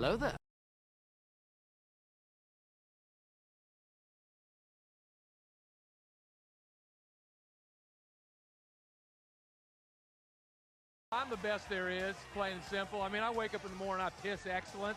Hello there. I'm the best there is, plain and simple. I mean, I wake up in the morning, I piss excellence.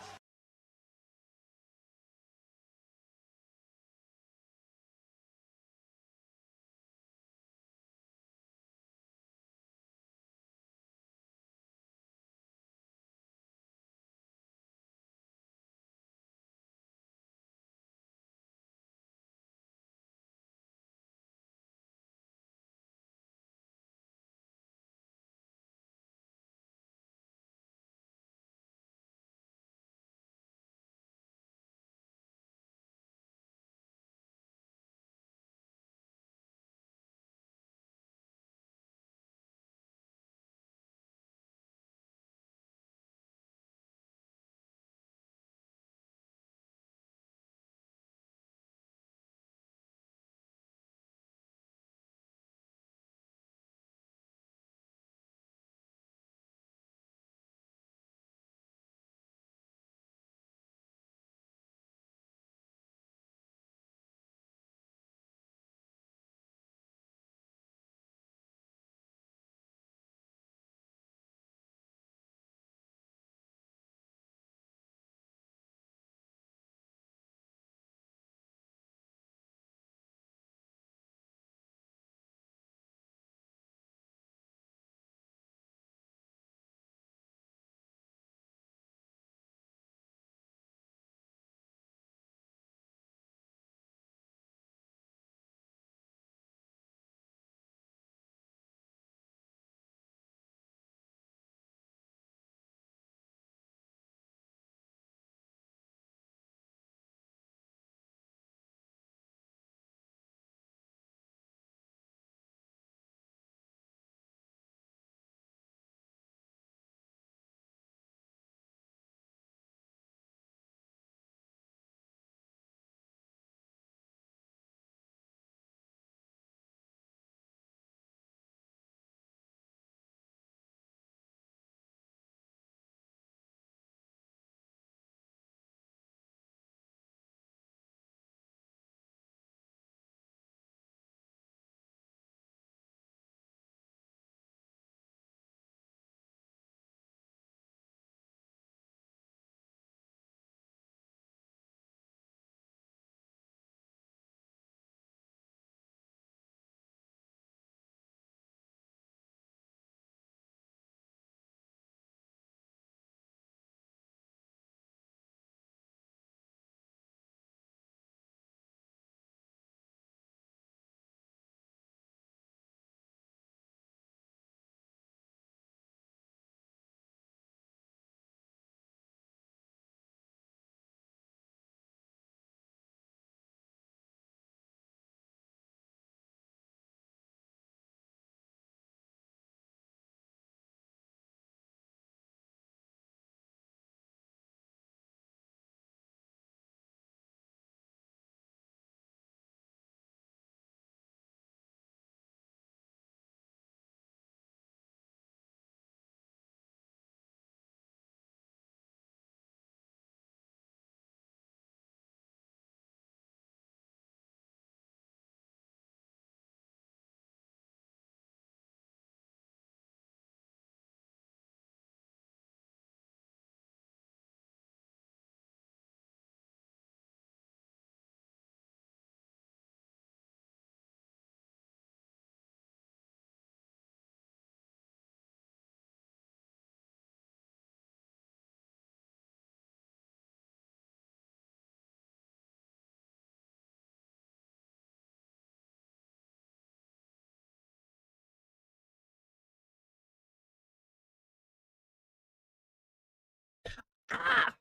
Ah!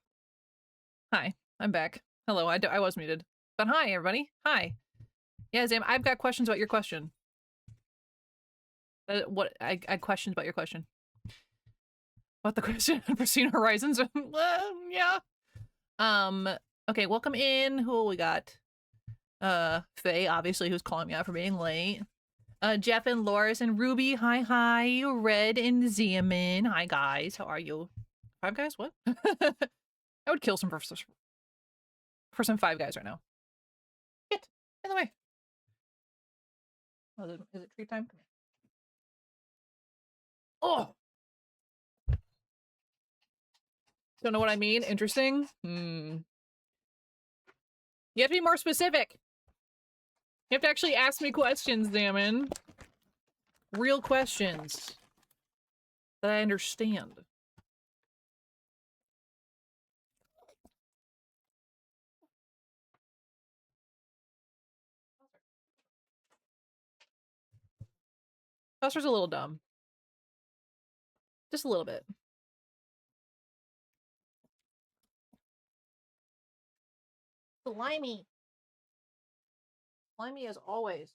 Hi, I'm back. Hello, I was muted. But hi, everybody. Hi. Yeah, Zam, I've got questions about your question. I questions about your question. What the question? Foreseen Horizons? Yeah. Okay, welcome in. Who we got? Faye, obviously, who's calling me out for being late. Jeff and Loris and Ruby. Hi. Red and Ziamin. Hi, guys. How are you? Five Guys? What? kill some for some Five Guys right now. Get in the way. Oh, is it treat time? Come here. Oh! Don't know what I mean? Interesting? You have to be more specific. You have to actually ask me questions, Damon. Real questions. That I understand. Buster's a little dumb. Just a little bit. Slimy. Slimy as always.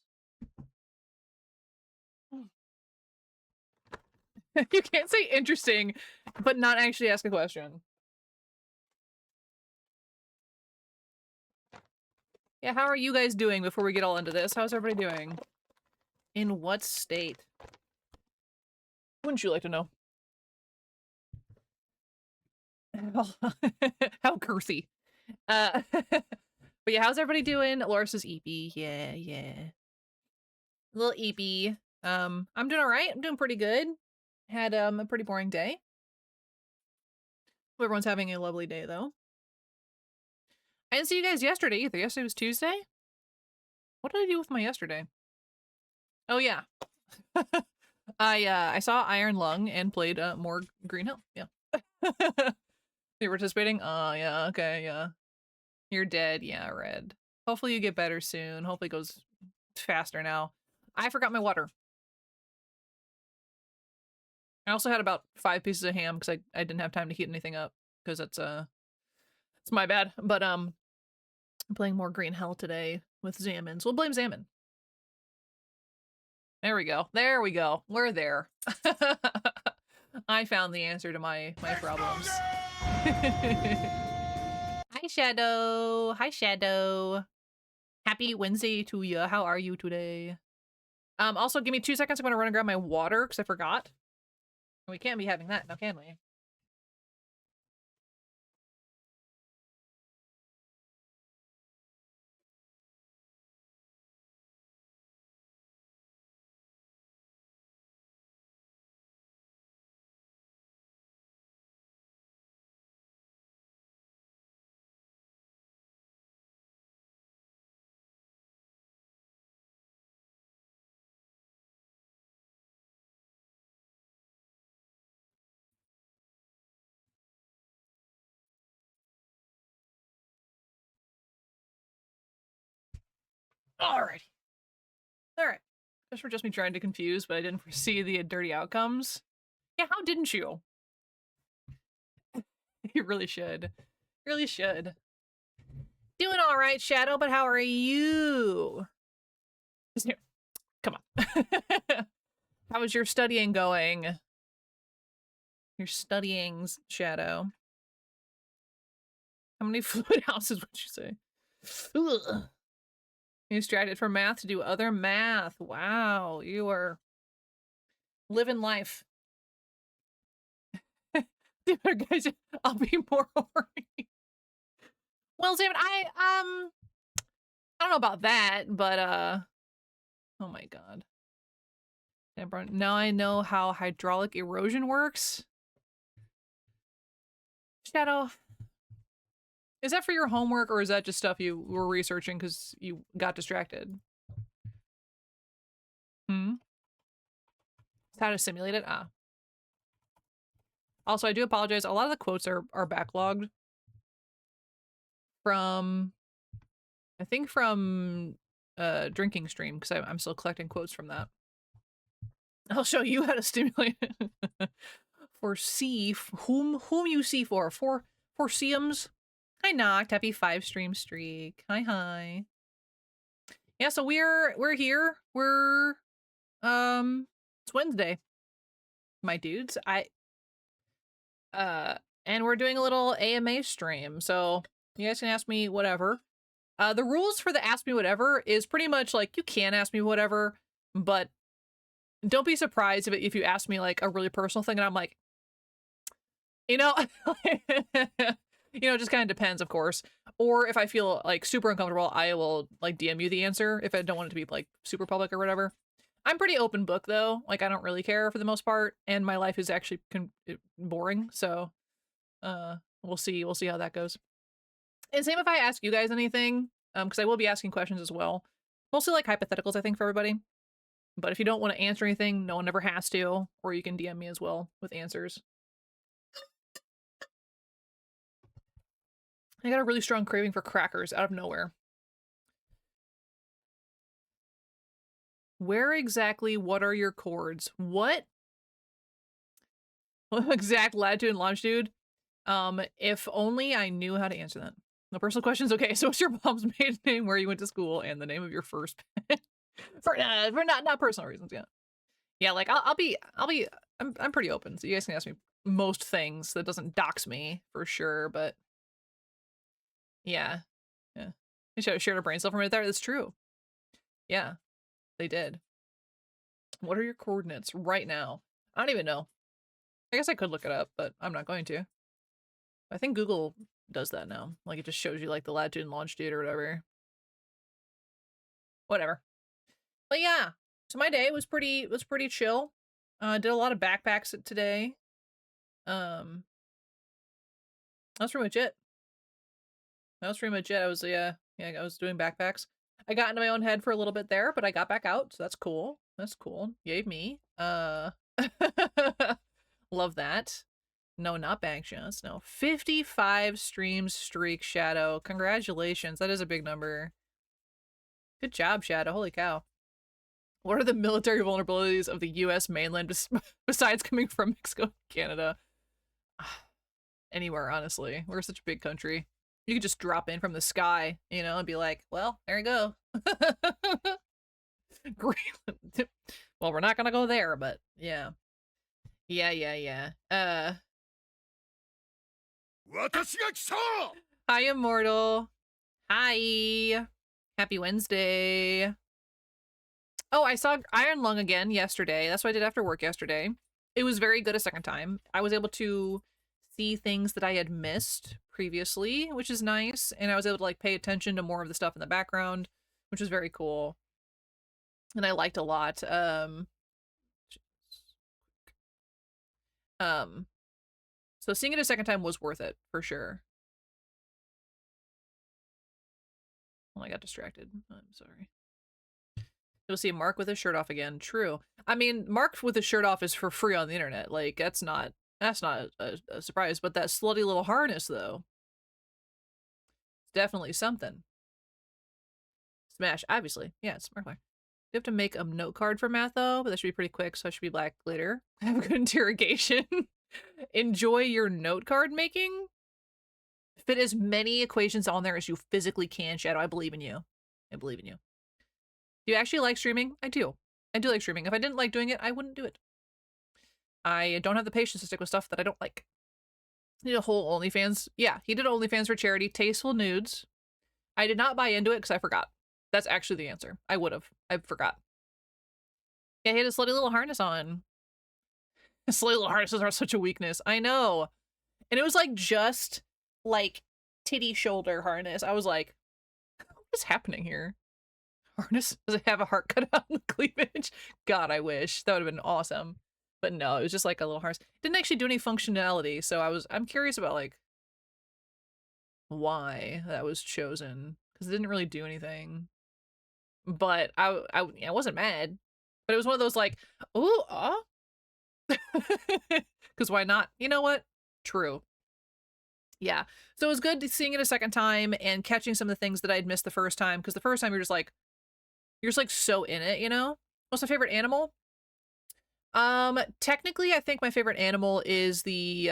You can't say interesting, but not actually ask a question. Yeah, how are you guys doing before we get all into this? How's everybody doing? In what state? Wouldn't you like to know? How girthy. But yeah, how's everybody doing? Laura says eepy. Yeah. A little eepy. I'm doing alright. I'm doing pretty good. Had a pretty boring day. Hope everyone's having a lovely day though. I didn't see you guys yesterday either. Yesterday was Tuesday? What did I do with my yesterday? Oh yeah. I saw Iron Lung and played more Green Hill. Yeah. You participating? Oh yeah, okay, yeah. You're dead, yeah, Red. Hopefully you get better soon. Hopefully it goes faster now. I forgot my water. I also had about 5 pieces of ham because I didn't have time to heat anything up because it's my bad. But I'm playing more Green Hell today with Zammons. We'll blame Zaman. There we go. There we go. We're there. I found the answer to my problems. Hi, Shadow. Hi, Shadow. Happy Wednesday to you. How are you today? Also, give me 2 seconds. I'm going to run and grab my water because I forgot. We can't be having that now, can we? Alrighty. Alright. Guess we're just me trying to confuse, but I didn't foresee the dirty outcomes. Yeah, how didn't you? You really should. Really should. Doing alright, Shadow, but how are you? Come on. How is your studying going? Your studying's, Shadow. How many fluid ounces would you say? Ugh. You distracted from math to do other math. Wow, you are living life. Guys, I'll be more worried. Well, David, I don't know about that, but oh my god. Now I know how hydraulic erosion works. Shadow, is that for your homework or is that just stuff you were researching because you got distracted? How to simulate it? Ah. Also, I do apologize. A lot of the quotes are backlogged from, I think from drinking stream because I'm still collecting quotes from that. I'll show you how to stimulate it. For C, whom you see for Seeums. Hi Noct, happy 5 stream streak. Hi. Yeah, so we're here. We're it's Wednesday, my dudes. And we're doing a little AMA stream, so you guys can ask me whatever. The rules for the ask me whatever is pretty much like you can ask me whatever, but don't be surprised if you ask me like a really personal thing and I'm like, you know, You know, it just kind of depends, of course. Or if I feel like super uncomfortable, I will like DM you the answer if I don't want it to be like super public or whatever. I'm pretty open book though. Like I don't really care for the most part, and my life is actually boring. So, we'll see. We'll see how that goes. And same if I ask you guys anything, because I will be asking questions as well. Mostly like hypotheticals, I think, for everybody. But if you don't want to answer anything, no one ever has to, or you can DM me as well with answers. I got a really strong craving for crackers out of nowhere. Where exactly, what are your chords? What? Exact latitude and longitude? If only I knew how to answer that. No personal questions? Okay, so what's your mom's maiden name, where you went to school, and the name of your first pet? for not personal reasons, yeah. Yeah, like I'm pretty open, so you guys can ask me most things that doesn't dox me for sure, but yeah. Yeah. They should have shared a brain cell from right there. That's true. Yeah, they did. What are your coordinates right now? I don't even know. I guess I could look it up, but I'm not going to. I think Google does that now. Like it just shows you like the latitude and longitude or whatever. Whatever. But yeah, so my day was pretty chill. Did a lot of backpacks today. That's pretty much it. That was pretty much it. I was I was doing backpacks. I got into my own head for a little bit there, but I got back out, so that's cool. That's cool. Yay me. Love that. No, not bank shots. No. 55 streams streak, Shadow. Congratulations. That is a big number. Good job, Shadow. Holy cow. What are the military vulnerabilities of the US mainland besides coming from Mexico and Canada? Anywhere, honestly. We're such a big country. You could just drop in from the sky, you know, and be like, well, there you go. Greenland. Well, we're not gonna go there, but yeah. Yeah. Hi, Immortal. Hi. Happy Wednesday. Oh, I saw Iron Lung again yesterday. That's what I did after work yesterday. It was very good a second time. I was able to see things that I had missed previously, which is nice. And I was able to like pay attention to more of the stuff in the background, which was very cool. And I liked a lot. So seeing it a second time was worth it for sure. Well, I got distracted. I'm sorry. You'll see Mark with his shirt off again. True. I mean, Mark with his shirt off is for free on the internet. Like, that's not a surprise. But that slutty little harness, though, it's definitely something. Smash, obviously. Yeah, it's Mark. You have to make a note card for math, though, but that should be pretty quick, so it should be black glitter. Have a good interrogation. Enjoy your note card making. Fit as many equations on there as you physically can, Shadow. I believe in you. I believe in you. Do you actually like streaming? I do. I do like streaming. If I didn't like doing it, I wouldn't do it. I don't have the patience to stick with stuff that I don't like. He did a whole OnlyFans. Yeah, he did OnlyFans for charity. Tasteful nudes. I did not buy into it because I forgot. That's actually the answer. I would have. I forgot. Yeah, he had a slutty little harness on. Slutty little harnesses are such a weakness. I know. And it was like just like titty shoulder harness. I was like, what is happening here? Harness? Does it have a heart cut out in the cleavage? God, I wish. That would have been awesome. But no, it was just like a little harness. Didn't actually do any functionality, so I'm curious about like why that was chosen. Because it didn't really do anything. But I wasn't mad. But it was one of those like, oh, because why not? You know what? True. Yeah. So it was good seeing it a second time and catching some of the things that I'd missed the first time. Because the first time you're just like so in it, you know? What's my favorite animal? Technically, I think my favorite animal is the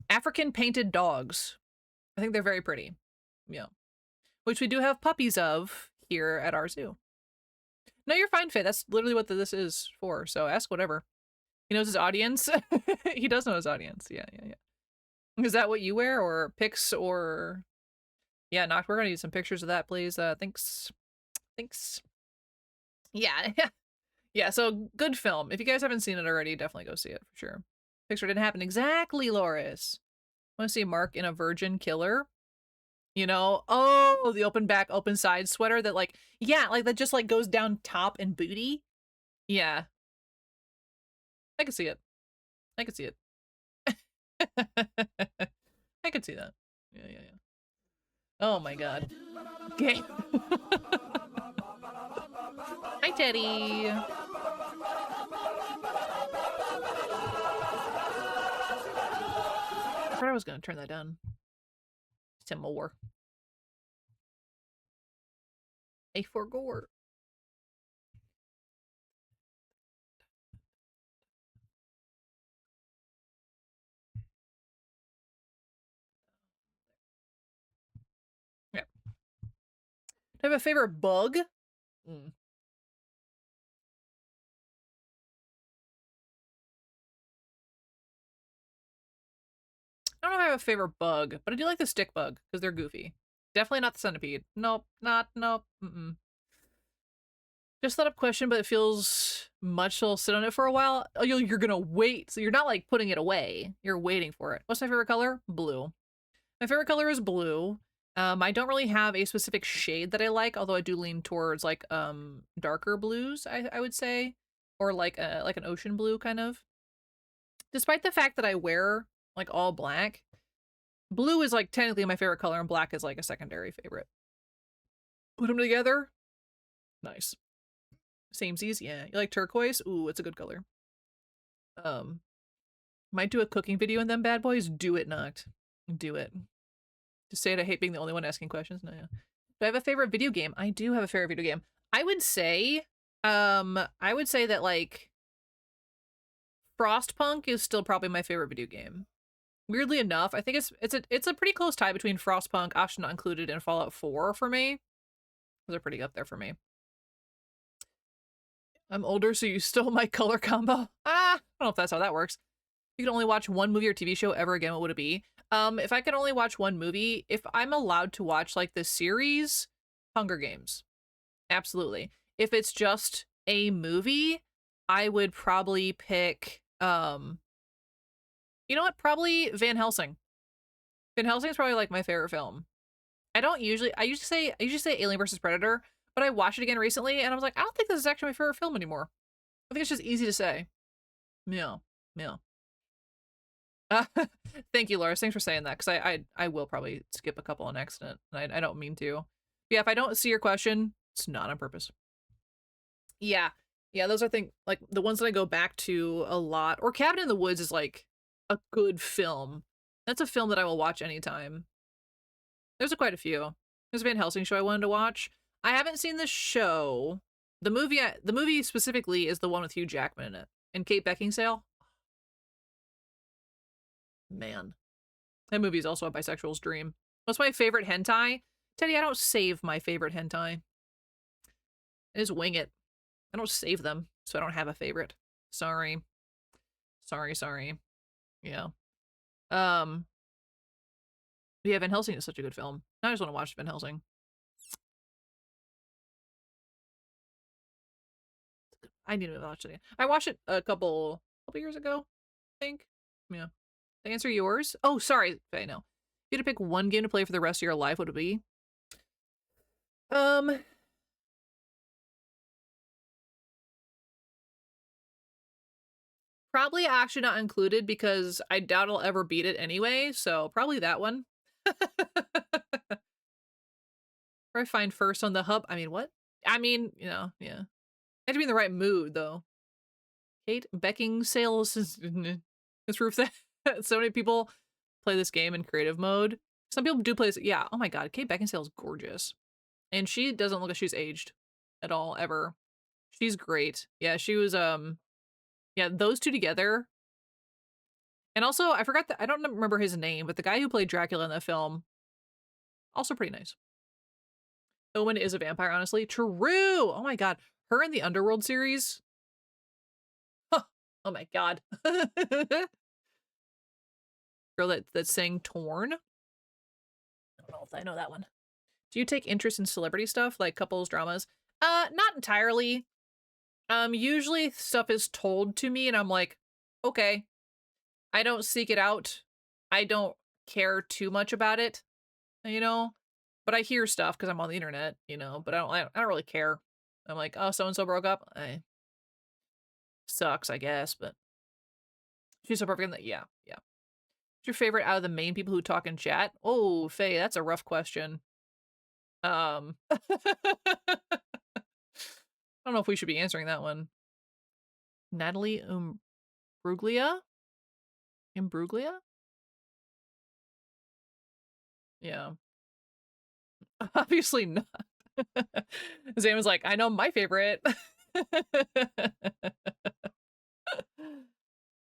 African painted dogs. I think they're very pretty. Yeah. Which we do have puppies of here at our zoo. No, you're fine, Faye. That's literally what this is for. So ask whatever. He knows his audience. He does know his audience. Yeah. Is that what you wear, or pics, or... Yeah, Noct, we're gonna need some pictures of that, please. Thanks. Yeah. Yeah, so good film. If you guys haven't seen it already, definitely go see it for sure. Picture didn't happen exactly, Loris. Want to see Mark in a virgin killer? You know? Oh, the open back, open side sweater that like, yeah, like that just like goes down top and booty. Yeah. I can see it. I can see it. I could see that. Yeah, yeah, yeah. Oh my god. Okay. Hi, Teddy. I thought I was gonna turn that down. Some more. A for gore. Yeah. Do I have a favorite bug? Mm. I don't know if I have a favorite bug, but I do like the stick bug because they're goofy. Definitely not the centipede. Nope, nope. Just thought up question, but it feels much so I'll sit on it for a while. Oh, you're gonna wait. So you're not like putting it away. You're waiting for it. What's my favorite color? Blue. My favorite color is blue. I don't really have a specific shade that I like, although I do lean towards like darker blues, I would say, or like an ocean blue kind of. Despite the fact that I wear like all black, blue is like technically my favorite color and black is like a secondary favorite. Put them together, nice. Samesies, yeah. You like turquoise? Ooh, it's a good color. Might do a cooking video in them bad boys. Do it, not. Do it. Just say it. I hate being the only one asking questions. No, yeah. Do I have a favorite video game? I do have a favorite video game. I would say that like Frostpunk is still probably my favorite video game. Weirdly enough, I think it's a pretty close tie between Frostpunk, Astronaut Included, and Fallout 4 for me. Those are pretty up there for me. I'm older, so you stole my color combo. I don't know if that's how that works. You could only watch one movie or TV show ever again, what would it be? If I could only watch one movie, if I'm allowed to watch like the series, Hunger Games. Absolutely. If it's just a movie, I would probably pick you know what? Probably Van Helsing. Van Helsing is probably like my favorite film. I usually say Alien vs. Predator, but I watched it again recently and I was like, I don't think this is actually my favorite film anymore. I think it's just easy to say. Yeah. Yeah. Thank you, Loris. Thanks for saying that, because I will probably skip a couple on accident. And I don't mean to. But yeah, if I don't see your question, it's not on purpose. Yeah. Yeah, those are like the ones that I go back to a lot. Or Cabin in the Woods is like a good film. That's a film that I will watch anytime. There's quite a few. There's a Van Helsing show I wanted to watch. I haven't seen the show. The movie specifically is the one with Hugh Jackman in it. And Kate Beckinsale. Man. That movie is also a bisexual's dream. What's my favorite hentai? Teddy, I don't save my favorite hentai. I just wing it. I don't save them, so I don't have a favorite. Sorry. Sorry. Yeah. Yeah, Van Helsing is such a good film. I just want to watch Van Helsing. I need to watch it. I watched it a couple years ago, I think. Yeah. To answer yours? Oh, sorry. I know. If you had to pick one game to play for the rest of your life, what would it be? Probably actually not included because I doubt I'll ever beat it anyway, so probably that one. Or I find first on the hub. I mean, what? I mean, you know, yeah. I have to be in the right mood, though. Kate Beckinsale is proof that so many people play this game in creative mode. Some people do play this. Yeah, oh my god, Kate Beckinsale is gorgeous. And she doesn't look like she's aged at all, ever. She's great. Yeah, she was, yeah, those two together. And also, I forgot that, I don't remember his name, but the guy who played Dracula in the film, also pretty nice. Owen is a vampire, honestly. True! Oh my god. Her in the Underworld series? Huh. Oh my god. Girl that sang Torn? I don't know if I know that one. Do you take interest in celebrity stuff, like couples, dramas? Not entirely. Usually stuff is told to me and I'm like, okay. I don't seek it out. I don't care too much about it, you know? But I hear stuff because I'm on the internet, you know, but I don't really care. I'm like, oh, so-and-so broke up. Sucks, I guess, but she's so perfect in that. Yeah, yeah. What's your favorite out of the main people who talk in chat? Oh, Faye, that's a rough question. I don't know if we should be answering that one. Natalie Imbruglia? Imbruglia? Yeah. Obviously not. Zane was like, I know my favorite.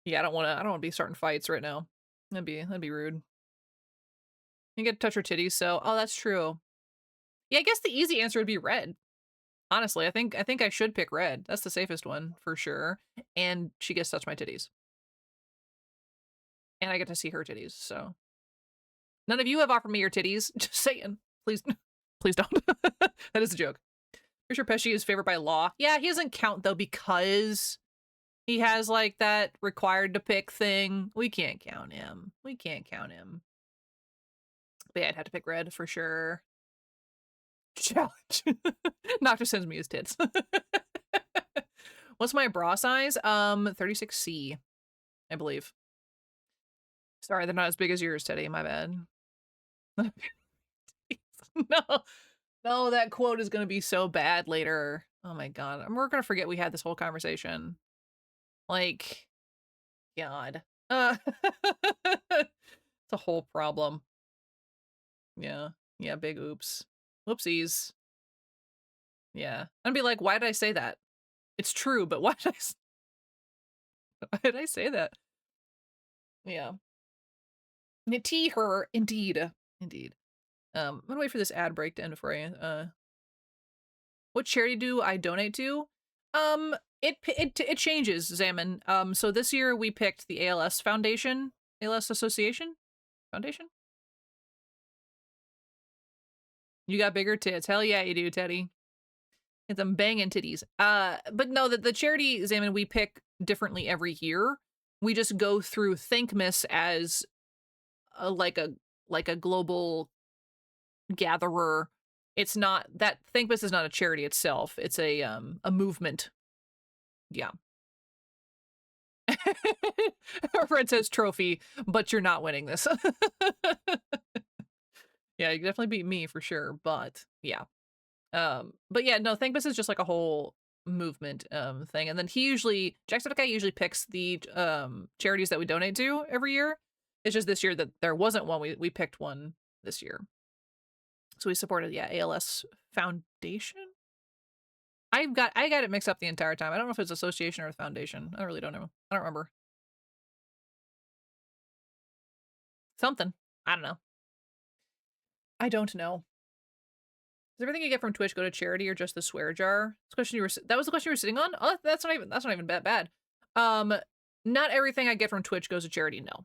Yeah, I don't wanna be starting fights right now. That'd be rude. You get to touch her titties, so oh, that's true. Yeah, I guess the easy answer would be red. Honestly, I think I should pick red. That's the safest one for sure. And she gets to touch my titties. And I get to see her titties, so. None of you have offered me your titties. Just saying. Please, please don't. That is a joke. Pretty sure Pesci is favored by law. Yeah, he doesn't count though because he has like that required to pick thing. We can't count him. We can't count him. But yeah, I'd have to pick red for sure. Challenge. Nocta sends me his tits. What's my bra size? 36C, I believe. Sorry, they're not as big as yours, Teddy. My bad. No. No, that quote is gonna be so bad later. Oh my god. We're gonna forget we had this whole conversation. Like, God. It's a whole problem. Yeah. Yeah, big oops. Whoopsies. Yeah. I'd be like, why did I say that? It's true, but why did I say that? Yeah. Nitty her, indeed. Indeed. I'm gonna wait for this ad break to end before I, what charity do I donate to? It changes, Zaman. So this year we picked the ALS Foundation, ALS Association Foundation. You got bigger tits. Hell yeah, you do, Teddy. Get them banging titties. But no, the charity, Zaman, we pick differently every year. We just go through Thankmas as like a global gatherer. It's not that Thankmas is not a charity itself. It's a movement. Yeah. Fred says trophy, but you're not winning this. Yeah, you definitely beat me for sure, but yeah. But yeah, no, Thankmas is just like a whole movement thing. And then Jacksepticeye usually picks the charities that we donate to every year. It's just this year that there wasn't one. We picked one this year. So we supported, yeah, ALS Foundation. I got it mixed up the entire time. I don't know if it's association or foundation. I really don't know. I don't remember. Something. I don't know. I don't know. Does everything you get from Twitch go to charity or just the swear jar? That was the question you were sitting on? Oh, that's not even that bad. Not everything I get from Twitch goes to charity, no.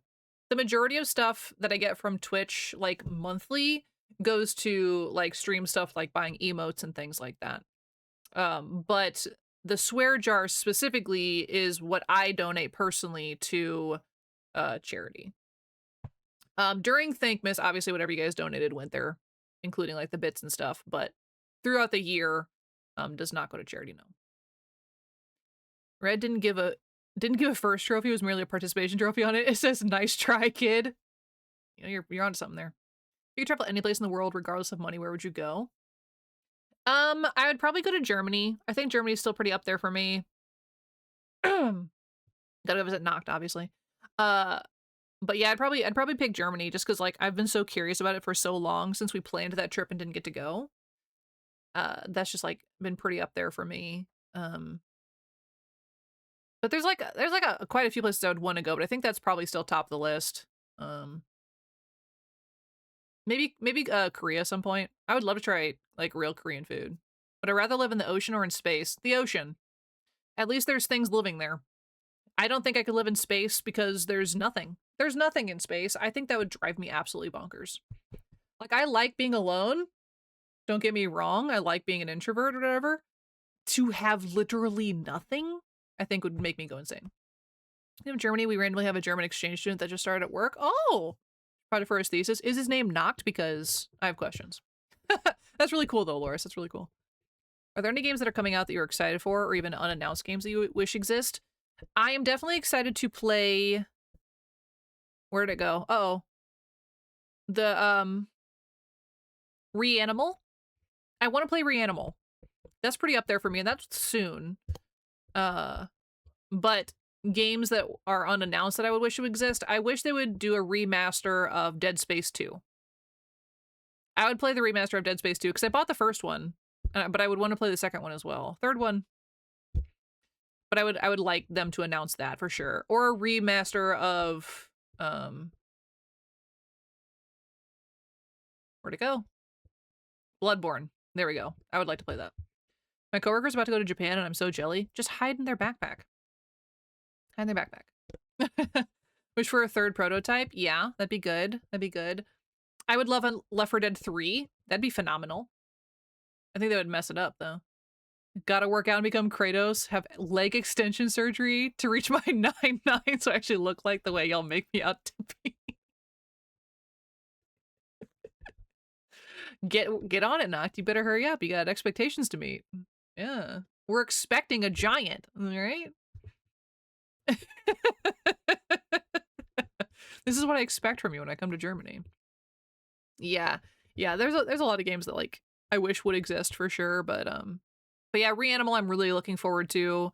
The majority of stuff that I get from Twitch, like monthly, goes to like stream stuff like buying emotes and things like that. But the swear jar specifically is what I donate personally to charity. During Thankmas, obviously whatever you guys donated went there, including like the bits and stuff, but throughout the year, does not go to charity, no. Red didn't give a first trophy, it was merely a participation trophy on it. It says nice try, kid. You know, you're onto something there. If you could travel any place in the world regardless of money, where would you go? I would probably go to Germany. I think Germany's still pretty up there for me. Gotta go visit Nacht, obviously. But yeah, I'd probably pick Germany just because like I've been so curious about it for so long since we planned that trip and didn't get to go. That's just like been pretty up there for me. But there's quite a few places I would want to go, but I think that's probably still top of the list. Maybe Korea at some point. I would love to try like real Korean food. But I'd rather live in the ocean or in space. The ocean. At least there's things living there. I don't think I could live in space because there's nothing. There's nothing in space. I think that would drive me absolutely bonkers. Like, I like being alone. Don't get me wrong. I like being an introvert or whatever. To have literally nothing, I think would make me go insane. In Germany, we randomly have a German exchange student that just started at work. Oh, Project for his thesis. Is his name Noct? Because I have questions. That's really cool, though, Loris. That's really cool. Are there any games that are coming out that you're excited for, or even unannounced games that you wish exist? I am definitely excited to play... Where'd it go? Uh-oh. The, Reanimal? I want to play Reanimal. That's pretty up there for me, and that's soon. But games that are unannounced that I would wish would exist, I wish they would do a remaster of Dead Space 2. I would play the remaster of Dead Space 2, because I bought the first one, but I would want to play the second one as well. Third one. But I would like them to announce that for sure. Or a remaster of, where'd it go? Bloodborne. There we go. I would like to play that. My coworker's about to go to Japan and I'm so jelly. Just hide in their backpack. Hide in their backpack. Wish for a third prototype? Yeah, that'd be good. That'd be good. I would love a Left 4 Dead 3. That'd be phenomenal. I think they would mess it up, though. Gotta work out and become Kratos. Have leg extension surgery to reach my 9'9", so I actually look like the way y'all make me out to be. Get on it, Noct. You better hurry up. You got expectations to meet. Yeah. We're expecting a giant, right? This is what I expect from you when I come to Germany. Yeah. Yeah, there's a lot of games that like I wish would exist for sure, but yeah, Reanimal I'm really looking forward to.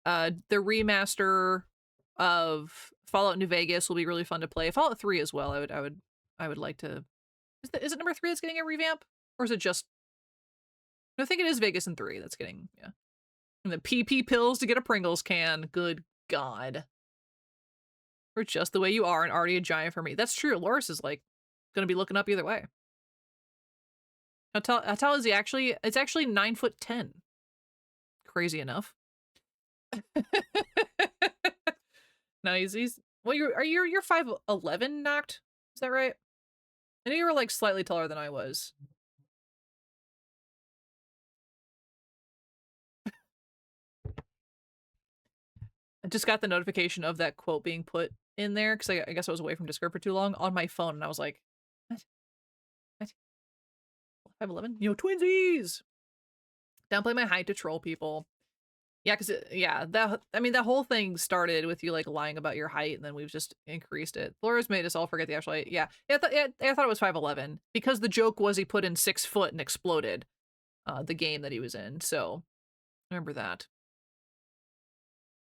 The remaster of Fallout New Vegas will be really fun to play. Fallout 3 as well. I would like to. Is it number 3 that's getting a revamp? Or is it just... No, I think it is Vegas and 3 that's getting, yeah. And the PP pills to get a Pringles can. Good God. We're just the way you are and already a giant for me. That's true. Loris is, like, gonna be looking up either way. How tall is he actually? It's actually 9'10". Crazy enough. No, he's... Well, you're 5'11", Noct? Is that right? I knew you were, like, slightly taller than I was. I just got the notification of that quote being put in there, because I guess I was away from Discord for too long, on my phone, and I was like, what? 5'11"? You know, twinsies! Downplay my height to troll people. Yeah, because, yeah, that whole thing started with you, like, lying about your height, and then we've just increased it. Laura's made us all forget the actual height. Yeah, I thought it was 5'11", because the joke was he put in 6 foot and exploded the game that he was in, so remember that.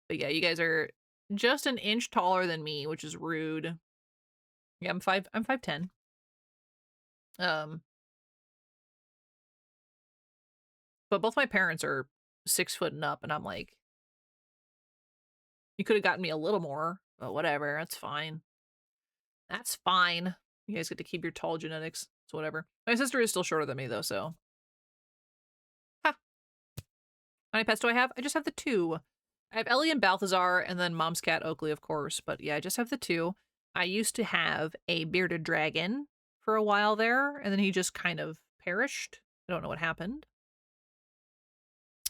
But yeah, you guys are just an inch taller than me, which is rude. Yeah, I'm 5'10". But both my parents are 6 foot and up, and I'm like, you could have gotten me a little more, but whatever, that's fine. That's fine. You guys get to keep your tall genetics, so whatever. My sister is still shorter than me, though, so. Ha! How many pets do I have? I just have the 2. I have Ellie and Balthazar, and then mom's cat, Oakley, of course, but yeah, I just have the 2. I used to have a bearded dragon for a while there, and then he just kind of perished. I don't know what happened.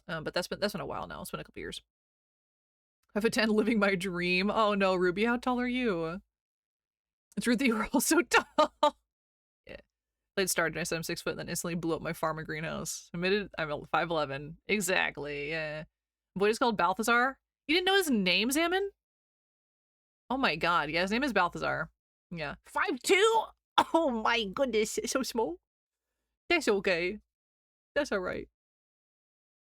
But that's been a while now. It's been a couple years. 5'10", living my dream. Oh no, Ruby, how tall are you? It's Ruthie, you were also tall. Yeah. Played started, I said I'm 6 foot, and then instantly blew up my farm and greenhouse. Admitted I'm 5'11". Exactly, yeah. Boy is called Balthazar? You didn't know his name, Salmon? Oh my god, yeah, his name is Balthazar. Yeah. 5'2"? Oh my goodness, so small. That's okay. That's alright.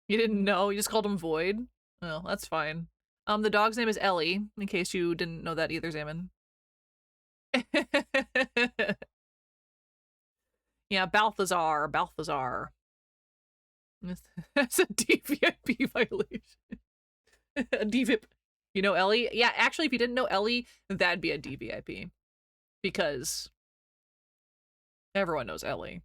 You didn't know? You just called him Void? Oh, that's fine. The dog's name is Ellie, in case you didn't know that either, Zaman. Yeah, Balthazar. That's a DVIP violation. A DVIP. You know Ellie? Yeah, actually, if you didn't know Ellie, that'd be a DVIP. Because everyone knows Ellie.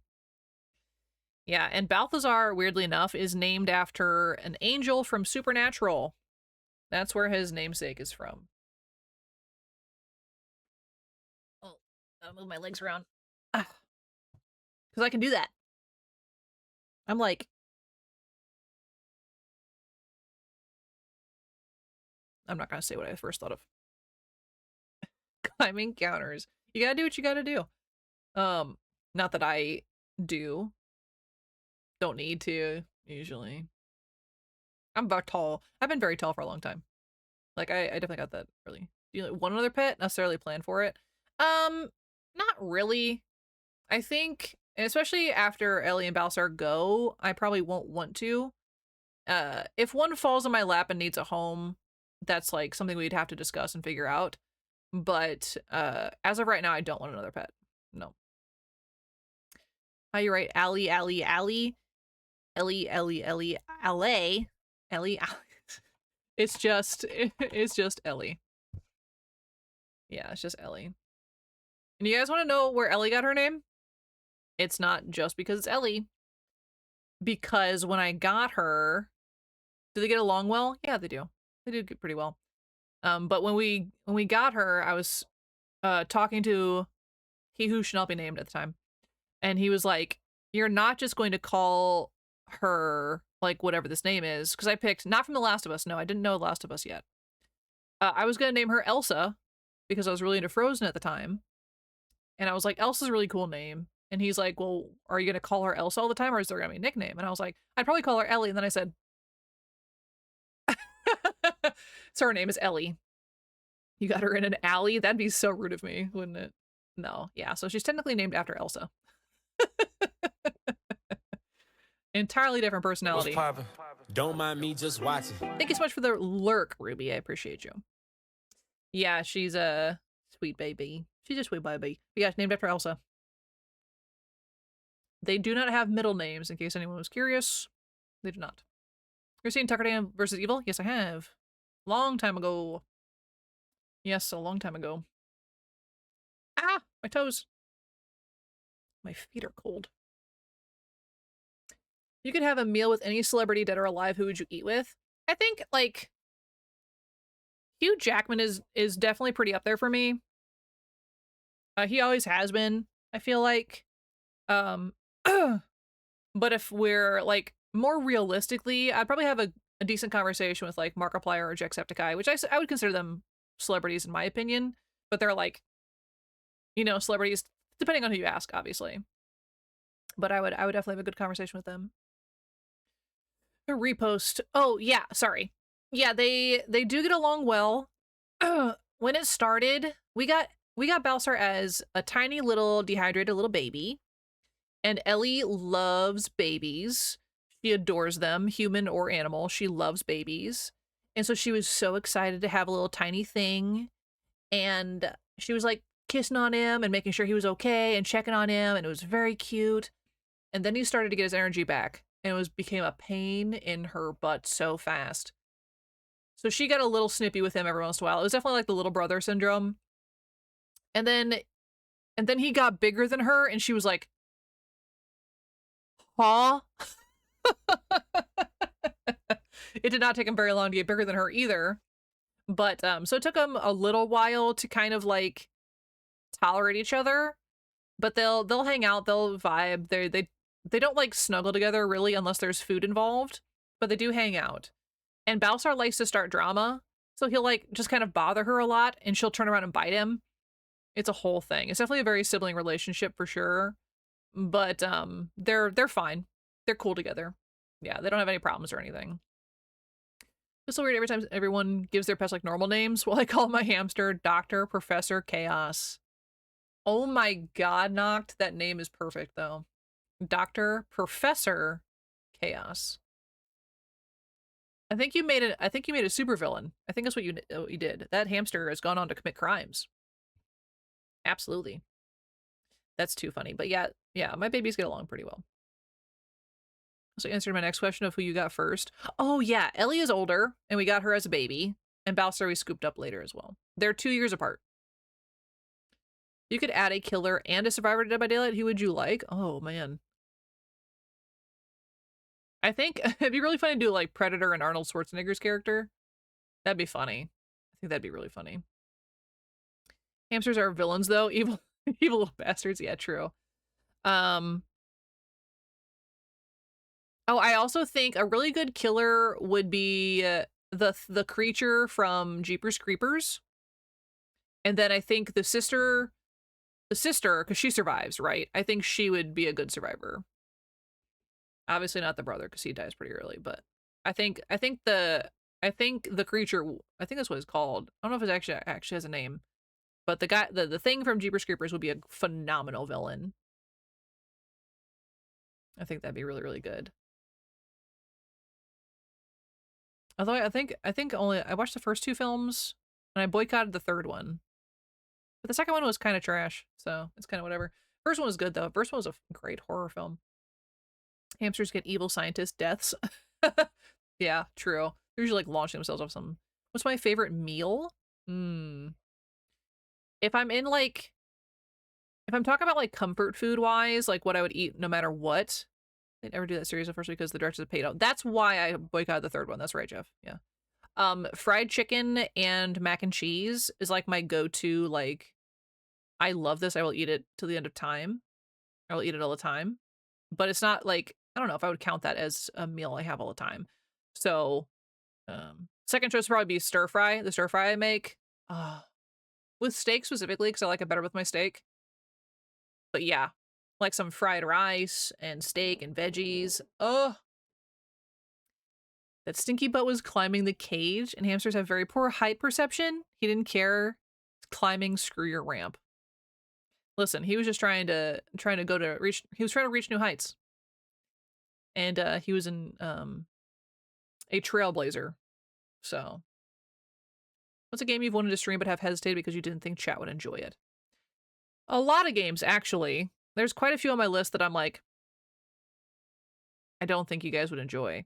Yeah, and Balthazar, weirdly enough, is named after an angel from Supernatural. That's where his namesake is from. Oh, I'll move my legs around. Because I can do that. I'm like... I'm not going to say what I first thought of. Climbing counters. You gotta do what you gotta do. Not that I do. Don't need to, usually. I'm about tall. I've been very tall for a long time. Like, I definitely got that early. Do you want another pet? Necessarily plan for it? Not really. I think, especially after Ellie and Balsar go, I probably won't want to. If one falls on my lap and needs a home, that's like something we'd have to discuss and figure out. But as of right now, I don't want another pet. No. How you write Allie, Allie, Allie, Ellie, Ellie, Ellie, Allie, Ellie. It's just Ellie. Yeah, it's just Ellie. And you guys want to know where Ellie got her name? It's not just because it's Ellie. Because when I got her, do they get along well? Yeah, they do. They do get pretty well. But when we got her, I was talking to he who should not be named at the time, and he was like, "You're not just going to call her like whatever this name is," because I picked not from The Last of Us. No, I didn't know The Last of Us yet. I was gonna name her Elsa because I was really into Frozen at the time, and I was like, Elsa's a really cool name. And he's like, "Well, are you gonna call her Elsa all the time, or is there gonna be a nickname?" And I was like, "I'd probably call her Ellie." And then I said, so her name is Ellie. You got her in an alley? That'd be so rude of me, wouldn't it? No, yeah, so she's technically named after Elsa. Entirely different personality. Don't mind me just watching. Thank you so much for the lurk, Ruby. I appreciate you. Yeah, she's a sweet baby. She's a sweet baby. But yeah, named after Elsa. They do not have middle names, in case anyone was curious. They do not. You've seen Tucker Dam versus Evil? Yes, I have. Long time ago. Yes, a long time ago. Ah! My toes. My feet are cold. You could have a meal with any celebrity, dead or alive. Who would you eat with? I think, like, Hugh Jackman is definitely pretty up there for me. He always has been, I feel like. But if we're, like, more realistically, I'd probably have a decent conversation with, like, Markiplier or Jacksepticeye, which I would consider them celebrities in my opinion, but they're, like, you know, celebrities, depending on who you ask, obviously. But I would definitely have a good conversation with them. A repost. Oh, yeah, sorry. Yeah, they do get along well. When it started, we got Balsar as a tiny little dehydrated little baby. And Ellie loves babies. She adores them, human or animal. She loves babies. And so she was so excited to have a little tiny thing. And she was like kissing on him and making sure he was okay and checking on him. And it was very cute. And then he started to get his energy back. And it became a pain in her butt so fast. So she got a little snippy with him every once in a while. It was definitely like the little brother syndrome. And then he got bigger than her and she was like, huh? It did not take him very long to get bigger than her either. But so it took them a little while to kind of like tolerate each other. But they'll hang out, they'll vibe. They don't like snuggle together really unless there's food involved, but they do hang out. And Balsar likes to start drama, so he'll like just kind of bother her a lot and she'll turn around and bite him. It's a whole thing. It's definitely a very sibling relationship for sure. But they're fine. They're cool together. Yeah, they don't have any problems or anything. It's so weird every time everyone gives their pets like normal names. Well, I call my hamster Dr. Professor Chaos. Oh my god, Noct, that name is perfect though. Dr. Professor Chaos. I think you made a supervillain. I think that's what you did. That hamster has gone on to commit crimes. Absolutely. That's too funny. But yeah, my babies get along pretty well. So answered my next question of who you got first. Oh yeah, Ellie is older, and we got her as a baby, and Balsar we scooped up later as well. They're 2 years apart. You could add a killer and a survivor to Dead by Daylight. Who would you like? Oh man. I think it'd be really funny to do like Predator and Arnold Schwarzenegger's character. That'd be funny. I think that'd be really funny. Hamsters are villains though. Evil little bastards. Yeah, true. Oh, I also think a really good killer would be the creature from Jeepers Creepers. And then I think the sister the sister, because she survives, right? I think she would be a good survivor. Obviously not the brother, because he dies pretty early, but I think the creature, I think that's what it's called. I don't know if it actually has a name, but the guy, the thing from Jeepers Creepers would be a phenomenal villain. I think that'd be really, really good. Although I think only I watched the first 2 films and I boycotted the 3rd one. But the second one was kind of trash, so it's kind of whatever. First one was good though. First one was a great horror film. Hamsters get evil scientist deaths. Yeah, true. They're usually like launching themselves off some. What's my favorite meal? If I'm in like, if I'm talking about like comfort food wise, like what I would eat no matter what. They never do that series at first because the directors have paid out. That's why I boycotted the 3rd one. That's right, Jeff. Yeah. Fried chicken and mac and cheese is like my go-to. Like, I love this. I will eat it till the end of time. I will eat it all the time. But it's not like, I don't know if I would count that as a meal I have all the time. So, second choice would probably be stir fry. The stir fry I make. With steak specifically, because I like it better with my steak. But yeah, like some fried rice and steak and veggies. Oh, that Stinky Butt was climbing the cage, and hamsters have very poor height perception. He didn't care. Climbing, screw your ramp. Listen, he was just trying to go to reach. He was trying to reach new heights, and he was in a trailblazer. So, what's a game you've wanted to stream but have hesitated because you didn't think chat would enjoy it? A lot of games, actually. There's quite a few on my list that I'm like, I don't think you guys would enjoy.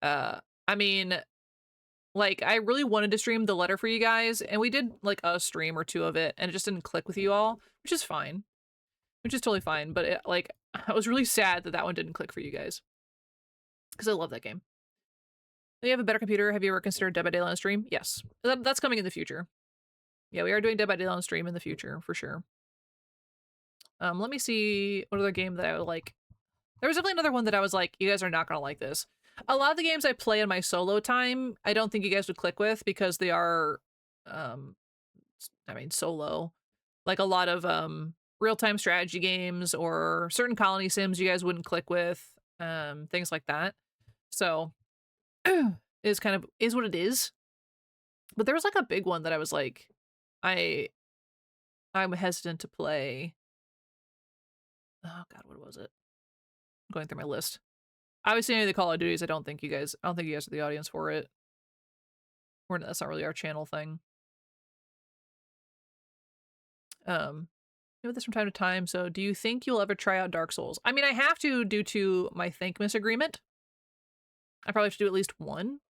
I mean, like, I really wanted to stream The Letter for you guys, and we did, like, a stream or 2 of it, and it just didn't click with you all, which is fine. Which is totally fine, but, it, like, I was really sad that that one didn't click for you guys. Because I love that game. Do you have a better computer? Have you ever considered Dead by Daylight on stream? Yes. That's coming in the future. Yeah, we are doing Dead by Daylight on stream in the future, for sure. Let me see what other game that I would like. There was definitely another one that I was like, you guys are not gonna like this. A lot of the games I play in my solo time, I don't think you guys would click with because they are, I mean, solo. Like a lot of real-time strategy games or certain colony sims you guys wouldn't click with, things like that. So, is kind of, is what it is. But there was like a big one that I was like, I'm hesitant to play. Oh god, what was it? I'm going through my list. Obviously, any of the Call of Duties, I don't think you guys are the audience for it. That's not really our channel thing. Do this from time to time. So, do you think you'll ever try out Dark Souls? I mean, I have to due to my Thankmas agreement. I probably have to do at least one.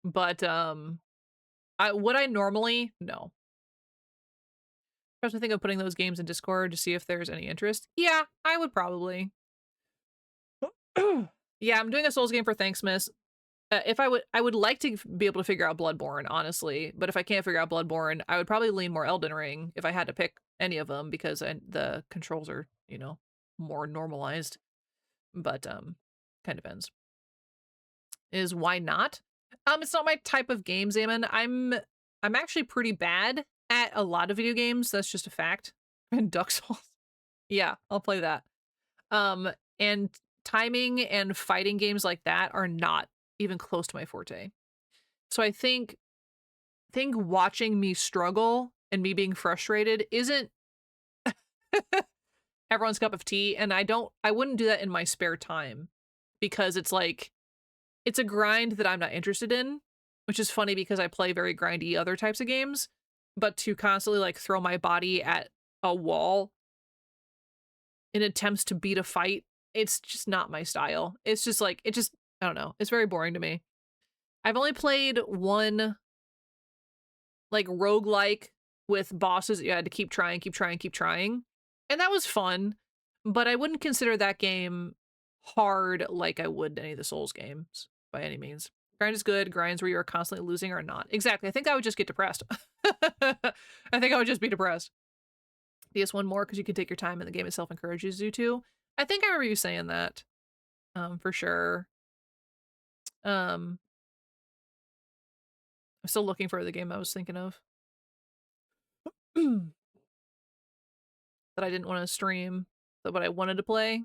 But would I normally? No. I was thinking of putting those games in Discord to see if there's any interest. Yeah, I would probably. Yeah, I'm doing a Souls game for Thanksmas. If I would like to be able to figure out Bloodborne, honestly. But if I can't figure out Bloodborne, I would probably lean more Elden Ring if I had to pick any of them because the controls are, you know, more normalized. But kind of depends. Is why not? It's not my type of game, Zaman. I'm actually pretty bad at a lot of video games. That's just a fact. And Dark Souls. Yeah, I'll play that. And timing and fighting games like that are not even close to my forte. So I think watching me struggle and me being frustrated isn't everyone's cup of tea, and I wouldn't do that in my spare time because it's like it's a grind that I'm not interested in, which is funny because I play very grindy other types of games, but to constantly like throw my body at a wall in attempts to beat a fight, it's just not my style. It's just like I don't know. It's very boring to me. I've only played one like roguelike with bosses you had to keep trying. And that was fun, but I wouldn't consider that game hard like I would any of the Souls games by any means. Grind is good. Grinds where you're constantly losing are not. Exactly. I think I would just get depressed. I think I would just be depressed. DS1 more because you can take your time and the game itself encourages you to. I think I remember you saying that. For sure. I'm still looking for the game I was thinking of. that I didn't want to stream, but I wanted to play.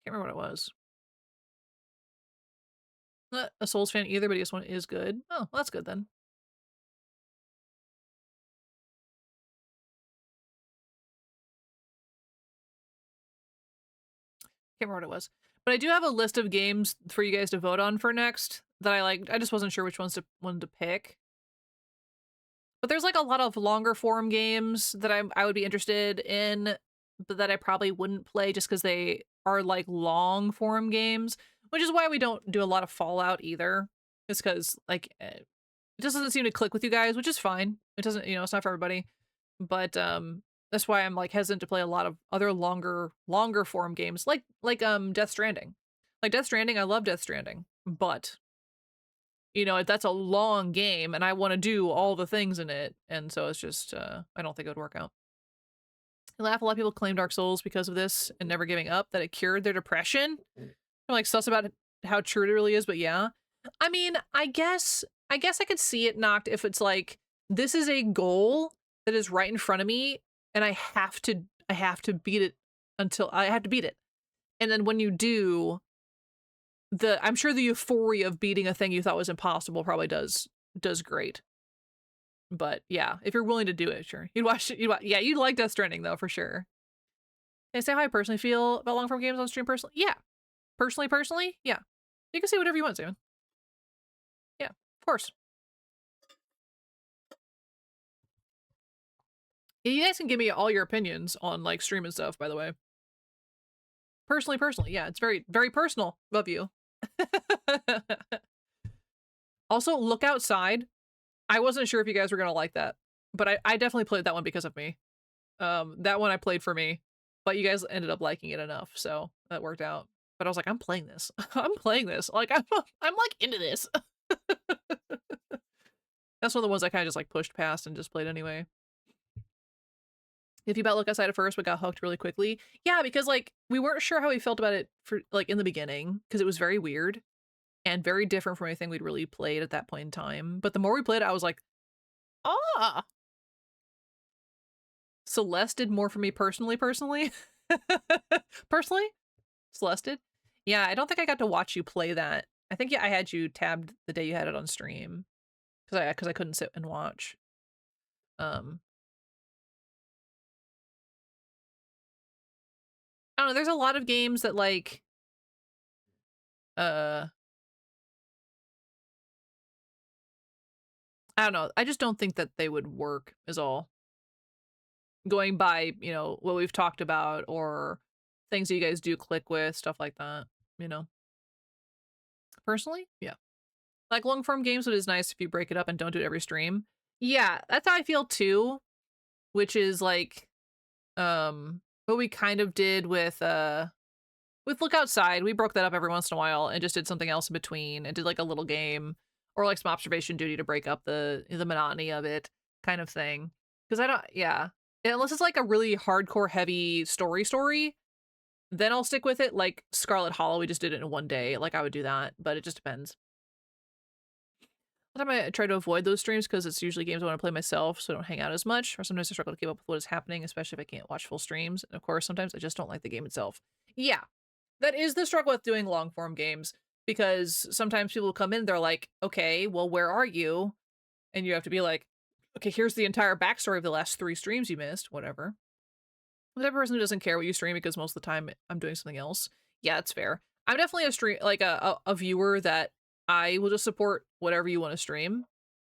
Can't remember what it was. Not a Souls fan either, but this one is good. Oh, well, that's good then. Can't remember what it was. But I do have a list of games for you guys to vote on for next that I liked. I just wasn't sure which ones to pick. But there's like a lot of longer form games that I would be interested in, but that I probably wouldn't play just because they are like long form games, which is why we don't do a lot of Fallout either. It's because like it just doesn't seem to click with you guys, which is fine. It doesn't, it's not for everybody. But that's why I'm like hesitant to play a lot of other longer form games like Death Stranding. Like Death Stranding, I love Death Stranding, but that's a long game and I want to do all the things in it, and so it's just I don't think it would work out. I laugh. A lot of people claim Dark Souls because of this and never giving up, that it cured their depression. I'm like sus about how true it really is, but yeah. I mean, I guess I could see it knocked if it's like, this is a goal that is right in front of me and I have to beat it until I have to beat it. And then when you do, I'm sure the euphoria of beating a thing you thought was impossible probably does great. But yeah, if you're willing to do it, sure. You'd watch it. Yeah, you'd like Death Stranding though, for sure. Can I say how I personally feel about long form games on stream personally? Yeah. Personally, yeah. You can say whatever you want, Simon. Yeah, of course. Yeah, you guys can give me all your opinions on like stream and stuff, by the way. Personally, yeah, it's very, very personal of you. Also, look outside. I wasn't sure if you guys were gonna like that, but I definitely played that one because of me. That one I played for me, but you guys ended up liking it enough, so that worked out. But I was like, I'm playing this. I'm playing this. Like, I'm like into this. That's one of the ones I kind of just like pushed past and just played anyway. If you about look outside at first, but got hooked really quickly. Yeah, because like we weren't sure how we felt about it for like in the beginning, because it was very weird and very different from anything we'd really played at that point in time. But the more we played, I was like, ah. Celeste did more for me personally. Personally, Celeste did. Yeah, I don't think I got to watch you play that. I think I had you tabbed the day you had it on stream because I couldn't sit and watch. I don't know, there's a lot of games that like I don't know. I just don't think that they would work is all. Going by, what we've talked about or things that you guys do click with, stuff like that, Personally, yeah. Like long form games, it is nice if you break it up and don't do it every stream. Yeah, that's how I feel too, which is like what we kind of did with Look Outside. We broke that up every once in a while and just did something else in between and did like a little game or like some observation duty to break up the monotony of it, kind of thing. Because unless it's like a really hardcore heavy story, then I'll stick with it. Like Scarlet Hollow, we just did it in one day. Like I would do that, but it just depends. Sometimes I try to avoid those streams because it's usually games I want to play myself, so I don't hang out as much. Or sometimes I struggle to keep up with what is happening, especially if I can't watch full streams. And of course, sometimes I just don't like the game itself. Yeah, that is the struggle with doing long form games, because sometimes people come in, they're like, okay, well, where are you? And you have to be like, okay, here's the entire backstory of the last 3 streams you missed, whatever. The type of person who doesn't care what you stream because most of the time I'm doing something else. Yeah, it's fair. I'm definitely a viewer that I will just support whatever you want to stream.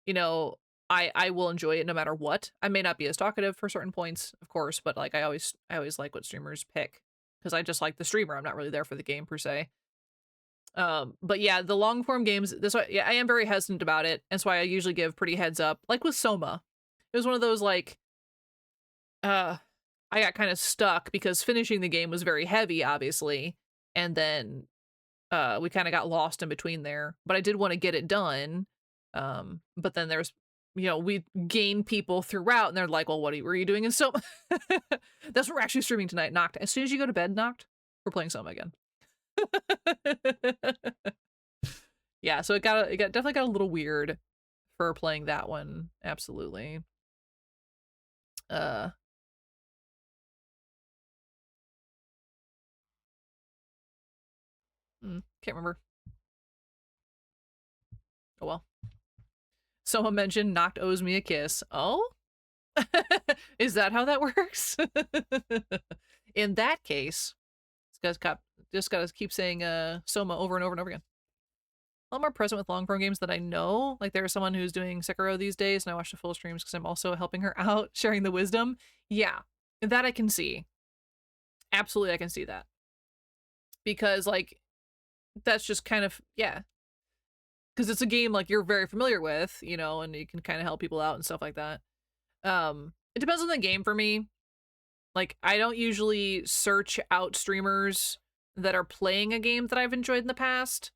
I will enjoy it no matter what. I may not be as talkative for certain points, of course, but like I always like what streamers pick because I just like the streamer. I'm not really there for the game per se. But yeah, the long form games, I am very hesitant about it. That's why I usually give pretty heads up. Like with Soma, it was one of those like, I got kind of stuck because finishing the game was very heavy, obviously, and then we kind of got lost in between there. But I did want to get it done. But then there's, we gain people throughout, and they're like, "Well, what were you doing in Soma?" That's what we're actually streaming tonight. Noct. As soon as you go to bed, Noct, we're playing Soma again. Yeah, so it definitely got a little weird for playing that one. Absolutely. Uh, can't remember. Oh well. Someone mentioned Noct owes me a kiss. Oh? Is that how that works? In that case, just gotta keep saying Soma over and over and over again. A lot more present with long form games that I know. Like there's someone who's doing Sekiro these days, and I watch the full streams because I'm also helping her out, sharing the wisdom. Yeah, that I can see. Absolutely, I can see that. Because like that's just kind of yeah. Because it's a game like you're very familiar with, you know, and you can kind of help people out and stuff like that. It depends on the game for me. Like I don't usually search out streamers that are playing a game that I've enjoyed in the past.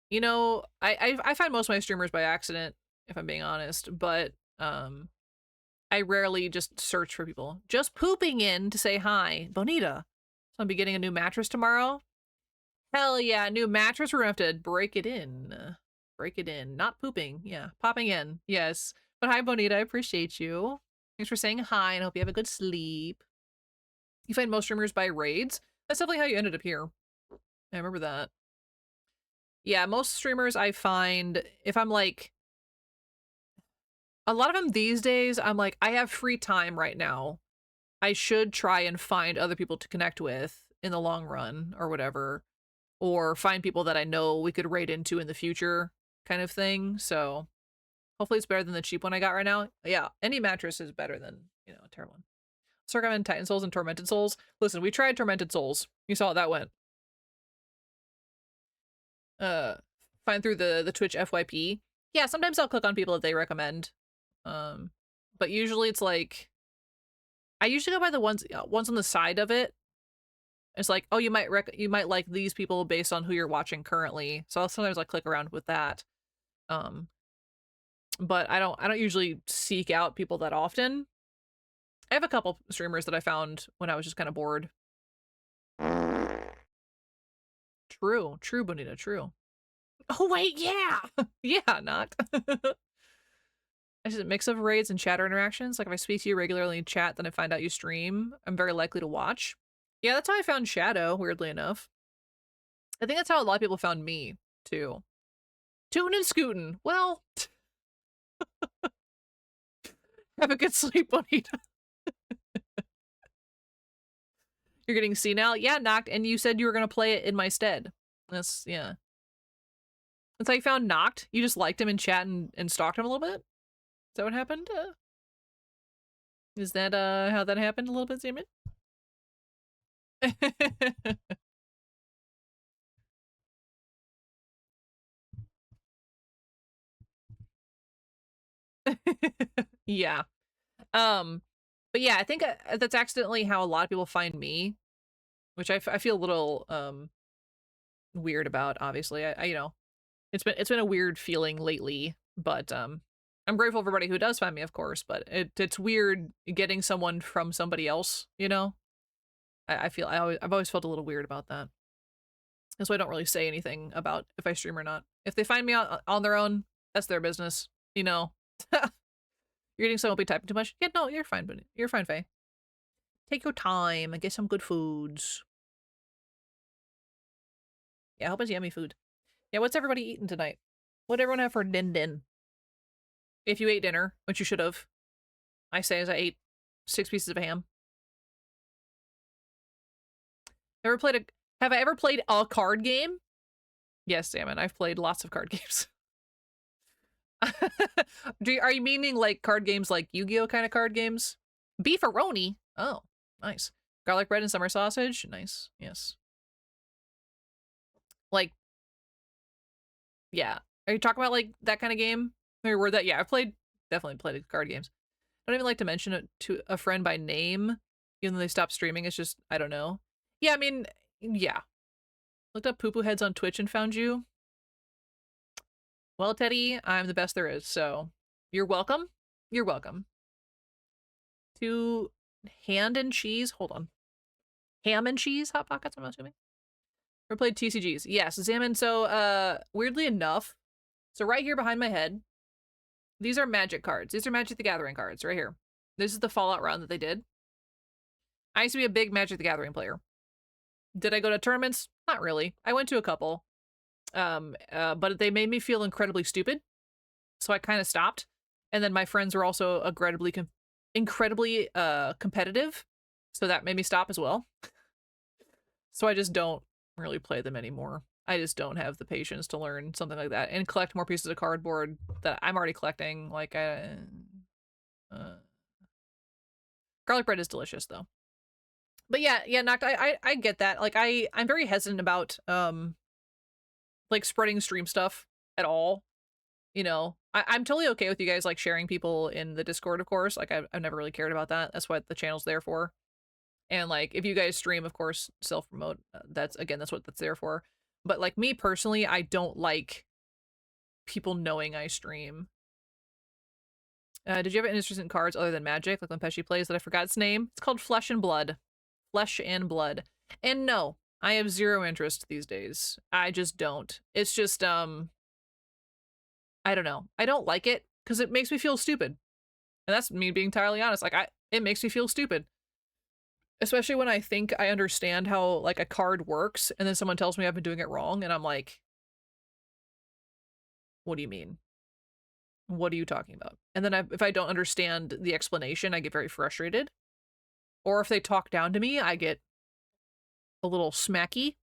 You know, I find most of my streamers by accident, if I'm being honest, but I rarely just search for people. Just pooping in to say hi. Bonita. So I'll be getting a new mattress tomorrow. Hell yeah, new mattress. We're gonna have to break it in. Break it in. Not pooping. Yeah, popping in. Yes. But hi, Bonita. I appreciate you. Thanks for saying hi, and I hope you have a good sleep. You find most streamers by raids. That's definitely how you ended up here. I remember that. Yeah, most streamers I find, if I'm like, a lot of them these days, I'm like, I have free time right now. I should try and find other people to connect with in the long run or whatever. Or find people that I know we could raid into in the future kind of thing. So hopefully it's better than the cheap one I got right now. Yeah, any mattress is better than, you know, a terrible one. So I recommend Titan Souls and Tormented Souls. Listen, we tried Tormented Souls. You saw how that went. Find through the Twitch FYP. Yeah, sometimes I'll click on people that they recommend. But usually it's like I usually go by the ones on the side of it. It's like, oh, you might like these people based on who you're watching currently. So I'll sometimes like click around with that. But I don't usually seek out people that often. I have a couple streamers that I found when I was just kind of bored. True, Bonita, true. Oh wait, yeah, yeah, not. It's just a mix of raids and chatter interactions. Like if I speak to you regularly in chat, then I find out you stream, I'm very likely to watch. Yeah, that's how I found Shadow, weirdly enough. I think that's how a lot of people found me, too. Tootin' and scootin'. Well, have a good sleep, Bonita. You're getting senile? Yeah, Noct, and you said you were going to play it in my stead. That's, yeah. That's how you found Noct? You just liked him in chat and stalked him a little bit? Is that what happened? Is that, how that happened a little bit, Zeman? Yeah. But yeah, I think that's accidentally how a lot of people find me, which I feel a little, weird about, obviously. I you know, it's been a weird feeling lately, but, I'm grateful for everybody who does find me, of course, but it's weird getting someone from somebody else, you know? I've always felt a little weird about that. That's why I don't really say anything about if I stream or not. If they find me on their own, that's their business, you know? You're getting someone be typing too much? Yeah, no, you're fine, but you're fine, Faye. Take your time and get some good foods. Yeah, I hope it's yummy food. Yeah, what's everybody eating tonight? What'd everyone have for din-din? If you ate dinner, which you should have. I say as I ate 6 pieces of ham. Have I ever played a card game? Yes, Salmon, I've played lots of card games. Are you meaning like card games like Yu-Gi-Oh kind of card games? Beefaroni? Oh, nice. Garlic bread and summer sausage? Nice, yes. Like, yeah. Are you talking about like that kind of game? Or were that? Yeah, definitely played card games. I don't even like to mention it to a friend by name, even though they stopped streaming. It's just, I don't know. Yeah, I mean, yeah. Looked up poo-poo heads on Twitch and found you. Well, Teddy, I'm the best there is, so you're welcome. You're welcome. To hand and cheese? Hold on. Ham and cheese Hot Pockets, I'm assuming. Ever played TCGs? Yes, Zaman. So, weirdly enough, so right here behind my head, these are Magic cards. These are Magic the Gathering cards right here. This is the Fallout round that they did. I used to be a big Magic the Gathering player. Did I go to tournaments? Not really. I went to a couple. But they made me feel incredibly stupid. So I kind of stopped. And then my friends were also incredibly competitive. So that made me stop as well. So I just don't really play them anymore. I just don't have the patience to learn something like that and collect more pieces of cardboard that I'm already collecting. Like, garlic bread is delicious though. But yeah, Noct, I get that. Like, I'm very hesitant about like spreading stream stuff at all. You know, I'm totally okay with you guys like sharing people in the Discord, of course. Like, I've never really cared about that. That's what the channel's there for. And like, if you guys stream, of course, self-promote. That's what that's there for. But like me personally, I don't like people knowing I stream. Did you have interesting cards other than Magic, like when Pesci plays that I forgot its name? It's called Flesh and Blood. Flesh and Blood. And no, I have zero interest these days. I just don't. It's just, I don't know. I don't like it because it makes me feel stupid. And that's me being entirely honest. Like, it makes me feel stupid. Especially when I think I understand how, like, a card works, and then someone tells me I've been doing it wrong, and I'm like, what do you mean? What are you talking about? And then if I don't understand the explanation, I get very frustrated. Or if they talk down to me, I get a little smacky.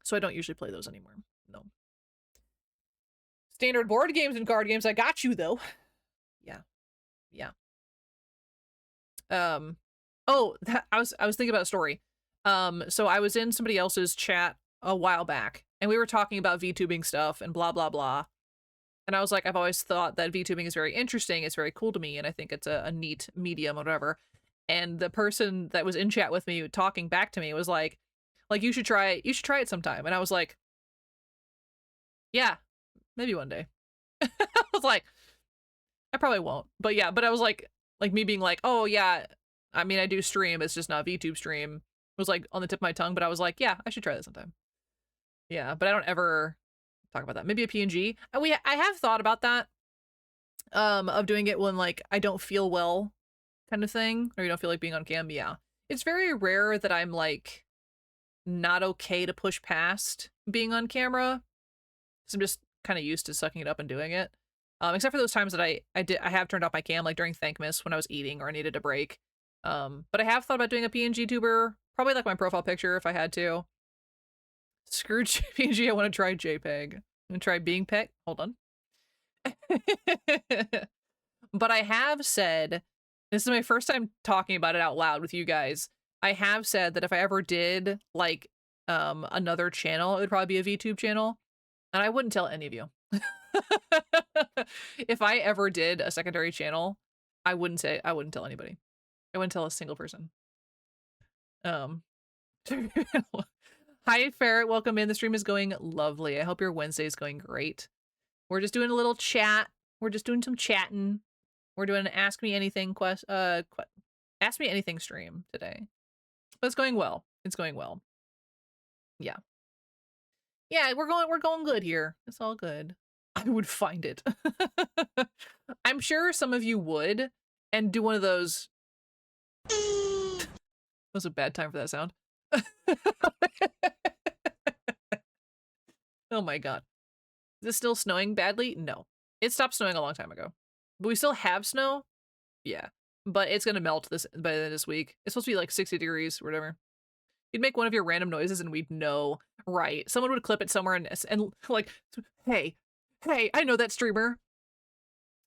So I don't usually play those anymore. No. Standard board games and card games, I got you, though. Yeah. Yeah. Oh, I was thinking about a story. So I was in somebody else's chat a while back, and we were talking about VTubing stuff and blah, blah, blah. And I was like, I've always thought that VTubing is very interesting. It's very cool to me, and I think it's a neat medium or whatever. And the person that was in chat with me talking back to me was like, you should try it sometime. And I was like, yeah, maybe one day. I was like, I probably won't. But yeah, but I was like me being like, oh yeah, I mean, I do stream. It's just not VTube stream. It was like on the tip of my tongue, but I was like, yeah, I should try that sometime. Yeah, but I don't ever talk about that. Maybe a PNG. I have thought about that. Of doing it when like I don't feel well, kind of thing, or you don't feel like being on cam. Yeah, it's very rare that I'm like not okay to push past being on camera. So I'm just kind of used to sucking it up and doing it. Except for those times that I have turned off my cam, like during Thankmas when I was eating or I needed a break. But I have thought about doing a PNG tuber, probably like my profile picture if I had to. Screw PNG, I want to try JPEG. I'm gonna try being peg. Hold on. But I have said, this is my first time talking about it out loud with you guys. I have said that if I ever did like another channel, it would probably be a VTube channel, and I wouldn't tell any of you. If I ever did a secondary channel, I wouldn't tell anybody. I wouldn't tell a single person. Hi Ferret, welcome in. The stream is going lovely. I hope your Wednesday is going great. We're just doing a little chat. We're just doing some chatting. We're doing an Ask Me Anything Ask Me Anything stream today. But it's going well. It's going well. Yeah. Yeah, we're going good here. It's all good. I would find it. I'm sure some of you would and do one of those. That was a bad time for that sound. Oh my god. Is it still snowing badly? No. It stopped snowing a long time ago. But we still have snow? Yeah. But it's gonna melt by the end of this week. It's supposed to be like 60 degrees or whatever. You'd make one of your random noises and we'd know. Right. Someone would clip it somewhere and like, hey, I know that streamer.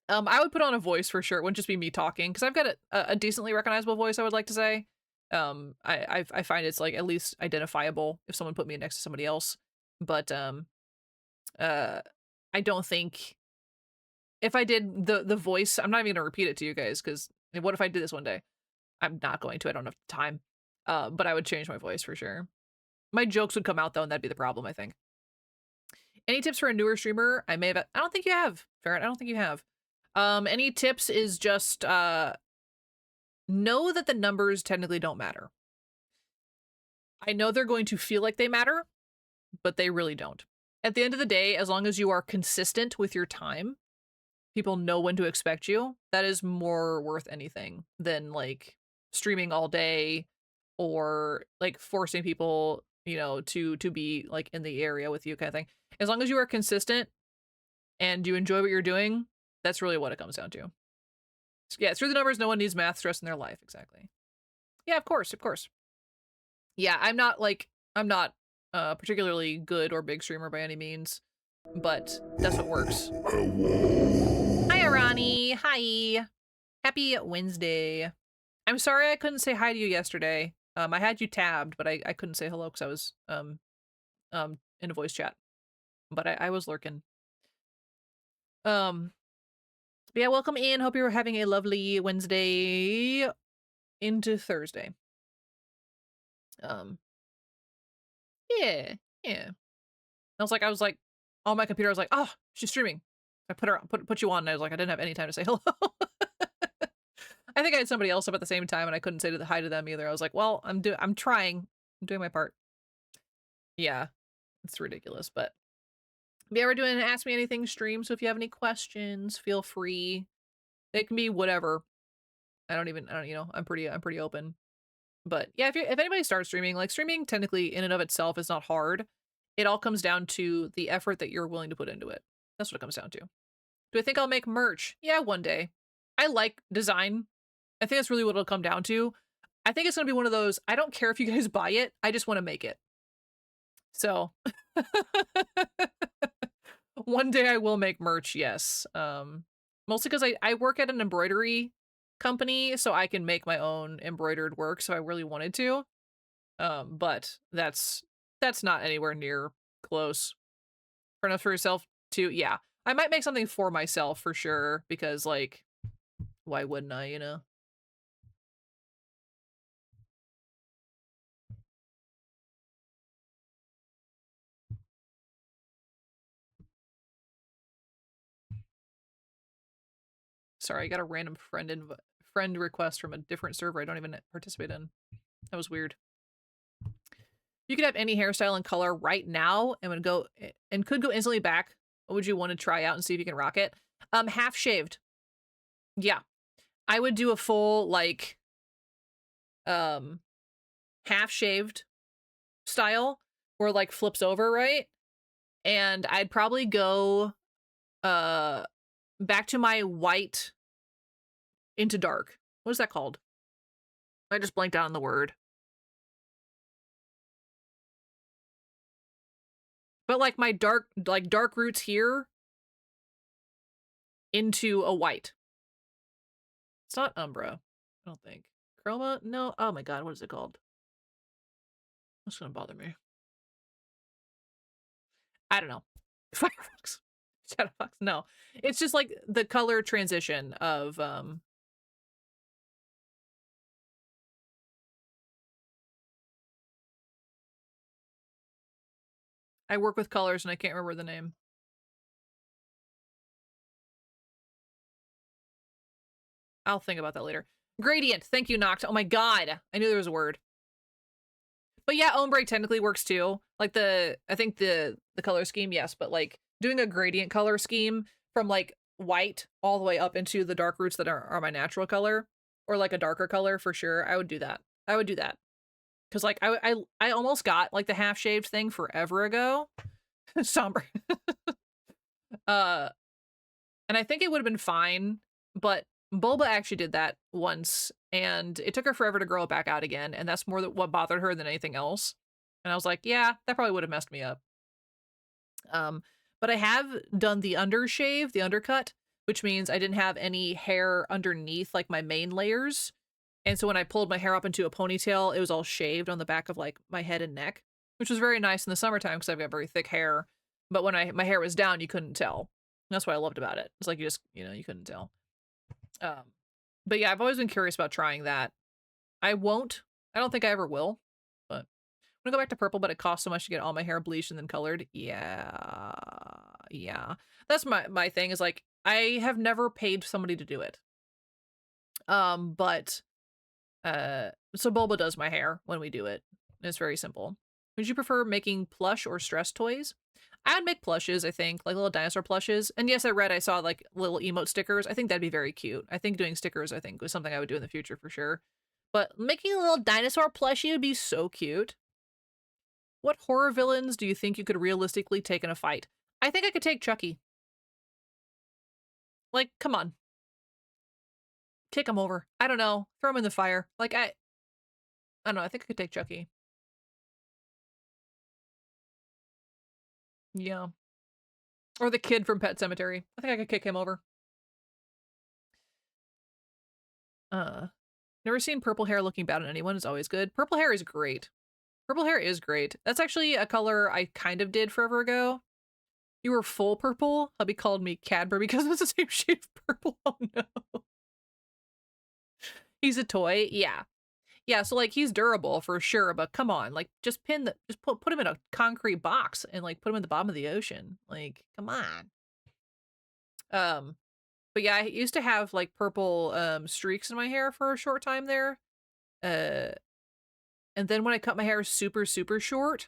I would put on a voice for sure. It wouldn't just be me talking, because I've got a decently recognizable voice, I would like to say. I find it's like at least identifiable if someone put me next to somebody else. But I don't think if I did the voice, I'm not even gonna repeat it to you guys, because what if I did this one day? I'm not going to. I don't have time. But I would change my voice for sure. My jokes would come out though, and that'd be the problem, I think. Any tips for a newer streamer? I don't think you have, Ferret. I don't think you have. Any tips is just know that the numbers technically don't matter. I know they're going to feel like they matter, but they really don't. At the end of the day, as long as you are consistent with your time, people know when to expect you, that is more worth anything than like streaming all day or like forcing people, you know, to be like in the area with you kind of thing. As long as you are consistent and you enjoy what you're doing, that's really what it comes down to. Yeah, through the numbers, no one needs math stress in their life. Exactly. Yeah, of course, of course. Yeah, I'm not particularly good or big streamer by any means, but that's what works. Hi, Ronnie. Hi. Happy Wednesday. I'm sorry I couldn't say hi to you yesterday. I had you tabbed, but I couldn't say hello because I was in a voice chat. But I was lurking. Yeah, welcome in. Hope you're having a lovely Wednesday into Thursday. Yeah, yeah. I was like, on my computer, I was like, oh, she's streaming. I put you on, and I was like, I didn't have any time to say hello. I think I had somebody else up at the same time, and I couldn't say hi to them either. I was like, well, I'm trying. I'm doing my part. Yeah, it's ridiculous, but yeah, we're doing an Ask Me Anything stream, so if you have any questions, feel free. It can be whatever. I don't, you know, I'm pretty open. But yeah, if anybody starts streaming, like streaming technically in and of itself is not hard. It all comes down to the effort that you're willing to put into it. That's what it comes down to. Do I think I'll make merch? Yeah, one day. I like design. I think that's really what it'll come down to. I think it's going to be one of those, I don't care if you guys buy it, I just want to make it. So, one day I will make merch, yes. Mostly because I work at an embroidery company, so I can make my own embroidered work, so I really wanted to. But that's not anywhere near close. For enough for yourself to, yeah. I might make something for myself for sure, because like, why wouldn't I, you know? Sorry, I got a random friend request from a different server I don't even participate in. That was weird. You could have any hairstyle and color right now and could go instantly back. What would you want to try out and see if you can rock it? Half shaved. Yeah. I would do a full like half shaved style where like flips over, right? And I'd probably go back to my white into dark. What is that called? I just blanked out on the word. But like my dark roots here into a white. It's not Umbra, I don't think. Chroma? No. Oh my god, what is it called? What's gonna bother me? I don't know. Firefox. Shadowfox. No. It's just like the color transition of I work with colors and I can't remember the name. I'll think about that later. Gradient. Thank you, Noct. Oh my god. I knew there was a word. But yeah, ombre technically works too. Like I think the color scheme, yes, but like doing a gradient color scheme from like white all the way up into the dark roots that are my natural color, or like a darker color for sure, I would do that. I would do that. Cause like I almost got like the half shaved thing forever ago. Somber. And I think it would have been fine, but Bulba actually did that once, and it took her forever to grow it back out again, and that's more what bothered her than anything else. And I was like, yeah, that probably would have messed me up. But I have done the undershave, the undercut, which means I didn't have any hair underneath like my main layers. And so when I pulled my hair up into a ponytail, it was all shaved on the back of like my head and neck, which was very nice in the summertime because I've got very thick hair. But when my hair was down, you couldn't tell. That's what I loved about it. It's like you just, you couldn't tell. But yeah, I've always been curious about trying that. I don't think I ever will, but I'm gonna go back to purple, but it costs so much to get all my hair bleached and then colored. Yeah. That's my thing is like, I have never paid somebody to do it. But so Bulba does my hair when we do it. It's very simple. Would you prefer making plush or stress toys? I would make plushes, I think, like little dinosaur plushes. And yes, I saw like little emote stickers. I think that'd be very cute. I think doing stickers, I think, was something I would do in the future for sure. But making a little dinosaur plushie would be so cute. What horror villains do you think you could realistically take in a fight? I think I could take Chucky. Like, come on. Kick him over. I don't know. Throw him in the fire. Like, I don't know. I think I could take Chucky. Yeah. Or the kid from Pet Sematary. I think I could kick him over. Never seen purple hair looking bad on anyone is always good. Purple hair is great. Purple hair is great. That's actually a color I kind of did forever ago. You were full purple. Hubby called me Cadbury because it was the same shade of purple. Oh no. He's a toy. Yeah. Yeah, so like he's durable for sure, but come on, like just put him in a concrete box and like put him in the bottom of the ocean. Like, come on. But yeah, I used to have like purple streaks in my hair for a short time there. And then when I cut my hair super, super short,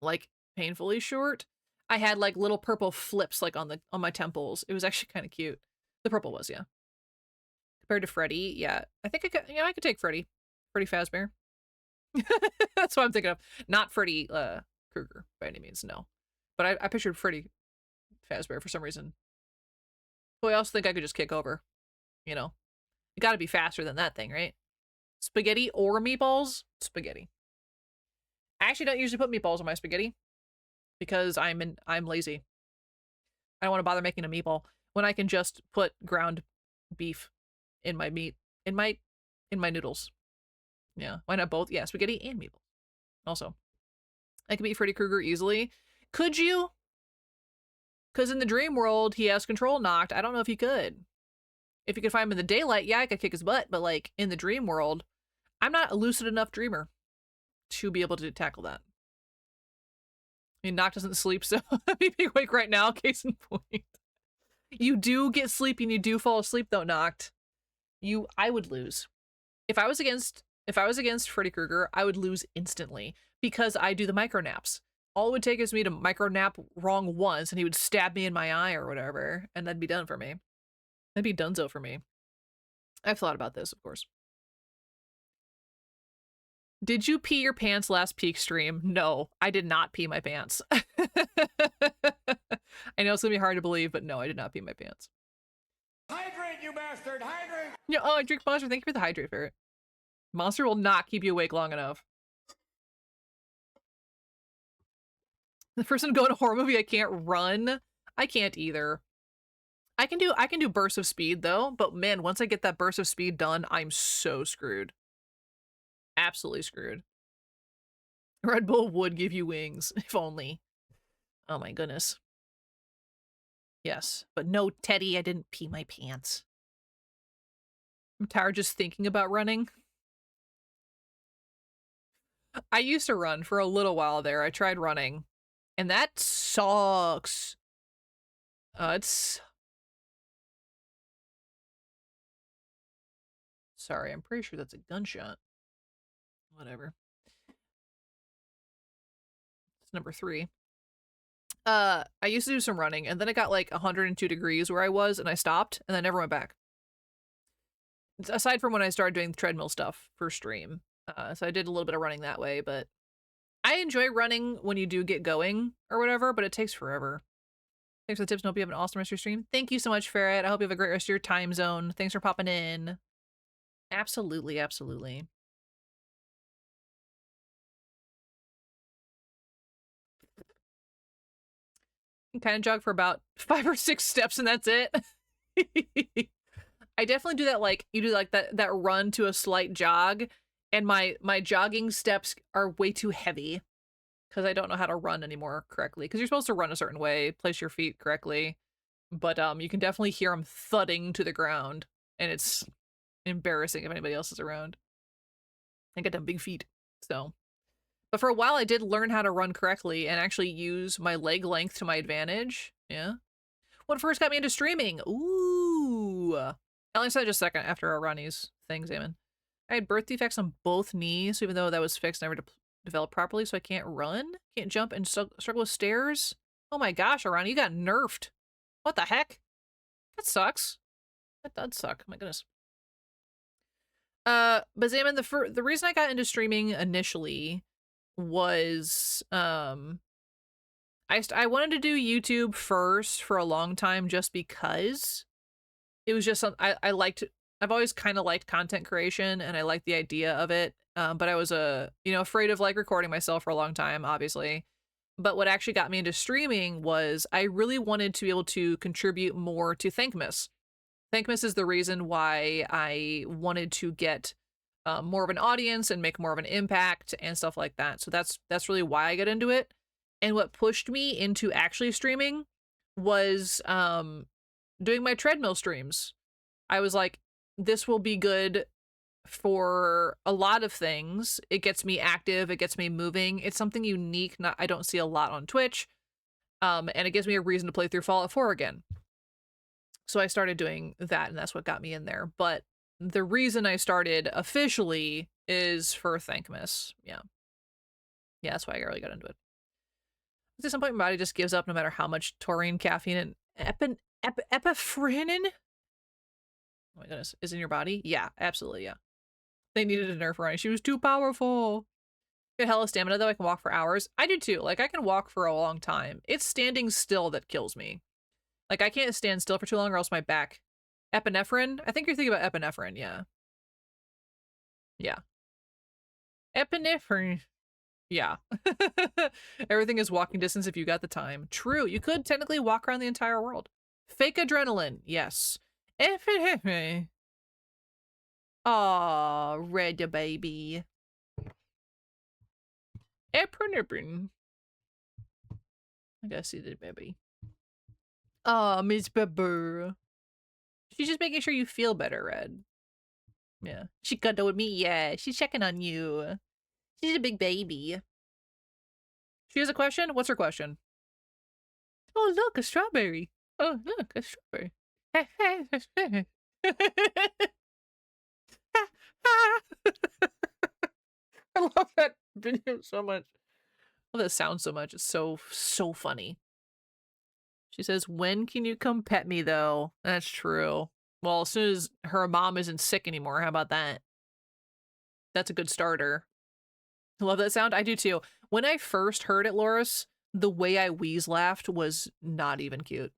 like painfully short, I had like little purple flips like on my temples. It was actually kind of cute. The purple was, yeah. Compared to Freddy, yeah. I think I could take Freddy. Freddy Fazbear. That's what I'm thinking of. Not Freddy Krueger by any means, no. But I pictured Freddy Fazbear for some reason. Who I also think I could just kick over. You know. You gotta be faster than that thing, right? Spaghetti or meatballs? Spaghetti. I actually don't usually put meatballs on my spaghetti because I'm lazy. I don't want to bother making a meatball when I can just put ground beef in my meat in my noodles. Yeah, why not both? Yeah, spaghetti and meatballs. Also, I could beat Freddy Krueger easily. Could you? Because in the dream world, he has control knocked. I don't know if you could. If you could find him in the daylight, yeah, I could kick his butt. But like in the dream world, I'm not a lucid enough dreamer to be able to tackle that. I mean, Noct doesn't sleep, so he'd be awake right now, case in point. You do get sleepy and you do fall asleep though, Noct. I would lose. If I was against Freddy Krueger, I would lose instantly because I do the micro naps. All it would take is me to micro nap wrong once and he would stab me in my eye or whatever, and that'd be done for me. That'd be donezo for me. I've thought about this, of course. Did you pee your pants last peak stream? No, I did not pee my pants. I know it's gonna be hard to believe, but no, I did not pee my pants. Hydrate, you bastard! Hydrate! Yeah, oh, I drink Monster. Thank you for the hydrate, Ferret. Monster will not keep you awake long enough. The person going to a horror movie, I can't run. I can't either. I can do bursts of speed though, but man, once I get that burst of speed done, I'm so screwed. Absolutely screwed. Red Bull would give you wings, if only. Oh my goodness. Yes, but no, Teddy, I didn't pee my pants. I'm tired just thinking about running. I used to run for a little while there. I tried running, and that sucks. Sorry, I'm pretty sure that's a gunshot. Whatever. It's number 3. I used to do some running, and then it got like 102 degrees where I was, and I stopped, and I never went back. Aside from when I started doing the treadmill stuff for stream. So I did a little bit of running that way, but I enjoy running when you do get going or whatever, but it takes forever. Thanks for the tips, and hope you have an awesome rest of your stream. Thank you so much, Ferret. I hope you have a great rest of your time zone. Thanks for popping in. Absolutely, absolutely. You can kind of jog for about 5 or 6 steps and that's it. I definitely do that, like, you do like that run to a slight jog, and my jogging steps are way too heavy because I don't know how to run anymore correctly, because you're supposed to run a certain way, place your feet correctly, but you can definitely hear them thudding to the ground, and it's embarrassing if anybody else is around. I got them big feet, so. But for a while, I did learn how to run correctly and actually use my leg length to my advantage. Yeah. What first got me into streaming? Ooh. Ellen said just a second after our Ronnie's thing, Zaman. I had birth defects on both knees, so even though that was fixed, I never developed properly, so I can't run? Can't jump and struggle with stairs? Oh my gosh, Arani, you got nerfed. What the heck? That sucks. That does suck. My goodness. But Zaman, the reason I got into streaming initially was I wanted to do YouTube first for a long time just because it was just something I liked. I've always kind of liked content creation and I liked the idea of it. But I was afraid of like recording myself for a long time, obviously. But what actually got me into streaming was I really wanted to be able to contribute more to Thankmas. Thankmas is the reason why I wanted to get more of an audience and make more of an impact and stuff like that. So that's really why I got into it. And what pushed me into actually streaming was doing my treadmill streams. I was like, this will be good for a lot of things. It gets me active. It gets me moving. It's something unique. I don't see a lot on Twitch. And it gives me a reason to play through Fallout 4 again. So I started doing that, and that's what got me in there. But the reason I started officially is for Thankmas. Yeah. Yeah, that's why I really got into it. At some point, my body just gives up no matter how much taurine, caffeine, and epinephrine oh my goodness, is in your body? Yeah, absolutely, yeah. They needed a nerf running. She was too powerful. Get hella stamina, though. I can walk for hours. I do, too. Like, I can walk for a long time. It's standing still that kills me. Like, I can't stand still for too long or else my back. Epinephrine? I think you're thinking about epinephrine, yeah. Yeah. Epinephrine. Yeah. Everything is walking distance if you got the time. True, you could technically walk around the entire world. Fake adrenaline, yes. Epinephrine. Aw, red baby. Epinephrine. I gotta see the baby. Aw, Miss Pepper. She's just making sure you feel better, Red. Yeah. She cuddled with me, yeah. She's checking on you. She's a big baby. She has a question? What's her question? Oh, look, a strawberry. Oh, look, a strawberry. I love that video so much. I love that sound so much. It's so funny. She says, when can you come pet me, though? That's true. Well, as soon as her mom isn't sick anymore, how about that? That's a good starter. I love that sound. I do, too. When I first heard it, Loris, the way I wheeze laughed was not even cute.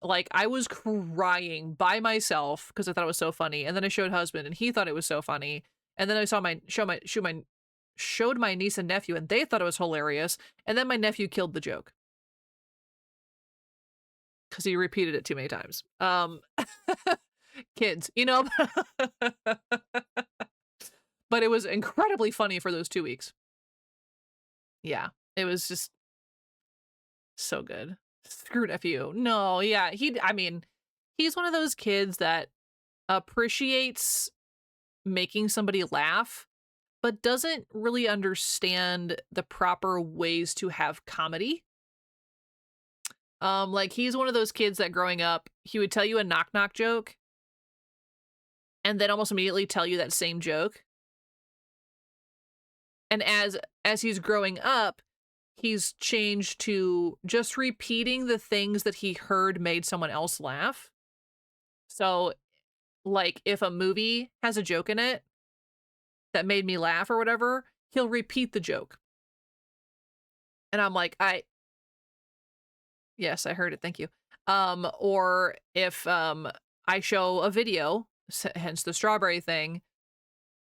Like, I was crying by myself because I thought it was so funny. And then I showed husband, and he thought it was so funny. And then I saw showed my niece and nephew, and they thought it was hilarious. And then my nephew killed the joke because he repeated it too many times. Kids, you know. But it was incredibly funny for those 2 weeks. Yeah, it was just so good. Screw nephew. No, yeah, he's one of those kids that appreciates making somebody laugh, but doesn't really understand the proper ways to have comedy. Like, he's one of those kids that growing up, he would tell you a knock-knock joke, and then almost immediately tell you that same joke. And as he's growing up, he's changed to just repeating the things that he heard made someone else laugh. So, like, if a movie has a joke in it that made me laugh or whatever, he'll repeat the joke. And I'm like, yes, I heard it. Thank you. Or if I show a video, hence the strawberry thing,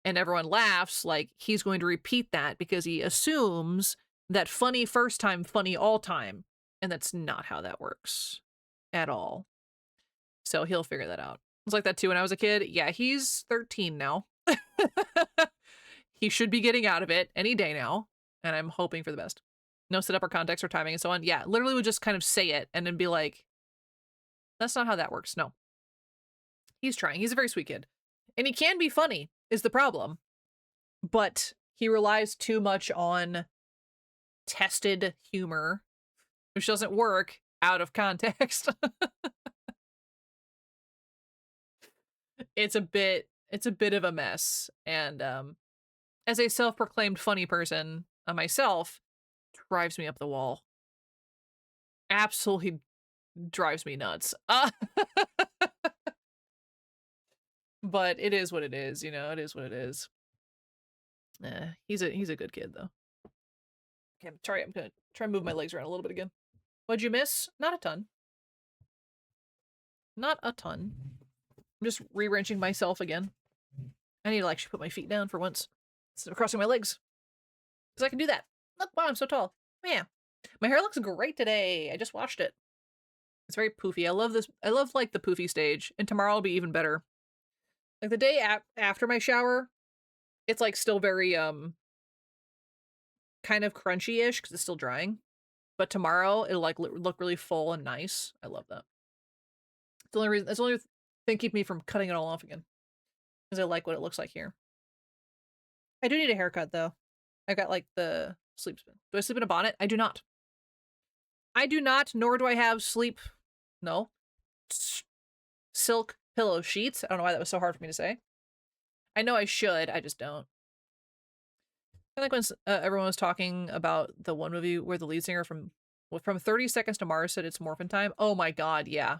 and everyone laughs, like, he's going to repeat that because he assumes that funny first time, funny all time. And that's not how that works at all. So he'll figure that out. It's like that too when I was a kid. Yeah, he's 13 now. He should be getting out of it any day now. And I'm hoping for the best. No setup or context or timing and so on. Yeah, literally would just kind of say it and then be like, that's not how that works. No. He's trying. He's a very sweet kid. And he can be funny, is the problem. But he relies too much on tested humor, which doesn't work out of context. It's a bit of a mess. And as a self-proclaimed funny person, on myself drives me up the wall. Absolutely drives me nuts. But it is what it is, you know, it is what it is. He's a good kid though. Okay, I'm gonna try and move my legs around a little bit again. What'd you miss? Not a ton. Not a ton. I'm just re-wrenching myself again. I need to actually put my feet down for once instead of crossing my legs. Because I can do that. Look, wow, I'm so tall. Yeah. My hair looks great today. I just washed it. It's very poofy. I love this. I love, like, the poofy stage. And tomorrow will be even better. Like, the day after my shower, it's, like, still very, kind of crunchy-ish because it's still drying. But tomorrow, it'll, like, look really full and nice. I love that. It's the only reason. That's the only thing keeping me from cutting it all off again. Because I like what it looks like here. I do need a haircut, though. I got, like, the sleep spin. Do I sleep in a bonnet? I do not. I do not, nor do I have sleep... No. Silk pillow sheets. I don't know why that was so hard for me to say. I know I should, I just don't. I like when everyone was talking about the one movie where the lead singer from 30 Seconds to Mars said it's morphin' time. Oh my god, yeah.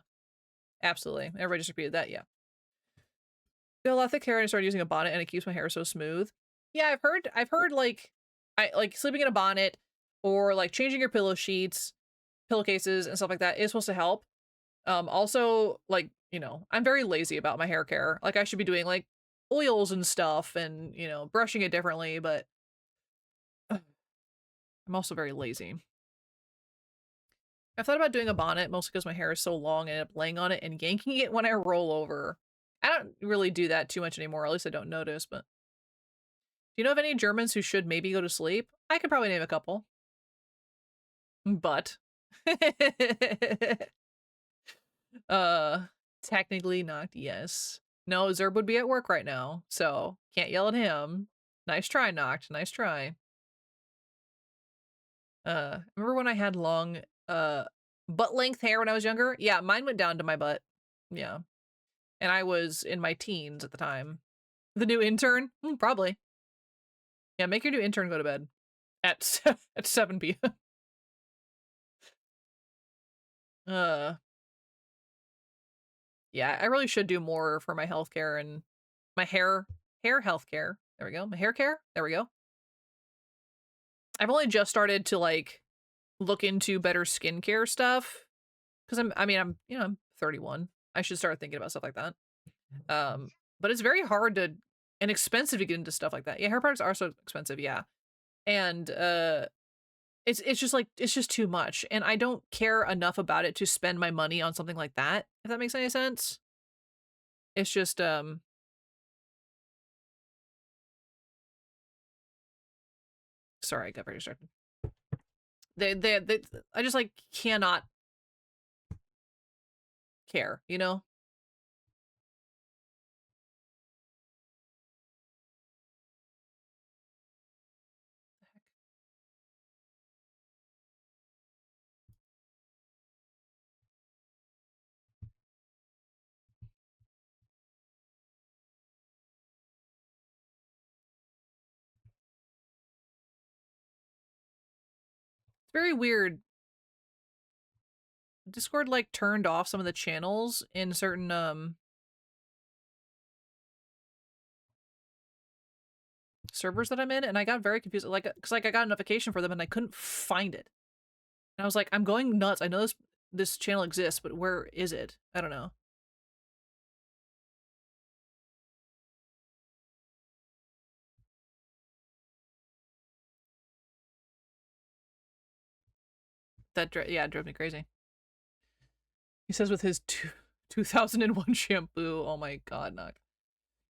Absolutely. Everybody just repeated that, yeah. I got a lot of thick hair and I started using a bonnet and it keeps my hair so smooth. Yeah, I've heard like sleeping in a bonnet or like changing your pillow sheets, pillowcases and stuff like that is supposed to help. Also, like, you know, I'm very lazy about my hair care. Like, I should be doing, like, oils and stuff and, you know, brushing it differently, but I'm also very lazy. I've thought about doing a bonnet, mostly because my hair is so long and I end up laying on it and yanking it when I roll over. I don't really do that too much anymore, at least I don't notice, but... Do you know of any Germans who should maybe go to sleep? I could probably name a couple. But... technically not, yes. No, Zerb would be at work right now, so can't yell at him. Nice try, Noct. Nice try. Remember when I had long, butt-length hair when I was younger? Yeah, mine went down to my butt. Yeah. And I was in my teens at the time. The new intern? Probably. Yeah, make your new intern go to bed. At 7 p.m. Yeah, I really should do more for my healthcare and my hair healthcare. There we go. My hair care. There we go. I've only just started to like look into better skincare stuff because I'm 31. I should start thinking about stuff like that. But it's very hard to and expensive to get into stuff like that. Yeah, hair products are so expensive. Yeah, and it's just like it's just too much, and I don't care enough about it to spend my money on something like that. If that makes any sense. It's just Sorry, I got very distracted. They I just like cannot care, you know? It's very weird. Discord like turned off some of the channels in certain servers that I'm in, and I got very confused. Like, cause like I got a notification for them and I couldn't find it. And I was like, I'm going nuts. I know this channel exists, but where is it? I don't know. That yeah, it drove me crazy. He says with his 2001 shampoo. Oh my god, Knock.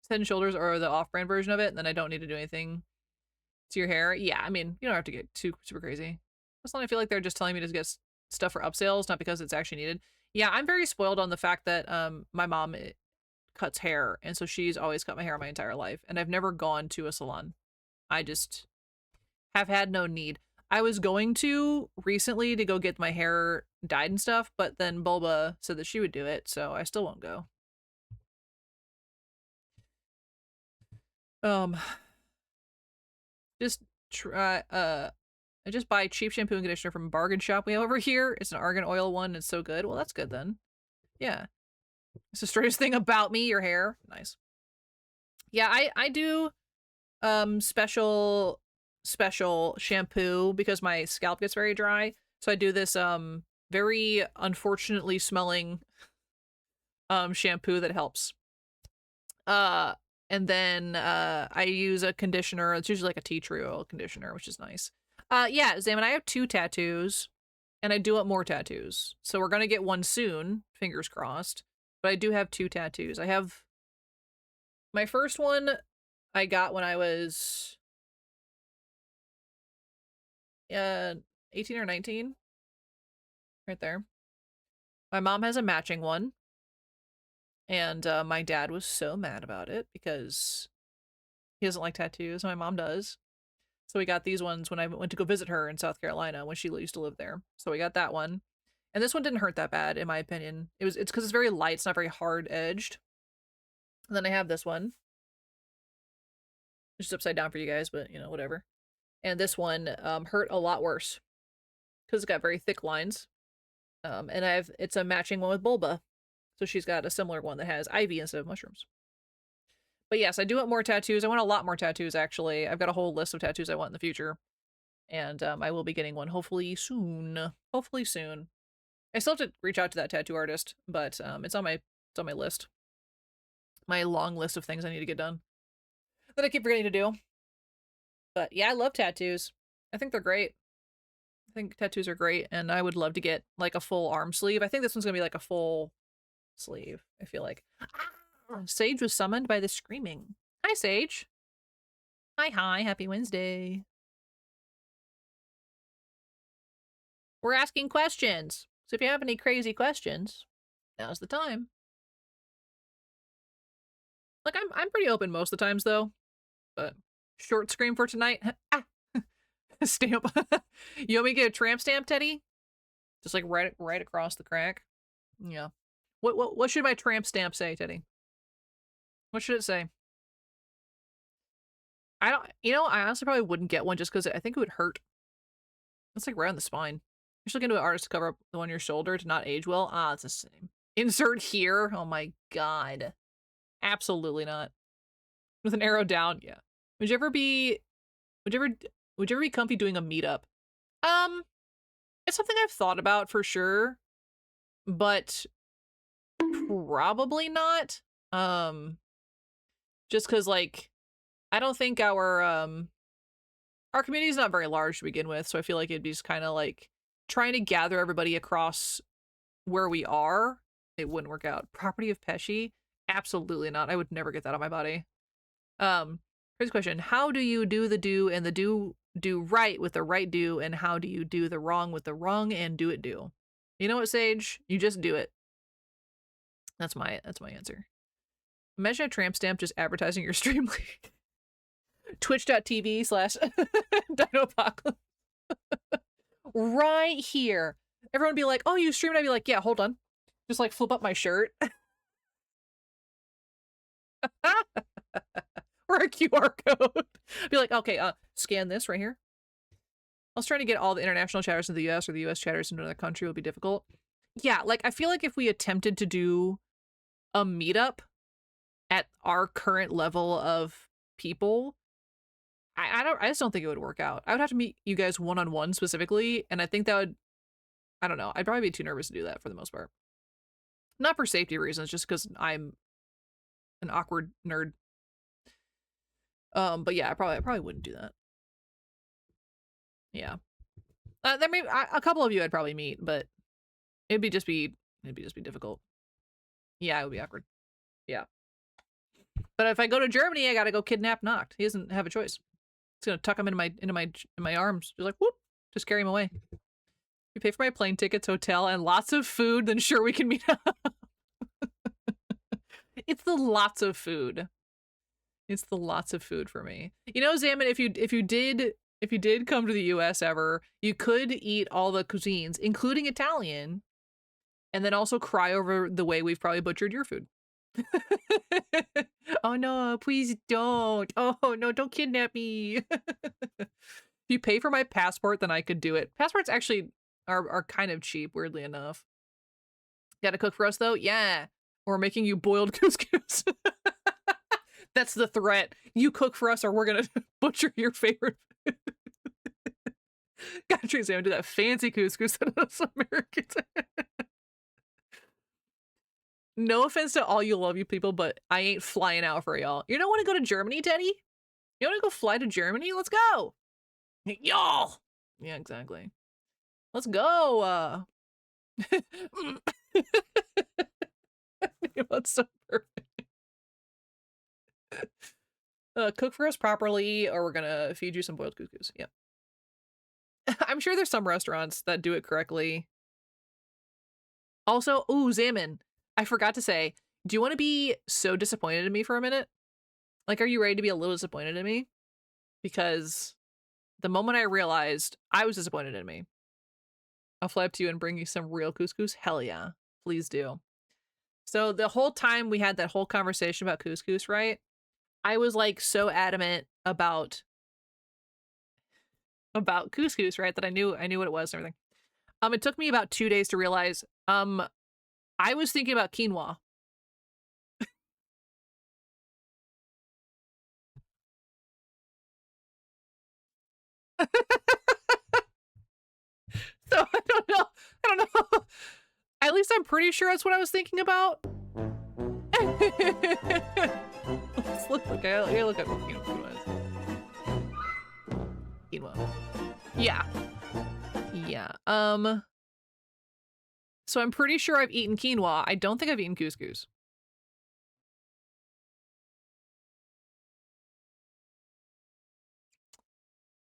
His Head and Shoulders are the off-brand version of it, and then I don't need to do anything to your hair. Yeah, I mean, you don't have to get too super crazy. That's not. I feel like they're just telling me to get stuff for upsales, not because it's actually needed. Yeah, I'm very spoiled on the fact that my mom cuts hair, and so she's always cut my hair my entire life, and I've never gone to a salon. I just have had no need. I was going to recently to go get my hair dyed and stuff, but then Bulba said that she would do it, so I still won't go. Just I just buy cheap shampoo and conditioner from a bargain shop we have over here. It's an argan oil one. It's so good. Well, that's good then. Yeah. It's the strangest thing about me, your hair. Nice. Yeah, I do special shampoo because my scalp gets very dry. So I do this very unfortunately smelling shampoo that helps. And then I use a conditioner. It's usually like a tea tree oil conditioner, which is nice. Yeah, Zaman, I have 2 tattoos, and I do want more tattoos. So we're gonna get one soon, fingers crossed. But I do have 2 tattoos. I have my first one I got when I was 18 or 19. Right there. My mom has a matching one. And my dad was so mad about it because he doesn't like tattoos. My mom does. So we got these ones when I went to go visit her in South Carolina when she used to live there. So we got that one. And this one didn't hurt that bad, in my opinion. It's because it's very light. It's not very hard edged. And then I have this one. It's just upside down for you guys, but, you know, whatever. And this one hurt a lot worse because it's got very thick lines. And it's a matching one with Bulba. So she's got a similar one that has ivy instead of mushrooms. But yes, I do want more tattoos. I want a lot more tattoos, actually. I've got a whole list of tattoos I want in the future. And I will be getting one hopefully soon. Hopefully soon. I still have to reach out to that tattoo artist, but it's on my list. My long list of things I need to get done that I keep forgetting to do. But yeah, I love tattoos. I think they're great. I think tattoos are great, and I would love to get like a full arm sleeve. I think this one's gonna be like a full sleeve, I feel like. Sage was summoned by the screaming. Hi, Sage. Hi, happy Wednesday. We're asking questions. So if you have any crazy questions, now's the time. Like, I'm pretty open most of the times, though. But short scream for tonight. Ah! Stamp. You want me to get a tramp stamp, Teddy? Just like right across the crack? Yeah. What should my tramp stamp say, Teddy? What should it say? I honestly probably wouldn't get one just because I think it would hurt. It's like right on the spine. You're looking to an artist to cover up the one on your shoulder to not age well. Ah, it's the same. Insert here. Oh my god. Absolutely not. With an arrow down, yeah. Would you ever be comfy doing a meetup? It's something I've thought about for sure, but probably not. Just because, like, I don't think our community is not very large to begin with, so I feel like it'd be just kind of like trying to gather everybody across where we are. It wouldn't work out. Property of Pesci? Absolutely not. I would never get that on my body. Here's a question. How do you do the do and the do right with the right do, and how do you do the wrong with the wrong and do it do? You know what, Sage? You just do it. That's my answer. Imagine a tramp stamp just advertising your stream link. Twitch.tv/Dinopocalypse. Right here. Everyone would be like, oh, you streamed? I'd be like, yeah, hold on. Just like flip up my shirt. Or a QR code. Be like, okay, scan this right here. I was trying to get all the international chatters into the US or the US chatters into another country would be difficult. Yeah, like, I feel like if we attempted to do a meetup at our current level of people, I just don't think it would work out. I would have to meet you guys one-on-one specifically, and I think that would, I don't know, I'd probably be too nervous to do that for the most part. Not for safety reasons, just because I'm an awkward nerd. But yeah, I probably wouldn't do that. Yeah. There may a couple of you I'd probably meet, but it'd just be difficult. Yeah, it would be awkward. Yeah. But if I go to Germany, I gotta go kidnap Noct. He doesn't have a choice. It's gonna tuck him into my arms. Just like, whoop, just carry him away. You pay for my plane tickets, hotel, and lots of food, then sure we can meet up. It's the lots of food. It's the lots of food for me. You know, Zaman, if you did come to the US ever, you could eat all the cuisines, including Italian, and then also cry over the way we've probably butchered your food. Oh no, please don't. Oh no, don't kidnap me. If you pay for my passport, then I could do it. Passports actually are kind of cheap, weirdly enough. Gotta cook for us though? Yeah. We're making you boiled couscous. That's the threat. You cook for us or we're gonna butcher your favorite food. Gotta treat Sam to that fancy couscous that us Americans. No offense to all you love you people, but I ain't flying out for y'all. You don't want to go to Germany, Teddy? You want to go fly to Germany? Let's go. Y'all. Yeah, exactly. Let's go. That's so perfect. Cook for us properly, or we're gonna feed you some boiled couscous. Yeah. I'm sure there's some restaurants that do it correctly. Also, ooh, Zaman. I forgot to say, do you want to be so disappointed in me for a minute? Like, are you ready to be a little disappointed in me? Because the moment I realized I was disappointed in me, I'll fly up to you and bring you some real couscous. Hell yeah. Please do. So the whole time we had that whole conversation about couscous, right? I was like so adamant about couscous, right? That I knew what it was and everything. It took me about 2 days to realize, I was thinking about quinoa. So I don't know. I don't know. At least I'm pretty sure that's what I was thinking about. Let's look. Okay, I'll look at what quinoa is. Quinoa. Yeah. Yeah. So I'm pretty sure I've eaten quinoa. I don't think I've eaten couscous.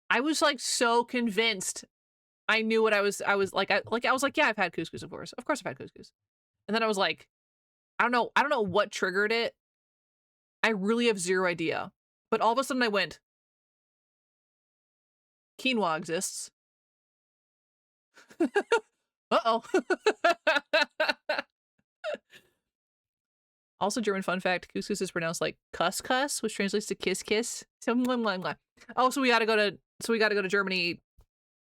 I was like so convinced I knew what I was like, I was like, yeah, I've had couscous, of course. Of course I've had couscous. And then I was like, I don't know what triggered it. I really have zero idea. But all of a sudden I went, quinoa exists. Uh-oh. Also, German fun fact, couscous is pronounced like cuss, which translates to kiss kiss. So blah, blah, blah. Oh, so we gotta go to Germany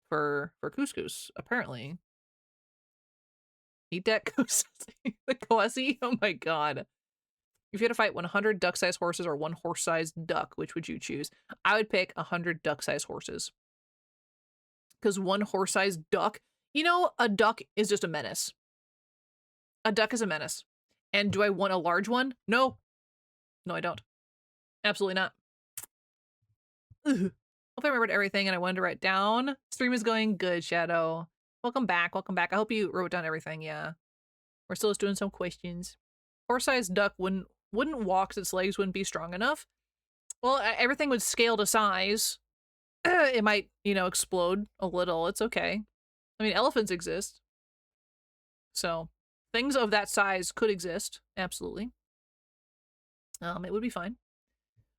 for couscous, apparently. Eat that couscous. The cousy? Oh my god. If you had to fight 100 duck-sized horses or one horse-sized duck, which would you choose? I would pick 100 duck-sized horses. Because one horse-sized duck, you know, a duck is just a menace. A duck is a menace. And do I want a large one? No. No, I don't. Absolutely not. Ugh. Hope I remembered everything and I wanted to write down. Stream is going good, Shadow. Welcome back. Welcome back. I hope you wrote down everything. Yeah. We're still just doing some questions. Horse-sized duck wouldn't walk because its legs wouldn't be strong enough. Well, everything would scale to size. It might, you know, explode a little. It's okay. I mean, elephants exist. So, things of that size could exist. Absolutely. It would be fine.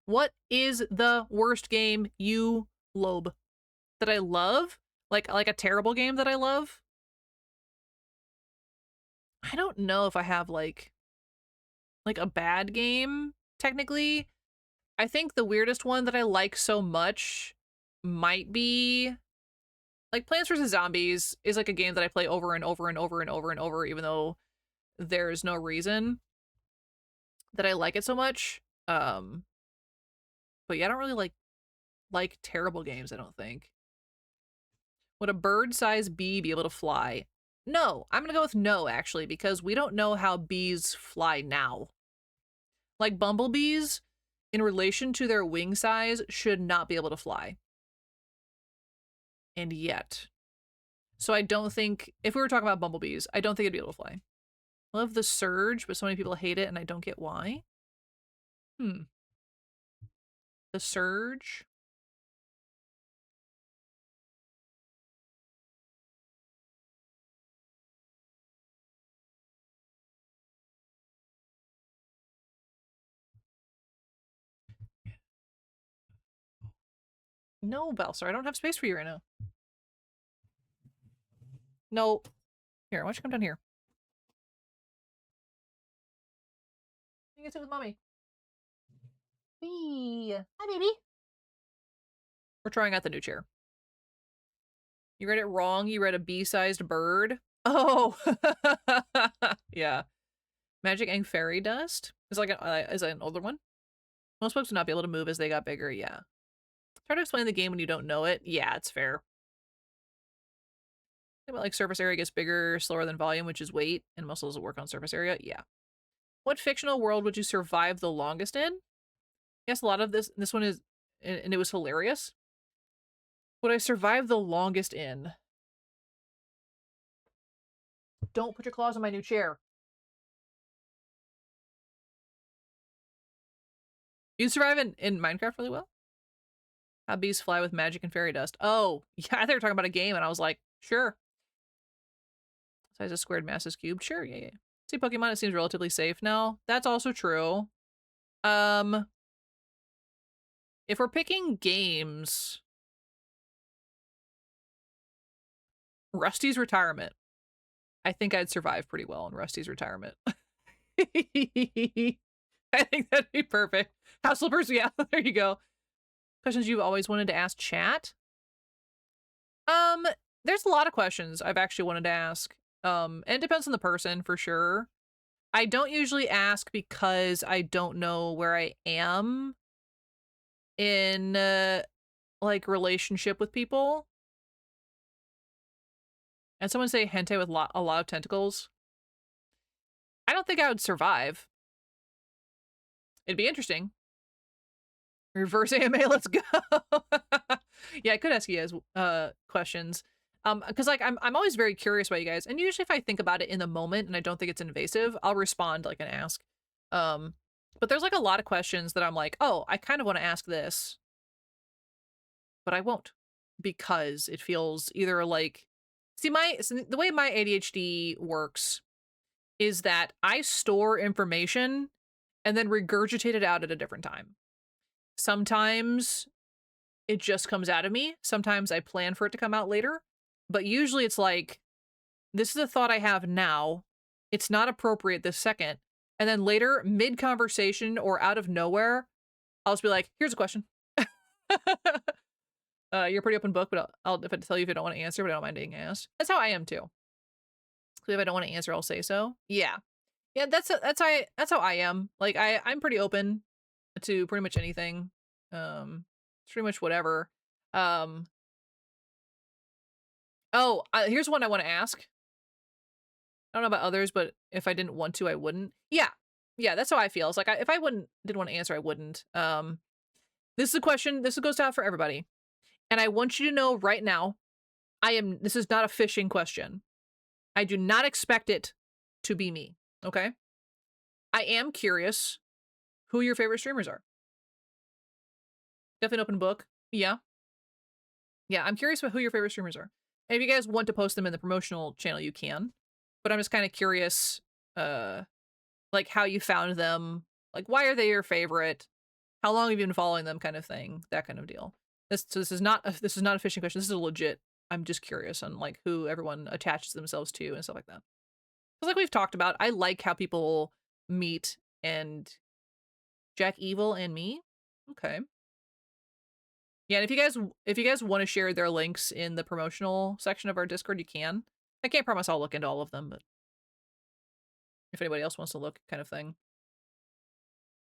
What is the worst game you lobe? That I love? Like a terrible game that I love? I don't know if I have like a bad game, technically. I think the weirdest one that I like so much might be like Plants vs. Zombies is like a game that I play over and over and over and over and over, even though there's no reason that I like it so much. But yeah, I don't really like terrible games, I don't think. Would a bird-sized bee be able to fly? No, I'm gonna go with no, actually, because we don't know how bees fly now. Like bumblebees, in relation to their wing size, should not be able to fly. And yet. So I don't think, if we were talking about bumblebees, I don't think it'd be able to fly. I love the Surge, but so many people hate it and I don't get why. The Surge? No, Balsar, I don't have space for you right now. No. Here, why don't you come down here? You can sit with mommy. Hey. Hi, baby. We're trying out the new chair. You read it wrong. You read a bee-sized bird. Oh. Yeah. Magic Ink Fairy Dust is like is that an older one? Most books would not be able to move as they got bigger. Yeah. Try to explain the game when you don't know it. Yeah, it's fair. Think about like surface area gets bigger, slower than volume, which is weight, and muscles will work on surface area. Yeah. What fictional world would you survive the longest in? Yes, a lot of this one is, and it was hilarious. Would I survive the longest in? Don't put your claws on my new chair. You survive in Minecraft really well? How bees fly with magic and fairy dust. Oh, yeah, I thought you were talking about a game, and I was like, sure. Size of squared, mass is cubed. Sure, yeah. See, Pokemon, it seems relatively safe now. That's also true. If we're picking games, Rusty's retirement. I think I'd survive pretty well in Rusty's retirement. I think that'd be perfect. House slippers, yeah, there you go. Questions you've always wanted to ask chat? There's a lot of questions I've actually wanted to ask. And it depends on the person for sure. I don't usually ask because I don't know where I am in like relationship with people. And someone say hentai with a lot of tentacles. I don't think I would survive. It'd be interesting. Reverse AMA, let's go. Yeah, I could ask you guys questions. Because like I'm always very curious about you guys, and usually if I think about it in the moment and I don't think it's invasive, I'll respond like and ask. But there's like a lot of questions that I'm like, oh, I kind of want to ask this, but I won't because it feels either like, see, the way my ADHD works is that I store information and then regurgitate it out at a different time. Sometimes it just comes out of me. Sometimes I plan for it to come out later. But usually it's like, this is a thought I have now. It's not appropriate this second. And then later, mid-conversation or out of nowhere, I'll just be like, here's a question. You're a pretty open book, but I'll if I tell you if I don't want to answer, but I don't mind being asked. That's how I am too. If I don't want to answer, I'll say so. Yeah. Yeah, that's how I am. Like I'm pretty open to pretty much anything. Pretty much whatever. Here's one I want to ask. I don't know about others, but if I didn't want to, I wouldn't. Yeah. Yeah, that's how I feel. It's like if I didn't want to answer, I wouldn't. This is a question. This goes out for everybody. And I want you to know right now, this is not a fishing question. I do not expect it to be me. Okay. I am curious who your favorite streamers are. Definitely an open book. Yeah. Yeah, I'm curious about who your favorite streamers are. And if you guys want to post them in the promotional channel, you can. But I'm just kind of curious, like how you found them. Like, why are they your favorite? How long have you been following them kind of thing? That kind of deal. This is not a fishing question. This is a legit. I'm just curious on like who everyone attaches themselves to and stuff like that. Because like we've talked about, I like how people meet and Jack Evil and me. Okay. Yeah, and if you guys want to share their links in the promotional section of our Discord, you can. I can't promise I'll look into all of them, but if anybody else wants to look, kind of thing.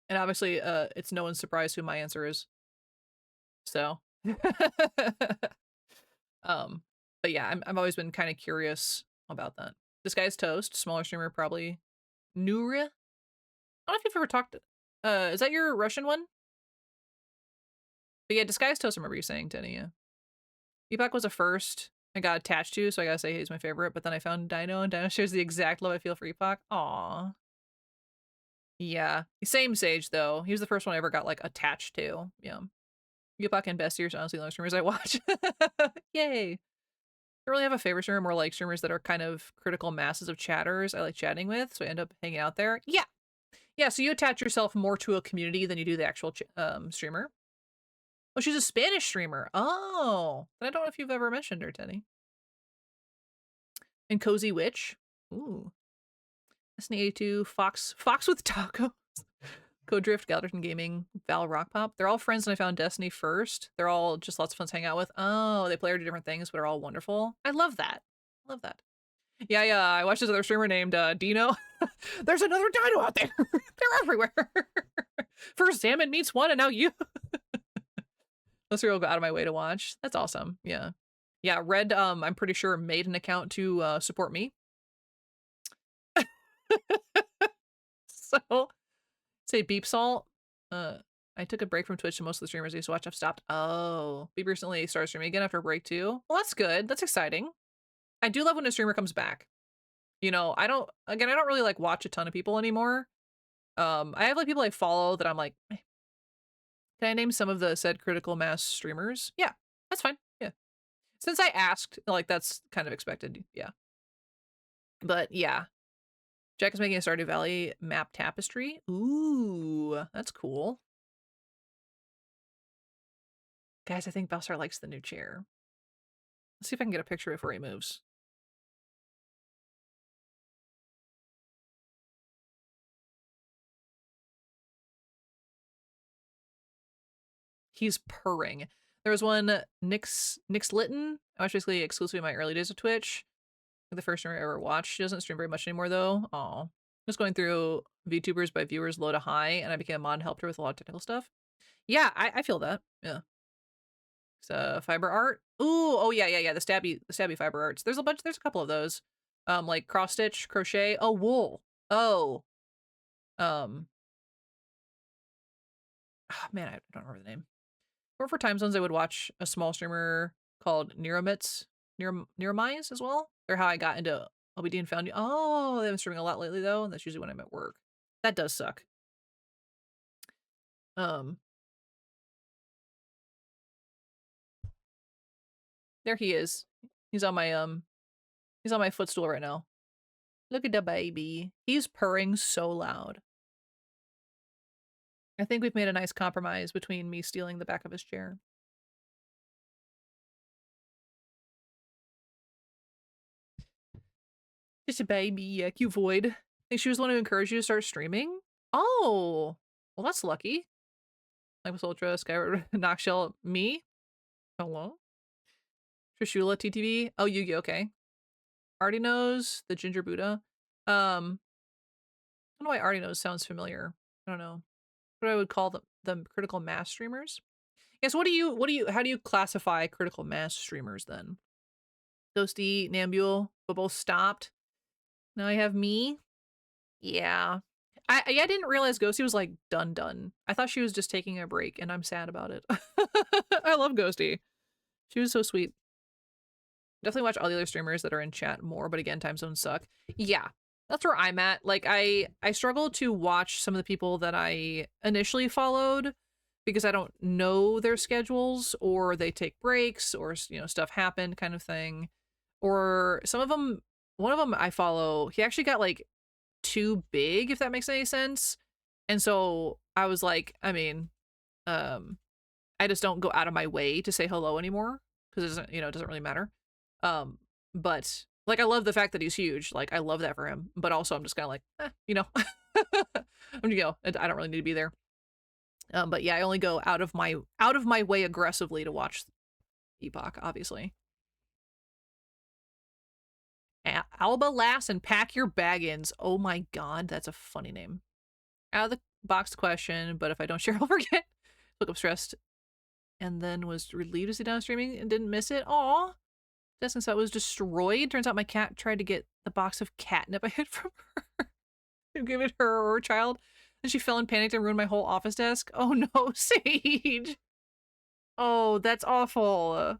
And obviously, it's no one's surprise who my answer is. So, but yeah, I've always been kind of curious about that. This guy's Toast, smaller streamer, probably. Nura? I don't know if you've ever talked. Is that your Russian one? But yeah, Disguised Toast, I remember you saying, Tenny, yeah. Epoch was a first I got attached to, so I gotta say he's my favorite, but then I found Dino, and Dino shares the exact love I feel for Epoch. Aww. Yeah. Same Sage, though. He was the first one I ever got, like, attached to. Yeah. Epoch and Bestiers are honestly the only streamers I watch. Yay. I don't really have a favorite streamer, more like streamers that are kind of critical masses of chatters I like chatting with, so I end up hanging out there. Yeah. Yeah, so you attach yourself more to a community than you do the actual streamer. Oh, she's a Spanish streamer. Oh. I don't know if you've ever mentioned her, Tenny. And Cozy Witch. Ooh. Destiny 82, Fox with tacos. Code Drift, Galderton Gaming, Val Rockpop. They're all friends and I found Destiny first. They're all just lots of fun to hang out with. Oh, they play different things, but are all wonderful. I love that. Love that. Yeah, I watched this other streamer named Dino. There's another Dino out there. They're everywhere. First Salmon meets one, and now you. Let's go out of my way to watch. That's awesome. Yeah. Yeah, Red, I'm pretty sure made an account to support me. So, say Beep Salt. I took a break from Twitch and most of the streamers I used to watch have stopped. Oh, Beep recently started streaming again after a break too. Well, that's good. That's exciting. I do love when a streamer comes back. You know, I don't really like watch a ton of people anymore. I have like people I follow that I'm like, can I name some of the said critical mass streamers? Yeah, that's fine. Yeah. Since I asked, like that's kind of expected. Yeah. But yeah. Jack is making a Stardew Valley map tapestry. Ooh, that's cool. Guys, I think Belsar likes the new chair. Let's see if I can get a picture before he moves. He's purring. There was one, Nix Litton. I was basically exclusively in my early days of Twitch. The first streamer I ever watched. She doesn't stream very much anymore though. Aw. Just going through VTubers by viewers low to high, and I became a mod and helped her with a lot of technical stuff. Yeah, I feel that. Yeah. So fiber art. Ooh, oh yeah. The stabby fiber arts. There's a couple of those. Like cross stitch, crochet. Oh, wool. Oh. Oh, man, I don't remember the name. Or for time zones, I would watch a small streamer called Neromise as well. They're how I got into OBD and found you. Oh, they've been streaming a lot lately though, and that's usually when I'm at work. That does suck. There he is. He's on my footstool right now. Look at the baby. He's purring so loud. I think we've made a nice compromise between me stealing the back of his chair. Just a baby, cute void. I think she was the one who encouraged you to start streaming? Oh, well, that's lucky. Like Ultra, Skyward, Noxshell, me? Hello? Trishula, TTV? Oh, Yugi, okay. Already knows the Ginger Buddha. I don't know why Already knows sounds familiar. I don't know. What I would call them critical mass streamers. Yes, how do you classify critical mass streamers then? Ghosty, Nambule, but both stopped. Now I have me. Yeah. I didn't realize Ghosty was like done. I thought she was just taking a break and I'm sad about it. I love Ghosty. She was so sweet. Definitely watch all the other streamers that are in chat more, but again, time zones suck. Yeah, that's where I'm at. Like I struggle to watch some of the people that I initially followed because I don't know their schedules or they take breaks or, you know, stuff happened kind of thing. Or some of them, one of them I follow, he actually got like too big, if that makes any sense. And so I was like, I mean, I just don't go out of my way to say hello anymore because it doesn't, you know, it doesn't really matter. But like, I love the fact that he's huge. Like, I love that for him. But also, I'm just kind of like, you know, I'm gonna go. I don't really need to be there. But yeah, I only go out of my way aggressively to watch Epoch, obviously. Alba Lass and Pack Your Baggins. Oh my god, that's a funny name. Out of the box question, but if I don't share, I'll forget. Look up stressed. And then was relieved to see down streaming and didn't miss it. Aw. Destin saw it was destroyed. Turns out my cat tried to get the box of catnip I hid from her and give it her or her child. And she fell and panicked and ruined my whole office desk. Oh no, Sage. Oh, that's awful. Oh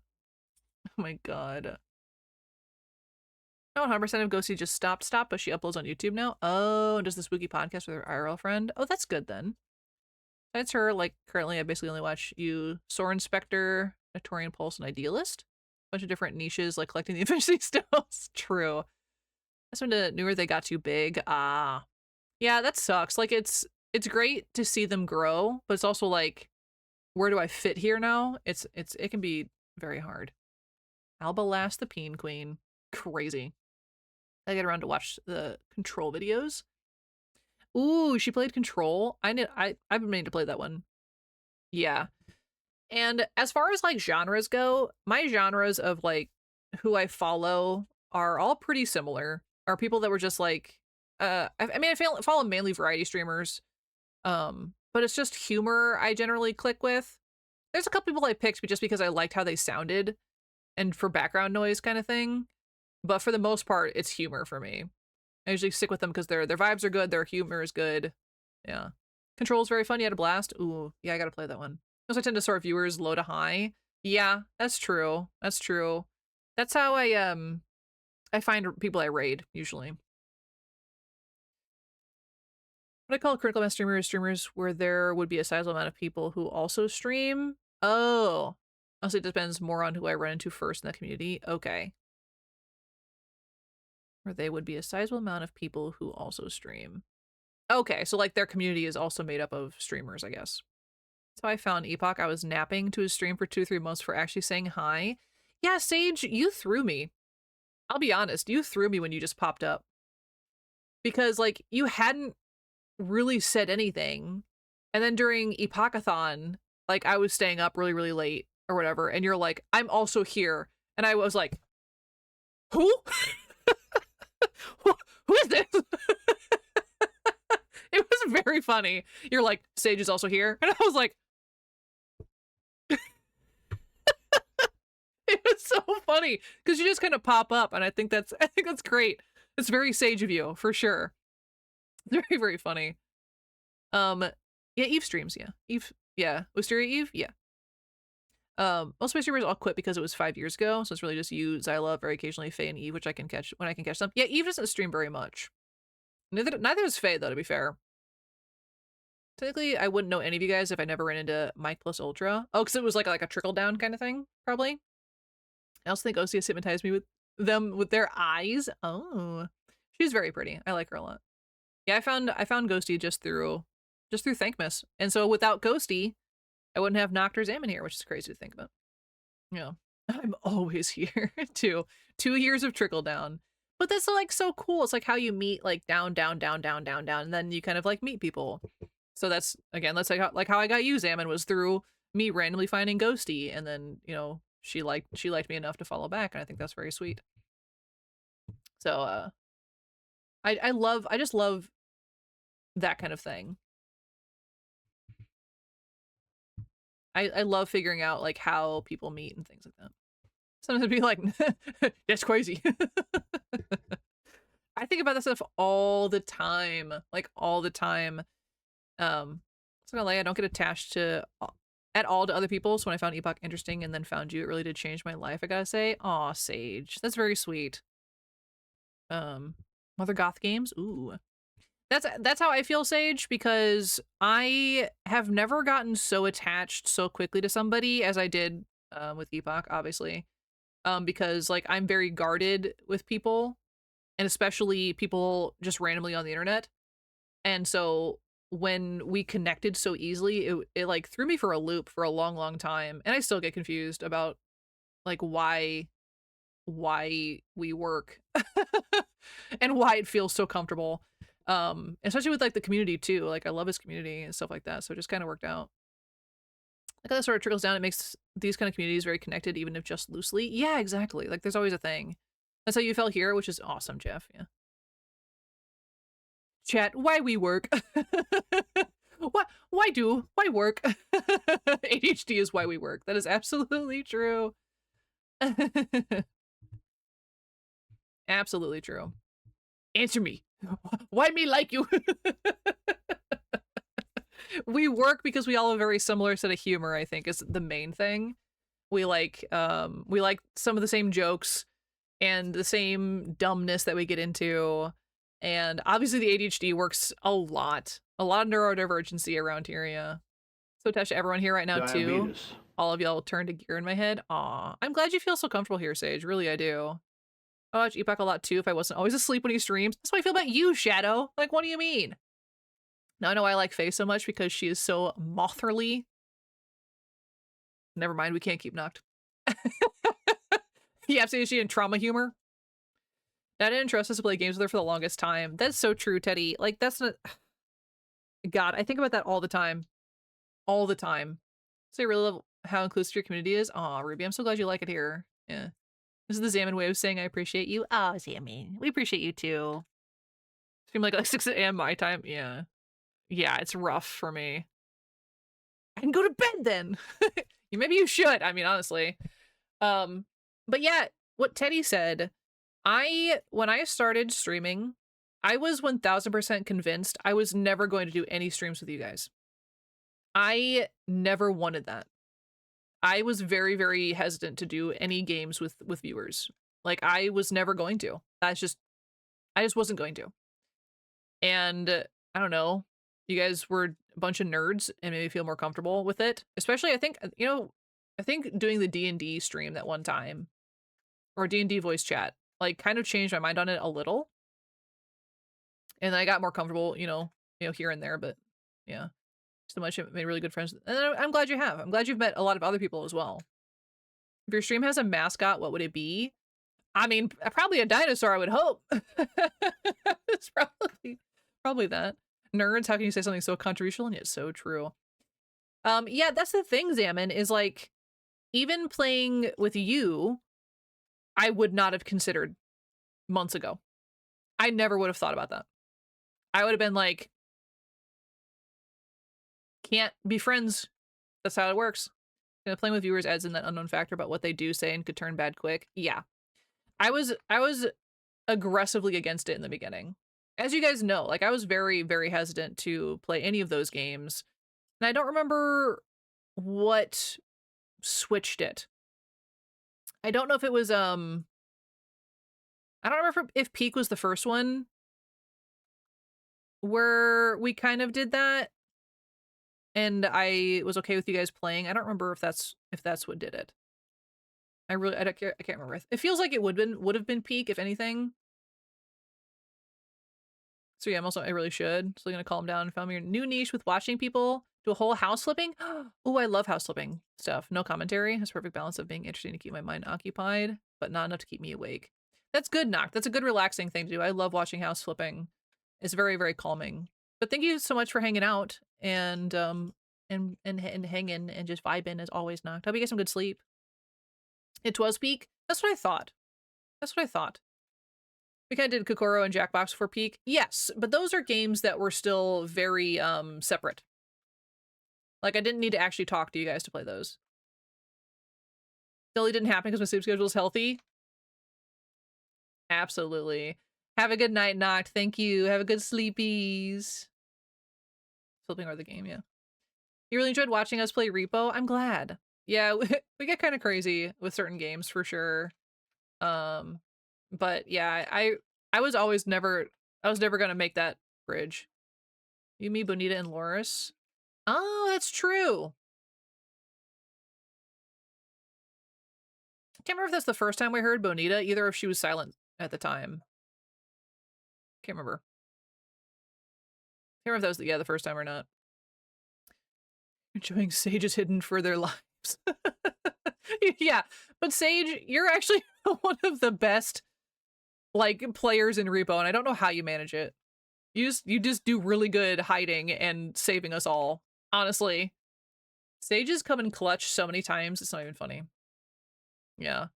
my god. No, 100% of Ghosty just stopped, but she uploads on YouTube now. Oh, and does the spooky podcast with her IRL friend. Oh, that's good then. That's her, like, currently I basically only watch you, Soren Spectre, Notorian Pulse, and Idealist. Bunch of different niches, like collecting the Infinity Stones. True. That's when the newer they got too big. Ah. Yeah, that sucks. Like, it's great to see them grow, but it's also like, where do I fit here now? It can be very hard. Alba Lass the Peen Queen. Crazy. I get around to watch the Control videos. Ooh, she played Control. I've been meaning to play that one. Yeah. And as far as like genres go, my genres of like who I follow are all pretty similar. Are people that were just like I mean I follow mainly variety streamers. But it's just humor I generally click with. There's a couple people I picked just because I liked how they sounded and for background noise kind of thing. But for the most part, it's humor for me. I usually stick with them because their vibes are good, their humor is good. Yeah. Control's very fun. You had a blast. Ooh, yeah, I gotta play that one. Also, I tend to sort viewers low to high. Yeah, that's true. That's true. That's how I find people I raid usually. What I call critical mass streamers, streamers where there would be a sizable amount of people who also stream. Oh, honestly, it depends more on who I run into first in the community. Okay. Where they would be a sizable amount of people who also stream. Okay, so like their community is also made up of streamers, I guess. So I found Epoch. I was napping to his stream for 2-3 months for actually saying hi. Yeah, Sage, you threw me. I'll be honest, you threw me when you just popped up. Because like you hadn't really said anything. And then during Epochathon, like I was staying up really, really late or whatever, and you're like, I'm also here. And I was like, who? Who is this? It was very funny. You're like, Sage is also here. And I was like, it was so funny because you just kind of pop up, and I think that's great. It's very Sage of you, for sure. Very, very funny. Yeah, Eve streams, yeah. Eve, yeah. Wisteria Eve, yeah. Most of my streamers all quit because it was 5 years ago, so it's really just you, Zyla, very occasionally Faye and Eve, which I can catch when I can catch them. Yeah, Eve doesn't stream very much. Neither is Faye, though, to be fair. Technically, I wouldn't know any of you guys if I never ran into Mike plus Ultra. Oh, because it was like a trickle-down kind of thing, probably. I also think OCS hypnotized me with them with their eyes. Oh. She's very pretty. I like her a lot. Yeah, I found Ghosty just through Thankmas. And so without Ghosty, I wouldn't have Noctur's Ammon here, which is crazy to think about. Yeah. I'm always here too. 2 years of trickle down. But that's like so cool. It's like how you meet like down, down, down, down, down, down, and then you kind of like meet people. So that's again, that's like how I got you, Ammon, was through me randomly finding Ghosty, and then, you know, she liked me enough to follow back, and I think that's very sweet. So I just love that kind of thing. I love figuring out like how people meet and things like that. Sometimes it'd be like, that's crazy. I think about that stuff all the time, like all the time. So I don't get attached to at all to other people. So when I found Epoch interesting and then found you, it really did change my life, I gotta say. Aw, Sage, that's very sweet. Mother Goth Games, ooh. That's how I feel, Sage, because I have never gotten so attached so quickly to somebody as I did with Epoch, obviously. Because like I'm very guarded with people, and especially people just randomly on the internet. And so when we connected so easily, it like threw me for a loop for a long, long time. And I still get confused about like why we work and why it feels so comfortable. Especially with like the community too. Like I love his community and stuff like that. So it just kind of worked out. Like that sort of trickles down. It makes these kind of communities very connected, even if just loosely. Yeah, exactly. Like there's always a thing. That's how you felt here, which is awesome, Jeff. Yeah. Chat, why we work? Why work? ADHD is why we work. That is absolutely true. Absolutely true. Answer me. Why me like you? We work because we all have a very similar set of humor, I think, is the main thing. We like some of the same jokes and the same dumbness that we get into. And obviously the ADHD works a lot of neurodivergency around here, yeah. So attached to everyone here right now, too. All of y'all turned to gear in my head. Aw, I'm glad you feel so comfortable here, Sage. Really, I do. I watch Epoch a lot, too, if I wasn't always asleep when he streams. That's what I feel about you, Shadow. Like, what do you mean? Now I know I like Faye so much because she is so motherly. Never mind, we can't keep knocked. Yeah, so is she in trauma humor? I didn't trust us to play games with her for the longest time. That's so true, Teddy. Like, that's not... God, I think about that all the time. All the time. So I really love how inclusive your community is. Aw, Ruby, I'm so glad you like it here. Yeah. This is the Zaman way of saying I appreciate you. Oh, Zaman. We appreciate you too. Stream like 6 a.m. my time. Yeah. Yeah, it's rough for me. I can go to bed then. Maybe you should. I mean, honestly. But yeah, what Teddy said, when I started streaming, I was 1000% convinced I was never going to do any streams with you guys. I never wanted that. I was very, very hesitant to do any games with viewers. Like, I was never going to. I just wasn't going to. And I don't know, you guys were a bunch of nerds and made me feel more comfortable with it. Especially, I think, I think doing the D&D stream that one time, or D&D voice chat, like, kind of changed my mind on it a little. And then I got more comfortable, here and there, but yeah. So much, made really good friends. And I'm glad you have. I'm glad you've met a lot of other people as well. If your stream has a mascot, what would it be? I mean, probably a dinosaur, I would hope. It's probably that. Nerds, how can you say something so controversial and yet so true? Yeah, that's the thing, Zaman, is like, even playing with you, I would not have considered months ago. I never would have thought about that. I would have been like, can't be friends. That's how it works. Playing with viewers adds in that unknown factor about what they do say and could turn bad quick. Yeah. I was aggressively against it in the beginning. As you guys know, like, I was very, very hesitant to play any of those games. And I don't remember what switched it. I don't know if it was, I don't remember if Peak was the first one where we kind of did that. And I was okay with you guys playing. I don't remember if that's what did it. I can't remember. It feels like it would have been Peak, if anything. So yeah, I really should. So I'm gonna calm down and film your new niche with watching people do a whole house flipping. Oh, I love house flipping stuff. No commentary. Has perfect balance of being interesting to keep my mind occupied, but not enough to keep me awake. That's good, Noct. That's a good relaxing thing to do. I love watching house flipping. It's very, very calming. But thank you so much for hanging out and hanging and just vibing as always, Noct. Hope you get some good sleep. It was Peak. That's what I thought. That's what I thought. We kind of did Kokoro and Jackbox for Peak. Yes, but those are games that were still very separate. Like, I didn't need to actually talk to you guys to play those. Still, didn't happen because my sleep schedule is healthy. Absolutely. Have a good night, Noct. Thank you. Have a good sleepies. Flipping over the game, yeah. You really enjoyed watching us play Repo? I'm glad. Yeah, we get kind of crazy with certain games for sure. But yeah, I was never gonna make that bridge. You, me, Bonita, and Loris. Oh, that's true. I can't remember if that's the first time we heard Bonita, either if she was silent at the time. Can't remember. Can't remember if that was the first time or not. Enjoying Sage's hidden for their lives. Yeah, but Sage, you're actually one of the best, like, players in Repo, and I don't know how you manage it. You just do really good hiding and saving us all. Honestly. Sage has come in clutch so many times, it's not even funny. Yeah.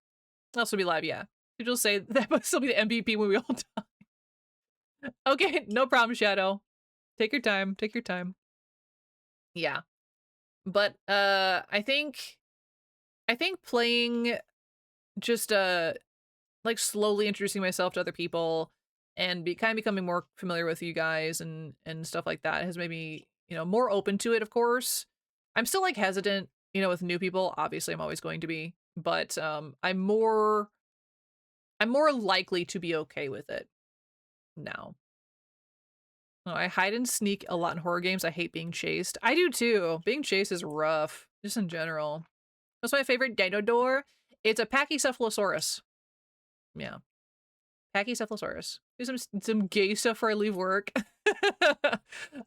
Also be live, yeah. You'll say that must still be the MVP when we all die. Okay, no problem, Shadow. Take your time. Take your time. Yeah. But I think playing just like slowly introducing myself to other people and kind of becoming more familiar with you guys and stuff like that has made me, more open to it, of course. I'm still like hesitant, with new people. Obviously, I'm always going to be, but I'm more likely to be okay with it now. Oh, I hide and sneak a lot in horror games. I hate being chased. I do too. Being chased is rough, just in general. What's my favorite dinosaur? It's a Pachycephalosaurus. Yeah. Pachycephalosaurus. Do some gay stuff before I leave work.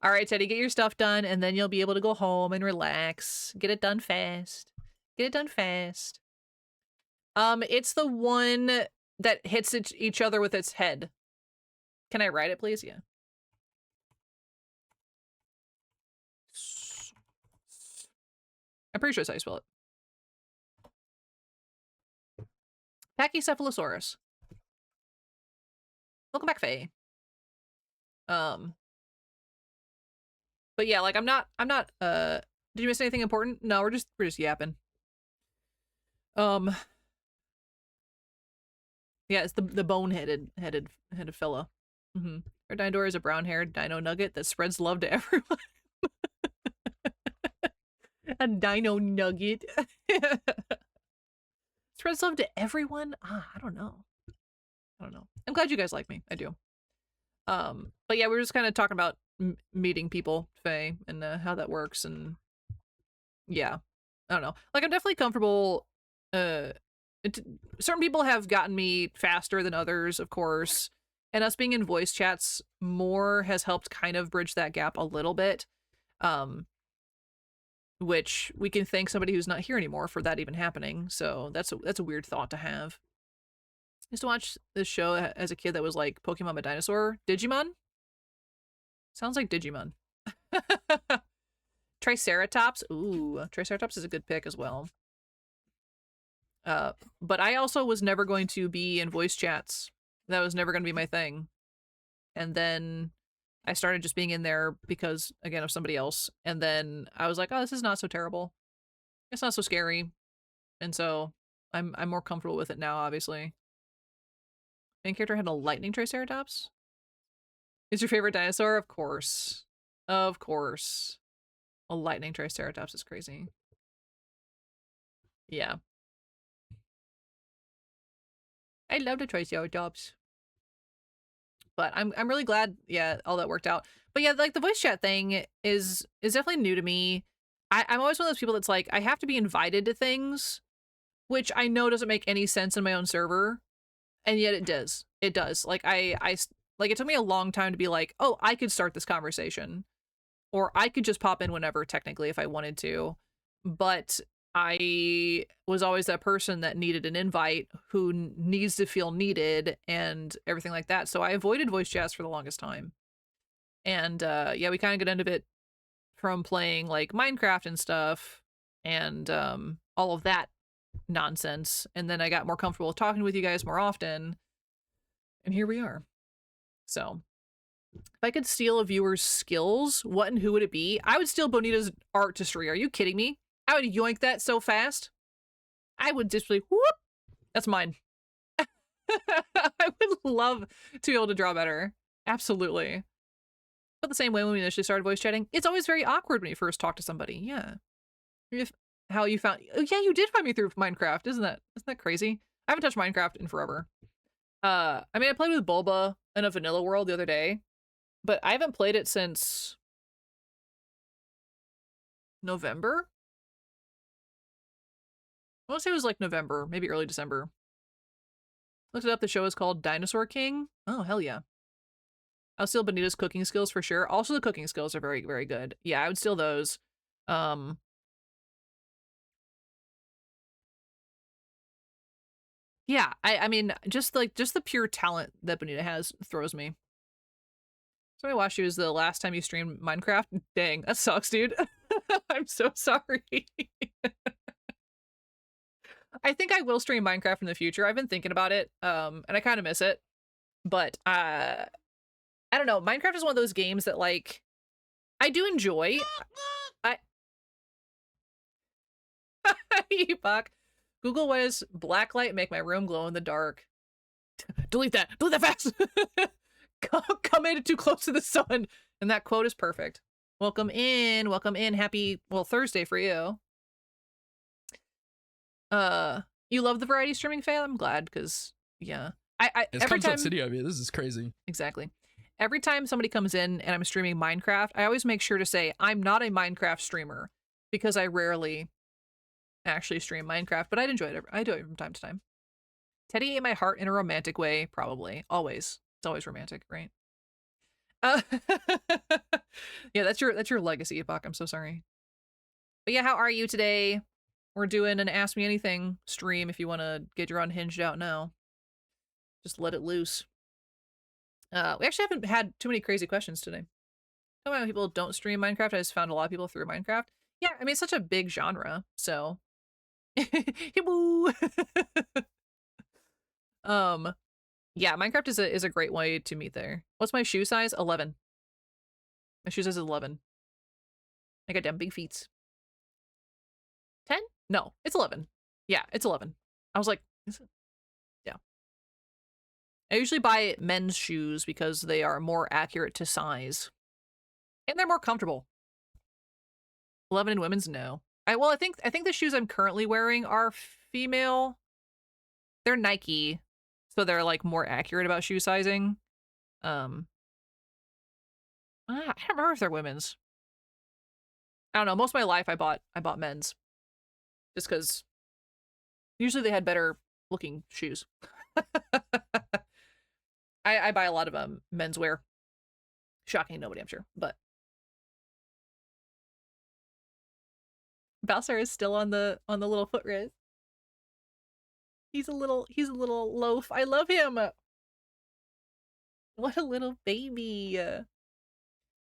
All right, Teddy, get your stuff done, and then you'll be able to go home and relax. Get it done fast. Get it done fast. It's the one that hits each other with its head. Can I write it, please? Yeah. I'm pretty sure that's how you spell it. Pachycephalosaurus. Welcome back, Faye. But yeah, like I'm not did you miss anything important? No, we're just yapping. Yeah, it's the bone-headed fella. Our dinosaur is a brown-haired dino nugget that spreads love to everyone. A dino nugget. Spreads love to everyone? I don't know. I'm glad you guys like me. I do. But yeah, we were just kind of talking about meeting people, Faye, and how that works, and yeah, I don't know. Like, I'm definitely comfortable. Certain people have gotten me faster than others, of course, and us being in voice chats more has helped kind of bridge that gap a little bit. Which we can thank somebody who's not here anymore for that even happening. So that's a weird thought to have. I used to watch this show as a kid that was like Pokemon by Dinosaur. Digimon? Sounds like Digimon. Triceratops. Ooh, Triceratops is a good pick as well. But I also was never going to be in voice chats. That was never going to be my thing. And then I started just being in there because, again, of somebody else. And then I was like, oh, this is not so terrible. It's not so scary. And so I'm more comfortable with it now, obviously. Main character had a lightning Triceratops? Is your favorite dinosaur? Of course. Of course. A lightning Triceratops is crazy. Yeah. I love the Triceratops. But I'm really glad, yeah, all that worked out. But yeah, like the voice chat thing is definitely new to me. I'm always one of those people that's like, I have to be invited to things, which I know doesn't make any sense in my own server, and yet it does. It does. Like like it took me a long time to be like, oh, I could start this conversation, or I could just pop in whenever, technically, if I wanted to. But I was always that person that needed an invite, who needs to feel needed and everything like that. So I avoided voice chats for the longest time. And yeah, we kind of got into it from playing like Minecraft and stuff, and all of that nonsense. And then I got more comfortable talking with you guys more often. And here we are. So if I could steal a viewer's skills, what and who would it be? I would steal Bonita's artistry. Are you kidding me? I would yoink that so fast. I would just be, whoop, that's mine. I would love to be able to draw better. Absolutely. But the same way when we initially started voice chatting, it's always very awkward when you first talk to somebody. Yeah. How you found, oh yeah, you did find me through Minecraft. Isn't that crazy? I haven't touched Minecraft in forever. I mean, I played with Bulba in a vanilla world the other day, but I haven't played it since November? I want to say it was like November, maybe early December. Looked it up, the show is called Dinosaur King. Oh, hell yeah. I'll steal Bonita's cooking skills for sure. Also, the cooking skills are very, very good. Yeah, I would steal those. Yeah, I mean, just the pure talent that Bonita has throws me. So I watched you was the last time you streamed Minecraft. Dang, that sucks, dude. I'm so sorry. I think I will stream Minecraft in the future. I've been thinking about it, and I kind of miss it. But I don't know. Minecraft is one of those games that, like, I do enjoy. Fuck. Google was blacklight make my room glow in the dark. Delete that fast. Come in too close to the sun. And that quote is perfect. Welcome in. Happy, well, Thursday for you. You love the variety streaming, fan? I'm glad, because yeah. It's every time City of it. This is crazy. Exactly. Every time somebody comes in and I'm streaming Minecraft, I always make sure to say I'm not a Minecraft streamer, because I rarely actually stream Minecraft, but I'd enjoy it. I do it from time to time. Teddy ate my heart in a romantic way, probably. Always. It's always romantic, right? Yeah, that's your legacy, Epoch. I'm so sorry. But yeah, how are you today? We're doing an Ask Me Anything stream if you want to get your unhinged out now. Just let it loose. We actually haven't had too many crazy questions today. I know people don't stream Minecraft. I just found a lot of people through Minecraft. Yeah, I mean, it's such a big genre, so. Woo! Yeah, Minecraft is a great way to meet there. What's my shoe size? 11. My shoe size is 11. I got damn big feet. 10? No, it's 11. Yeah, it's 11. I was like, is it? Yeah. I usually buy men's shoes because they are more accurate to size. And they're more comfortable. 11 in women's? No. I think the shoes I'm currently wearing are female. They're Nike, so they're like more accurate about shoe sizing. I don't remember if they're women's. I don't know. Most of my life I bought men's, just because usually they had better looking shoes. I buy a lot of menswear. Shocking nobody, I'm sure, but Balsar is still on the little footrest. He's a little loaf. I love him. What a little baby.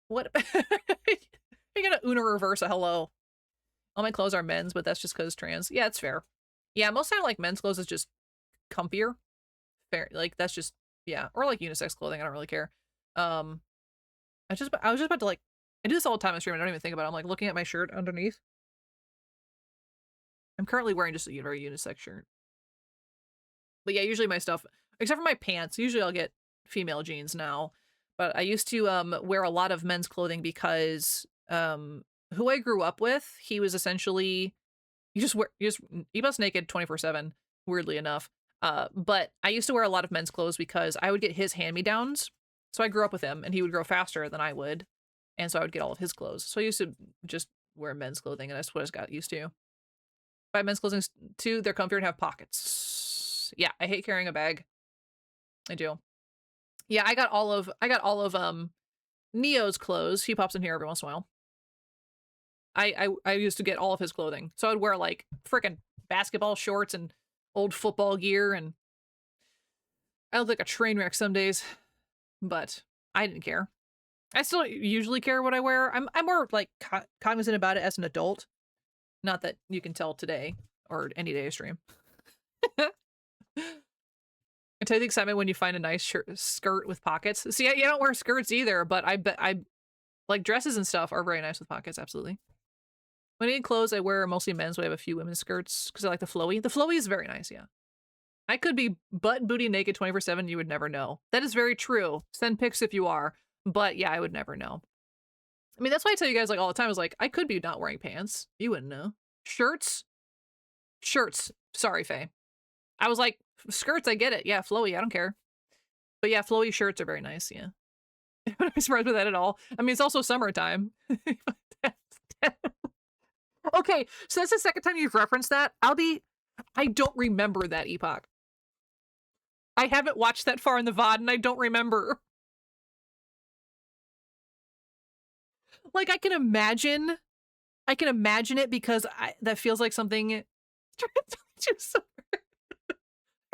What? You're gonna Una reverse a hello. All my clothes are men's, but that's just because trans. Yeah, it's fair. Yeah, most of the time, like, men's clothes is just comfier. Fair. Like, that's just, yeah. Or, like, unisex clothing. I don't really care. I was just about to, like, I do this all the time on stream. I don't even think about it. I'm, like, looking at my shirt underneath. I'm currently wearing just a very unisex shirt. But, yeah, usually my stuff, except for my pants, usually I'll get female jeans now. But I used to wear a lot of men's clothing because who I grew up with, he was essentially, he was naked 24/7, weirdly enough. But I used to wear a lot of men's clothes because I would get his hand-me-downs. So I grew up with him, and he would grow faster than I would. And so I would get all of his clothes. So I used to just wear men's clothing, and that's what I just got used to. Buy men's clothing too, they're comfier and have pockets. Yeah, I hate carrying a bag. I do. Yeah, I got all of Neo's clothes. He pops in here every once in a while. I used to get all of his clothing. So I'd wear like freaking basketball shorts and old football gear, and I look like a train wreck some days, but I didn't care. I still usually care what I wear. I'm more like cognizant about it as an adult. Not that you can tell today or any day of stream. I tell you the excitement when you find a nice skirt with pockets. See, I don't wear skirts either, but I like dresses and stuff are very nice with pockets. Absolutely. When I need clothes, I wear mostly men's, but I have a few women's skirts because I like the flowy. The flowy is very nice, yeah. I could be butt booty naked 24/7. You would never know. That is very true. Send pics if you are. But yeah, I would never know. I mean, that's why I tell you guys like all the time is like, I could be not wearing pants. You wouldn't know. Shirts. Sorry, Faye. I was like, skirts, I get it. Yeah, flowy, I don't care. But yeah, flowy shirts are very nice, yeah. I'm not surprised with that at all. I mean, it's also summertime. Okay, so that's the second time you've referenced that. I don't remember that epoch. I haven't watched that far in the VOD, and I don't remember. Like, I can imagine it because that feels like something.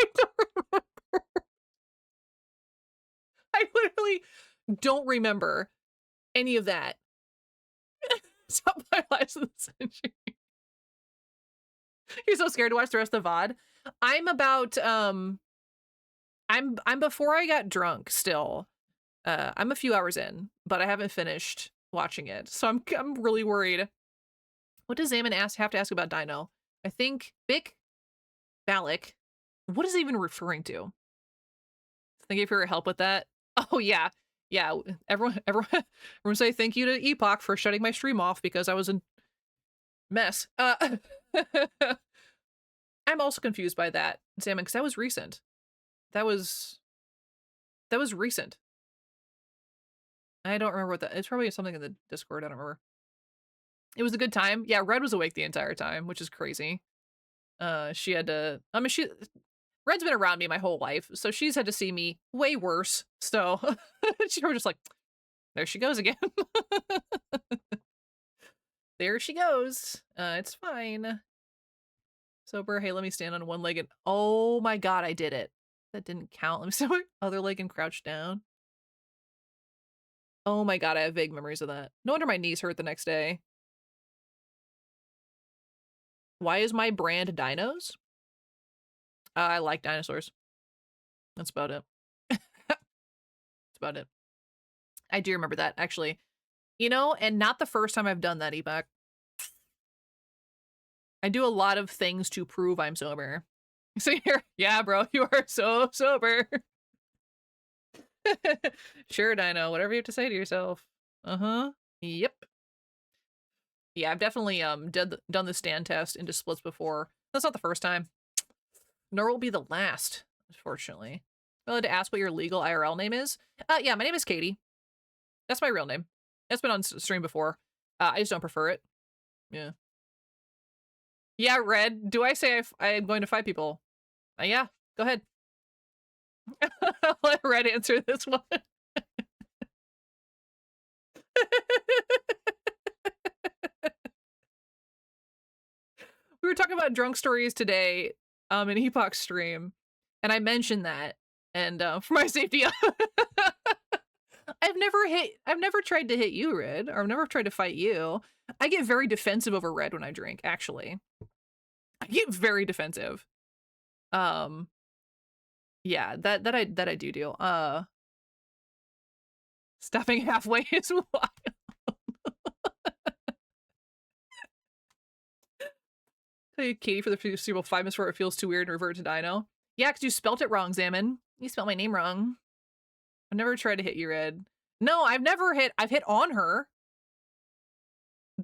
I don't remember. I literally don't remember any of that. Stop my lives in the century. You're so scared to watch the rest of the VOD. I'm about I'm before I got drunk still. I'm a few hours in, but I haven't finished watching it. So I'm really worried. What does Zaman have to ask about Dino? I think Bic Balak. What is he even referring to? Thank you for your help with that. Oh yeah. Yeah, everyone say thank you to Epoch for shutting my stream off because I was a mess. I'm also confused by that, Salmon, because that was recent. That was recent. I don't remember what that. It's probably something in the Discord. I don't remember. It was a good time. Yeah, Red was awake the entire time, which is crazy. She had to. I mean, Red's been around me my whole life, so she's had to see me way worse. So she was just like, there she goes again. There she goes. It's fine. Sober. Hey, let me stand on one leg and oh my god, I did it. That didn't count. Let me stand on my other leg and crouch down. Oh my god, I have vague memories of that. No wonder my knees hurt the next day. Why is my brand dinos? I like dinosaurs. That's about it. That's about it. I do remember that, actually. You know, and not the first time I've done that, Epoch. I do a lot of things to prove I'm sober. So you're, yeah, bro, you are so sober. Sure, Dino, whatever you have to say to yourself. Uh-huh. Yep. Yeah, I've definitely done the stand test into splits before. That's not the first time. Nor will be the last, unfortunately. I'm allowed to ask what your legal IRL name is? Yeah, my name is Katie. That's my real name. It's been on stream before. I just don't prefer it. Yeah. Yeah, Red. Do I say I'm going to fight people? Yeah, go ahead. Let Red answer this one. We were talking about drunk stories today in Epoch's stream, and I mentioned that. And for my safety, I've never tried to hit you, Red, or I've never tried to fight you. I get very defensive over Red when I drink, actually. I get very defensive. Yeah, that I do. Stopping halfway is wild. Hey, Katie, for the foreseeable 5 minutes where it feels too weird and revert to Dino. Yeah, because you spelt it wrong, Zaman. You spelled my name wrong. I've never tried to hit you, Red. No, I've hit on her.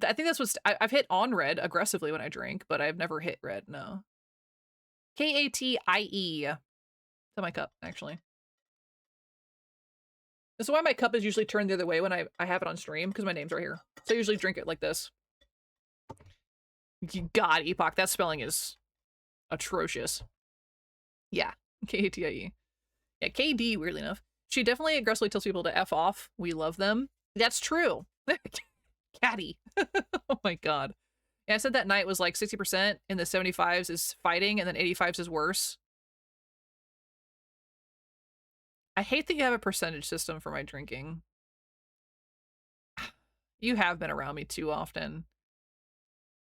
I think that's what's, I've hit on Red aggressively when I drink, but I've never hit Red, no. Katie. That's my cup, actually. This is why my cup is usually turned the other way when I have it on stream, because my name's right here. So I usually drink it like this. God, Epoch, that spelling is atrocious. Yeah, Katie. Yeah, KD, weirdly enough. She definitely aggressively tells people to F off. We love them. That's true. Catty. Oh my god. Yeah, I said that night was like 60% in the 75s is fighting, and then 85s is worse. I hate that you have a percentage system for my drinking. You have been around me too often.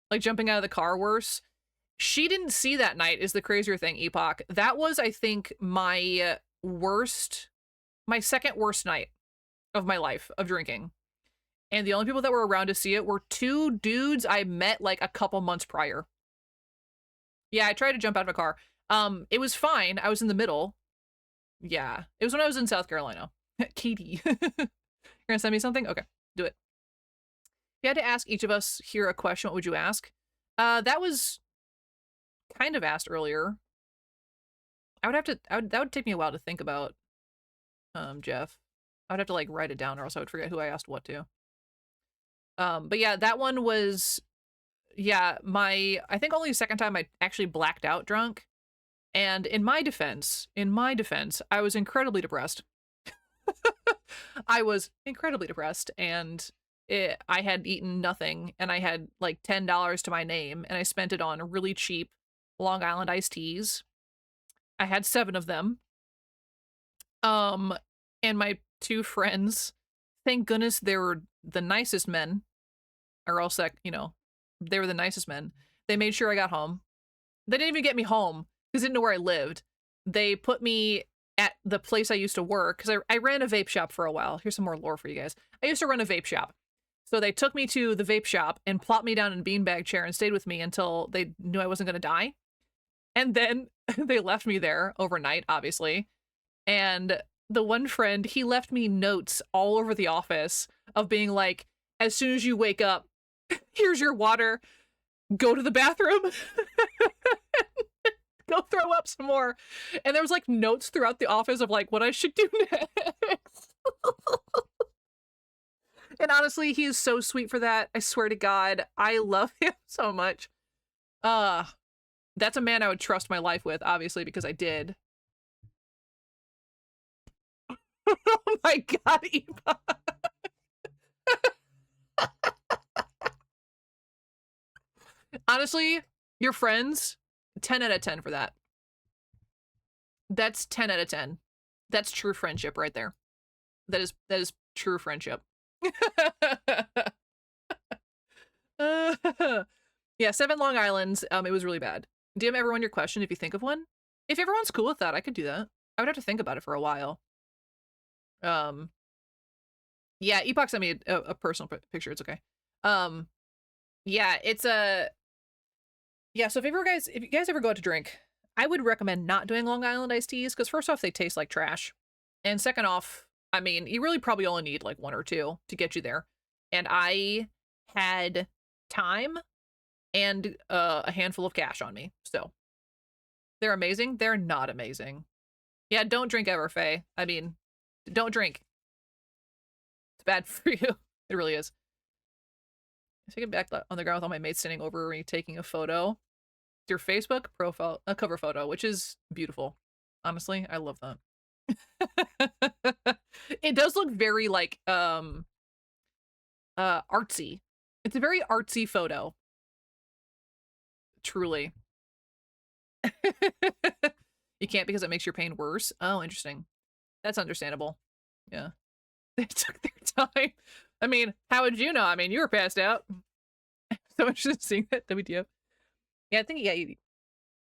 Like jumping out of the car worse. She didn't see that night is the crazier thing, Epoch. That was, I think, my second worst night of my life of drinking. And the only people that were around to see it were 2 dudes I met like a couple months prior. Yeah, I tried to jump out of a car. It was fine. I was in the middle. Yeah, it was when I was in South Carolina. Katie. You're gonna send me something? Okay, do it. If you had to ask each of us here a question, what would you ask? That was kind of asked earlier. That would take me a while to think about, Jeff. I would have to like write it down or else I would forget who I asked what to. But yeah, that one was, yeah, I think only the second time I actually blacked out drunk. And in my defense, I was incredibly depressed. I was incredibly depressed, and I had eaten nothing, and I had like $10 to my name, and I spent it on really cheap Long Island iced teas. I had 7 of them. And my 2 friends, thank goodness they were the nicest men, or else that, you know, they were the nicest men. They made sure I got home. They didn't even get me home because they didn't know where I lived. They put me at the place I used to work, because I ran a vape shop for a while. Here's some more lore for you guys. I used to run a vape shop. So they took me to the vape shop and plopped me down in a beanbag chair and stayed with me until they knew I wasn't going to die. And then they left me there overnight, obviously. And the one friend, he left me notes all over the office of being like, as soon as you wake up, here's your water, go to the bathroom, go throw up some more. And there was like notes throughout the office of like what I should do next. And honestly, he is so sweet for that. I swear to God, I love him so much. That's a man I would trust my life with, obviously, because I did. Oh my god, Eva. Honestly, your friends, 10 out of 10 for that. That's 10 out of 10. That's true friendship right there. That is true friendship. Yeah, 7 Long Islands. It was really bad. DM everyone your question if you think of one. If everyone's cool with that, I could do that. I would have to think about it for a while. Yeah, Epoch sent me a personal picture. It's okay. Yeah, it's a... Yeah, so if you guys ever go out to drink, I would recommend not doing Long Island iced teas, because first off, they taste like trash. And second off, I mean, you really probably only need like 1 or 2 to get you there. And I had time and a handful of cash on me. So they're amazing. They're not amazing. Yeah, don't drink ever, Faye. I mean, don't drink. It's bad for you. It really is. I take it back on the ground with all my mates standing over me taking a photo. It's your Facebook profile, a cover photo, which is beautiful. Honestly, I love that. It does look very like artsy. It's a very artsy photo. Truly. You can't because it makes your pain worse. Oh, interesting. That's understandable. Yeah. They took their time. I mean, how would you know? I mean, you were passed out. So interested in seeing that WTF. Yeah, I think you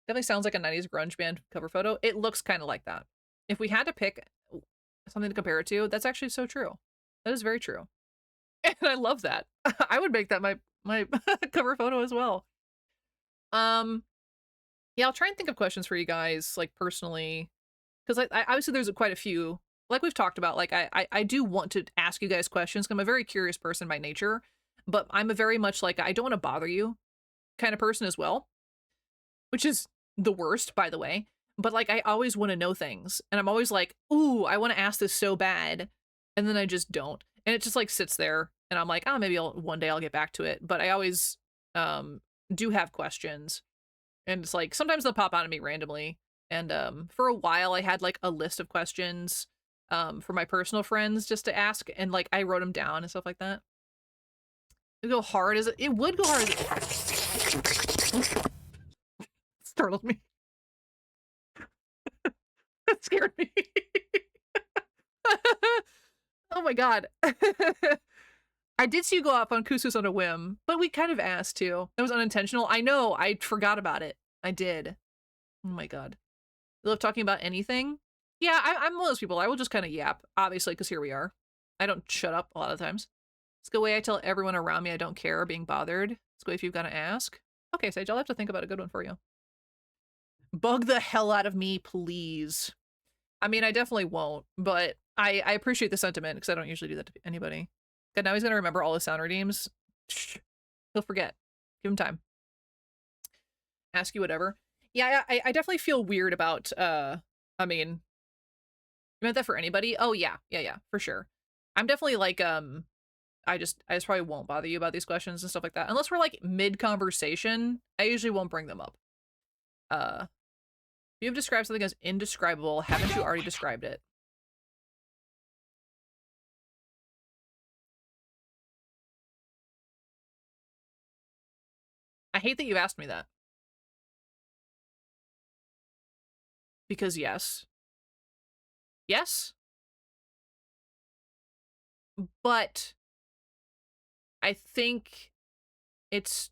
definitely sounds like a 90s grunge band cover photo. It looks kind of like that. If we had to pick something to compare it to, that's actually so true. That is very true. And I love that. I would make that my cover photo as well. Yeah, I'll try and think of questions for you guys, like personally, because I obviously there's quite a few. Like we've talked about, like I do want to ask you guys questions. 'Cause I'm a very curious person by nature, but I'm a very much like I don't want to bother you kind of person as well, which is the worst, by the way. But like I always want to know things, and I'm always like, ooh, I want to ask this so bad, and then I just don't, and it just like sits there, and I'm like, oh, maybe one day I'll get back to it. But I always do have questions. And it's like, sometimes they'll pop out at me randomly. And for a while, I had like a list of questions for my personal friends just to ask. And like, I wrote them down and stuff like that. It would go hard as it would go hard as it startled me. That scared me. Oh my god. I did see you go off on Couscous on a whim, but we kind of asked too. That was unintentional. I know, I forgot about it. I did. Oh my god. You love talking about anything? Yeah, I'm one of those people. I will just kind of yap, obviously, because here we are. I don't shut up a lot of times. It's the way I tell everyone around me I don't care being bothered. It's the way if you've got to ask. Okay, Sage, I'll have to think about a good one for you. Bug the hell out of me, please. I mean, I definitely won't, but I appreciate the sentiment because I don't usually do that to anybody. God, now he's going to remember all his sound redeems. Shh. He'll forget. Give him time. Ask you whatever. Yeah, I definitely feel weird about, I mean, you meant that for anybody? Oh, yeah, for sure. I'm definitely like, I just probably won't bother you about these questions and stuff like that. Unless we're like mid-conversation, I usually won't bring them up. If you've described something as indescribable, haven't you already described it? I hate that you asked me that. Because yes. Yes? But I think it's...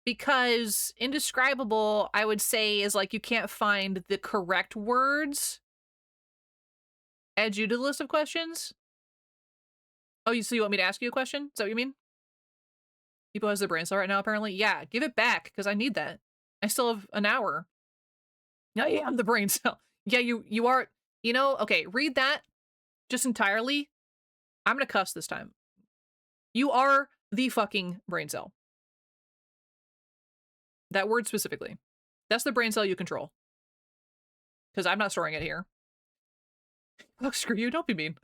Because indescribable, I would say, is like you can't find the correct words. Add you to the list of questions? Oh, so you want me to ask you a question? Is that what you mean? People has their brain cell right now, apparently. Yeah, give it back, because I need that. I still have an hour. I am the brain cell. Yeah, you are... You know, okay, read that just entirely. I'm gonna cuss this time. You are the fucking brain cell. That word specifically. That's the brain cell you control. Because I'm not storing it here. Oh, screw you, don't be mean.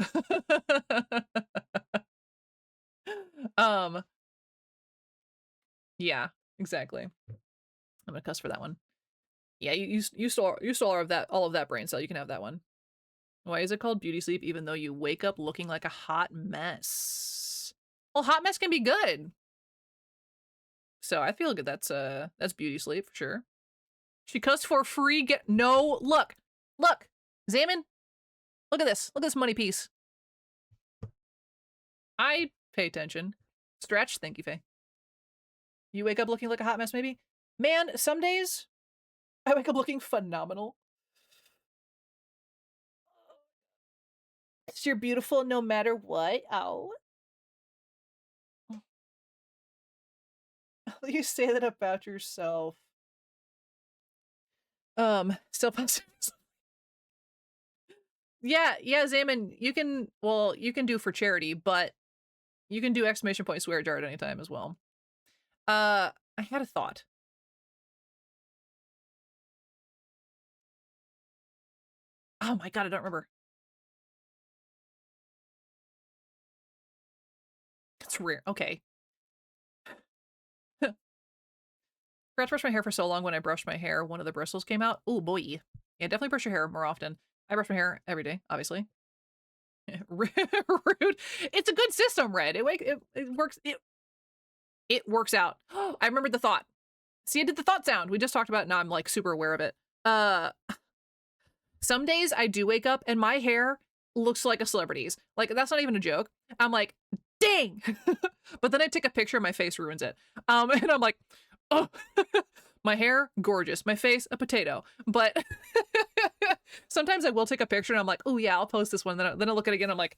Yeah, exactly. I'm gonna cuss for that one. Yeah, you stole all of that brain cell. You can have that one. Why is it called beauty sleep even though you wake up looking like a hot mess? Well, hot mess can be good. So I feel good. That's beauty sleep for sure. She cussed for free. No, look, Zaman, look at this money piece. I pay attention. Stretch, thank you, Faye. You wake up looking like a hot mess, maybe? Man, some days I wake up looking phenomenal. You're beautiful no matter what. Oh. You say that about yourself. Still positive. Yeah, Zaman, you can do for charity, but you can do exclamation point swear jar at any time as well. I had a thought. Oh my god, I don't remember. It's rare. Okay. Forgot to brush my hair for so long. When I brushed my hair, one of the bristles came out. Oh boy. Yeah, definitely brush your hair more often. I brush my hair every day, obviously. Rude. It's a good system, Red. It works. It works out. I remembered the thought. See, I did the thought sound. We just talked about it. Now I'm like super aware of it. Some days I do wake up and my hair looks like a celebrity's. Like, that's not even a joke. I'm like, dang. But then I take a picture and my face ruins it. And I'm like, oh, my hair, gorgeous. My face, a potato. But sometimes I will take a picture and I'm like, oh yeah, I'll post this one. Then I look at it again. I'm like,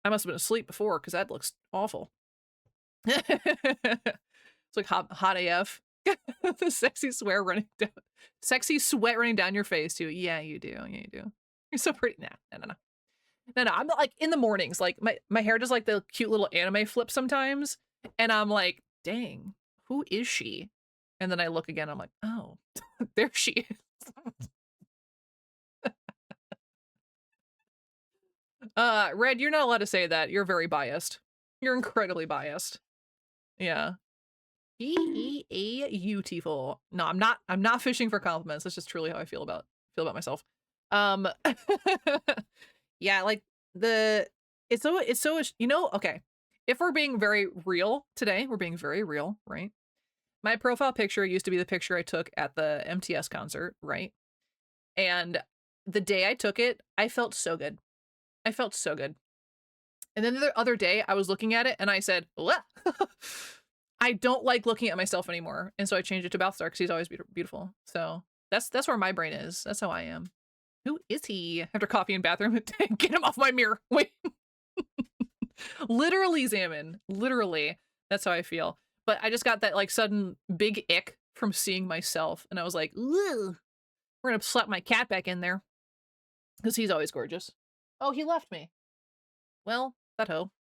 I must have been asleep before because that looks awful. It's like hot AF. The sexy sweat running down your face too. Yeah, you do. Yeah, you do. You're so pretty. No. I'm not, like, in the mornings, like my hair does like the cute little anime flip sometimes, and I'm like, dang, who is she? And then I look again, I'm like, oh, there she is. Red, you're not allowed to say that. You're very biased. You're incredibly biased. Yeah. Beautiful. No, I'm not fishing for compliments. That's just truly how I feel about myself. Yeah, like it's so, you know, okay. If we're being very real today, we're being very real, right? My profile picture used to be the picture I took at the MTS concert, right? And the day I took it, I felt so good. I felt so good. And then the other day I was looking at it and I said, I don't like looking at myself anymore. And so I changed it to Balthazar because he's always beautiful. So that's where my brain is. That's how I am. Who is he? After coffee and bathroom, get him off my mirror. Wait. Literally, Zaman. Literally. That's how I feel. But I just got that like sudden big ick from seeing myself. And I was like, ugh. We're going to slap my cat back in there. Because he's always gorgeous. Oh, he left me. Well, that hoe.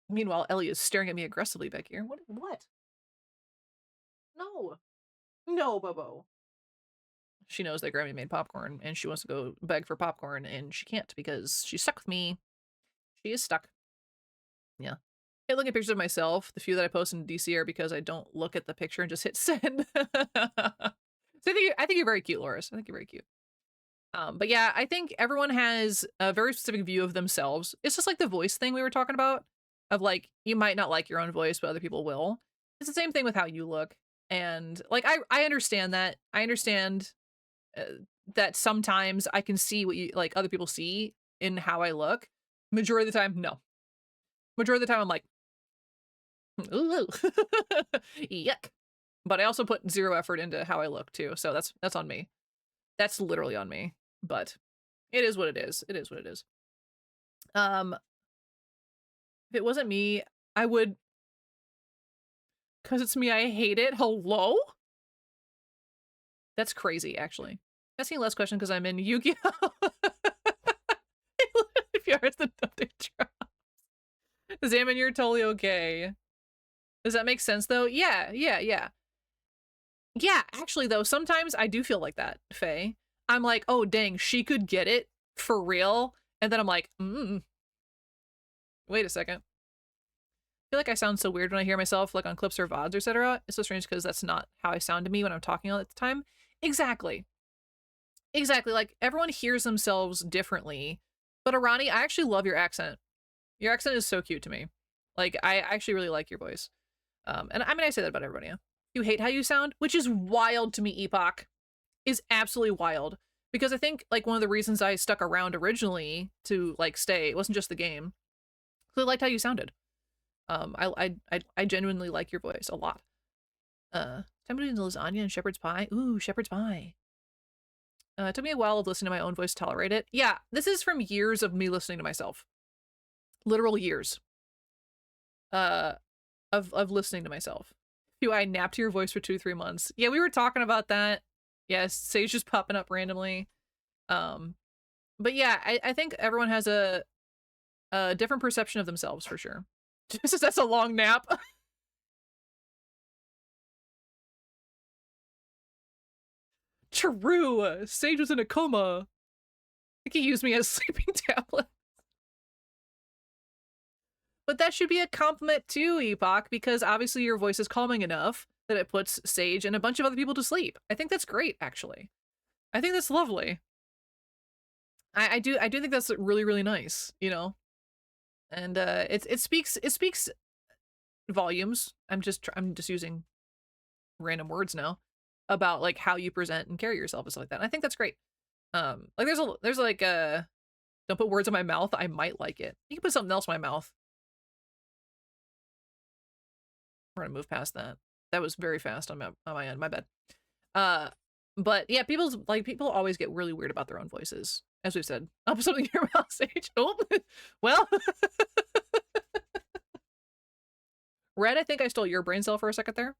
Meanwhile, Ellie is staring at me aggressively back here. What? No. No, Bobo. She knows that Grammy made popcorn, and she wants to go beg for popcorn, and she can't because she's stuck with me. She is stuck. Yeah. I look at pictures of myself. The few that I post in DC are because I don't look at the picture and just hit send. So I think you're very cute, Loris. I think you're very cute. But yeah, I think everyone has a very specific view of themselves. It's just like the voice thing we were talking about, of like, you might not like your own voice, but other people will. It's the same thing with how you look. And like, I understand that. I understand that sometimes I can see what you like other people see in how I look. Majority of the time, no. Majority of the time, I'm like, ooh, yuck. But I also put zero effort into how I look too, so that's on me. That's literally on me. But it is what it is. It is what it is. If it wasn't me, I would. Because it's me, I hate it. Hello? That's crazy, actually. Asking less question because I'm in Yu-Gi-Oh! If you are, it's the update drops. Zaman, you're totally okay. Does that make sense, though? Yeah. Yeah, actually, though, sometimes I do feel like that, Faye. I'm like, oh, dang, she could get it for real. And then I'm like, wait a second. I feel like I sound so weird when I hear myself, like on clips or VODs, etc. It's so strange because that's not how I sound to me when I'm talking all the time. Exactly. Like, everyone hears themselves differently. But Arani, I actually love your accent. Your accent is so cute to me. Like, I actually really like your voice. And I mean, I say that about everybody. Yeah? You hate how you sound, which is wild to me, Epoch. Is absolutely wild. Because I think, like, one of the reasons I stuck around originally to, like, stay, it wasn't just the game. really liked how you sounded. I genuinely like your voice a lot. Time between lasagna and shepherd's pie. Ooh, shepherd's pie. It took me a while of listening to my own voice to tolerate it. Yeah, this is from years of me listening to myself. Literal years. Of listening to myself. I napped to your voice for 2-3 months. Yeah, we were talking about that. Yes, Sage just popping up randomly. But yeah, I think everyone has a different perception of themselves for sure. Just that's a long nap. True. Sage was in a coma. I think he used me as sleeping tablet. But that should be a compliment too, Epoch, because obviously your voice is calming enough that it puts Sage and a bunch of other people to sleep. I think that's great, actually. I think that's lovely. I do think that's really, really nice, you know? And it speaks volumes. I'm just using random words now about like how you present and carry yourself and stuff like that. And I think that's great. Like there's like don't put words in my mouth. I might like it. You can put something else in my mouth. We're gonna move past that. That was very fast on my end. My bad. But yeah, people always get really weird about their own voices. As we've said, I'll put something in your mouth, Sage. Oh, well. Red, I think I stole your brain cell for a second there.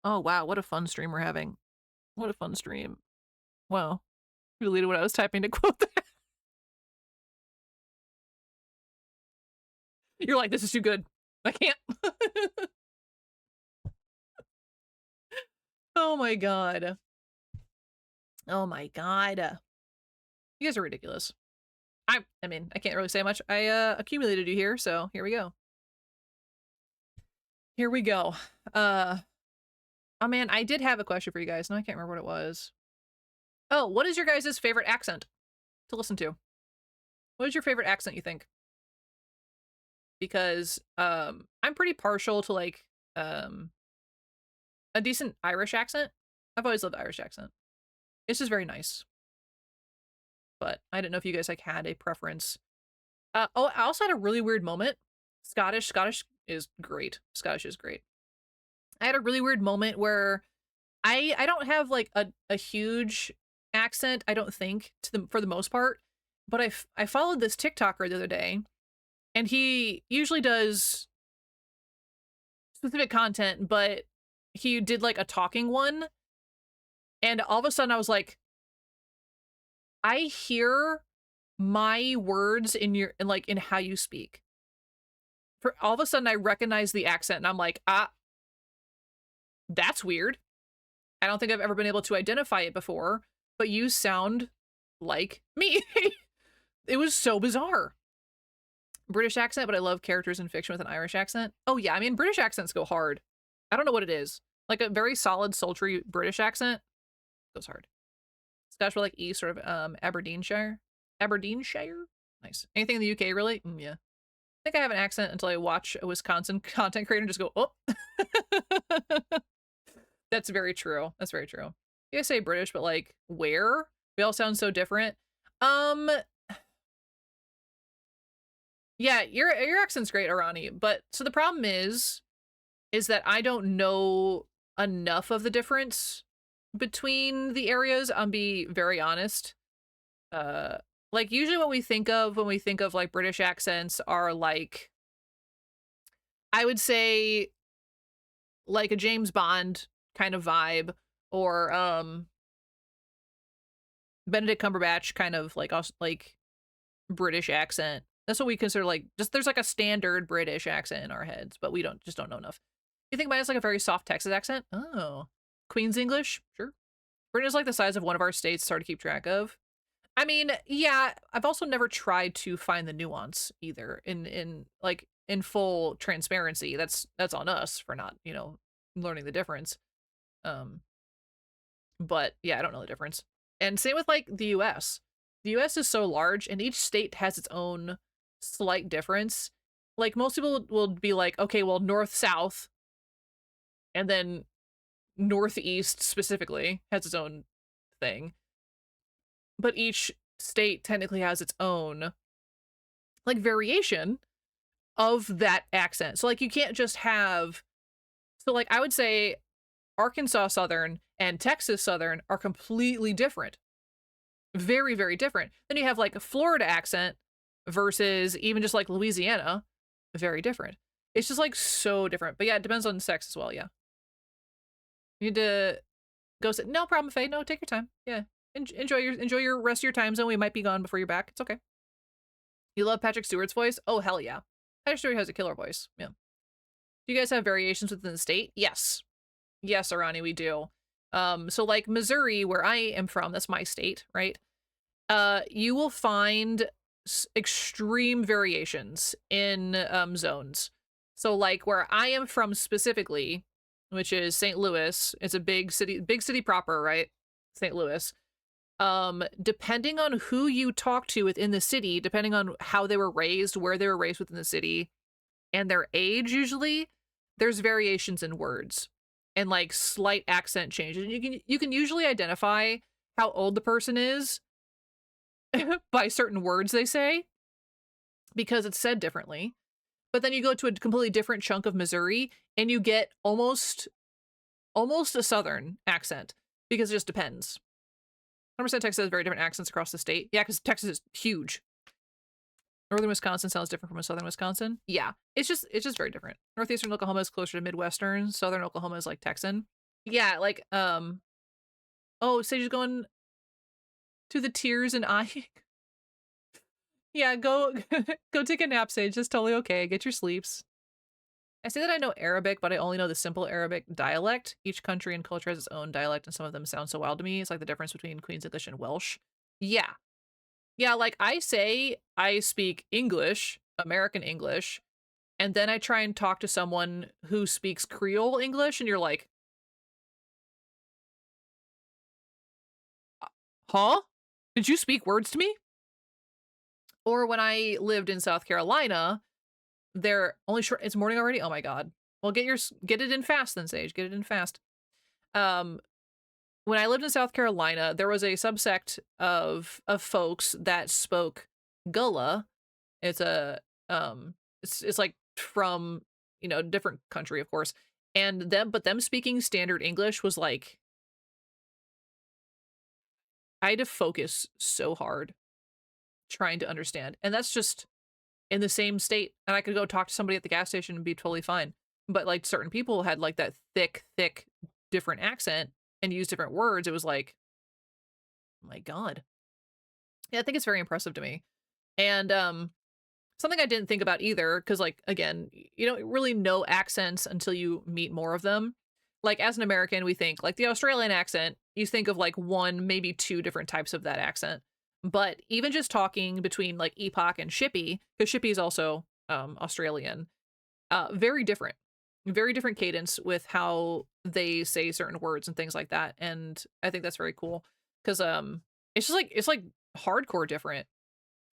Oh, wow. What a fun stream we're having. What a fun stream. Wow. You deleted what I was typing to quote that. You're like, this is too good. I can't. Oh my god. Oh my god. You guys are ridiculous. I mean, I can't really say much. I accumulated you here, so here we go. Here we go. Oh man, I did have a question for you guys. No, I can't remember what it was. Oh, what is your guys' favorite accent to listen to? What is your favorite accent, you think? Because I'm pretty partial to like a decent Irish accent. I've always loved Irish accent. It's just very nice. But I didn't know if you guys like had a preference. Oh, I also had a really weird moment. Scottish is great. Scottish is great. I had a really weird moment where I don't have like a huge accent, I don't think, for the most part. But I followed this TikToker the other day, and he usually does specific content, but he did like a talking one. And all of a sudden I was like, I hear my words in how you speak. For all of a sudden I recognize the accent and I'm like, that's weird. I don't think I've ever been able to identify it before, but you sound like me. It was so bizarre. British accent, but I love characters in fiction with an Irish accent. Oh yeah, I mean, British accents go hard. I don't know what it is. Like a very solid, sultry British accent goes hard. Scotch, like E, sort of Aberdeenshire. Aberdeenshire? Nice. Anything in the UK, really? Yeah. I think I have an accent until I watch a Wisconsin content creator and just go, oh. That's very true. That's very true. You guys say British, but like, where? We all sound so different. Yeah, your accent's great, Arani, but so the problem is that I don't know enough of the difference between the areas. I'll be very honest. Like usually what we think of when we think of like British accents are like, I would say like a James Bond kind of vibe, or Benedict Cumberbatch kind of like British accent. That's what we consider like, just there's like a standard British accent in our heads, but we don't know enough. You think mine is like a very soft Texas accent? Oh, Queen's English? Sure. Britain is like the size of one of our states. It's hard to keep track of. I mean, yeah, I've also never tried to find the nuance either in full transparency. That's on us for not, learning the difference. But yeah, I don't know the difference. And same with like the US. The US is so large and each state has its own slight difference. Like most people will be like, okay, well, north, south, and then northeast specifically has its own thing. But each state technically has its own like variation of that accent. So like you can't just have, so like I would say Arkansas Southern and Texas Southern are completely different. Very, very different. Then you have like a Florida accent versus even just like Louisiana. Very different. It's just like so different. But yeah, it depends on sex as well. Yeah. You need to go sit. No problem, Faye. No, take your time. Yeah. Enjoy your rest of your time zone. We might be gone before you're back. It's okay. You love Patrick Stewart's voice? Oh, hell yeah. Patrick Stewart has a killer voice. Yeah. Do you guys have variations within the state? Yes. Yes, Arani, we do. So like Missouri, where I am from, that's my state, right? You will find extreme variations in zones. So like where I am from specifically, which is St. Louis, it's a big city proper, right? St. Louis. Depending on who you talk to within the city, depending on how they were raised, where they were raised within the city, and their age, usually, there's variations in words and like slight accent changes. And you can usually identify how old the person is by certain words they say because it's said differently. But then you go to a completely different chunk of Missouri and you get almost a Southern accent because it just depends. 100% Texas has very different accents across the state. Yeah, because Texas is huge. Northern Wisconsin sounds different from a Southern Wisconsin. Yeah, it's just very different. Northeastern Oklahoma is closer to Midwestern. Southern Oklahoma is like Texan. Yeah, like oh, Sage is going to the tears and I. Yeah, go take a nap, Sage. That's totally okay. Get your sleeps. I say that I know Arabic, but I only know the simple Arabic dialect. Each country and culture has its own dialect, and some of them sound so wild to me. It's like the difference between Queen's English and Welsh. Yeah. Yeah, like I say I speak English, American English, and then I try and talk to someone who speaks Creole English, and you're like, huh? Did you speak words to me? Or when I lived in South Carolina, they're only short. It's morning already. Oh my god. Well, get it in fast then, Sage. Get it in fast. When I lived in South Carolina, there was a subsect of folks that spoke Gullah. It's a it's like from, you know, different country, of course. And them speaking standard English was like, I had to focus so hard trying to understand. And that's just in the same state. And I could go talk to somebody at the gas station and be totally fine. But like certain people had like that thick different accent and use different words. It was like, oh my god. Yeah, I think it's very impressive to me. And something I didn't think about either, because like again, you don't really know accents until you meet more of them. Like as an American, we think like the Australian accent, you think of like one, maybe two different types of that accent. But even just talking between like Epoch and Shippy, because Shippy is also Australian, very different cadence with how they say certain words and things like that. And I think that's very cool because it's like hardcore different.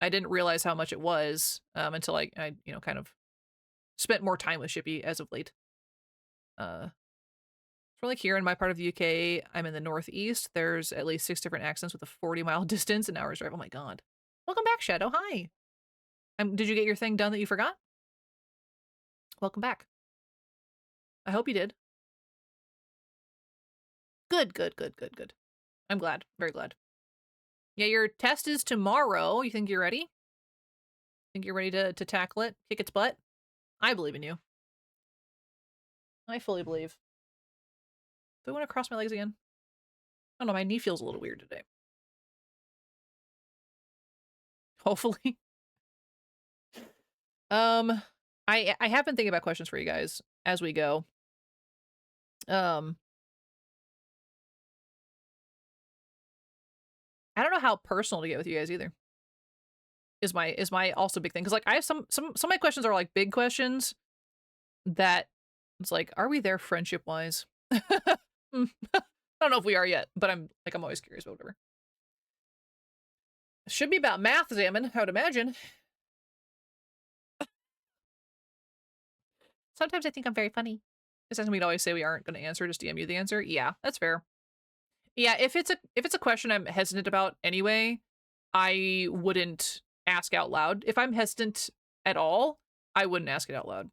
I didn't realize how much it was until I you know kind of spent more time with Shippy as of late. For like here in my part of the UK, I'm in the northeast. There's at least 6 different accents with a 40-mile distance, an hour's drive. Oh my god! Welcome back, Shadow. Hi. Did you get your thing done that you forgot? Welcome back. I hope you did. Good. I'm glad. Very glad. Yeah, your test is tomorrow. You think you're ready? Think you're ready to tackle it? Kick its butt? I believe in you. I fully believe. Do I want to cross my legs again? I don't know, my knee feels a little weird today. Hopefully. I have been thinking about questions for you guys as we go. I don't know how personal to get with you guys either. Is my also big thing, because like I have some of my questions are like big questions that it's like, are we there friendship wise? I don't know if we are yet, but I'm always curious about whatever. Should be about math, Zaman, I would imagine. Sometimes I think I'm very funny. This doesn't mean always say we aren't going to answer, just DM you the answer. Yeah, that's fair. Yeah, if it's a question I'm hesitant about anyway, I wouldn't ask out loud. If I'm hesitant at all, I wouldn't ask it out loud.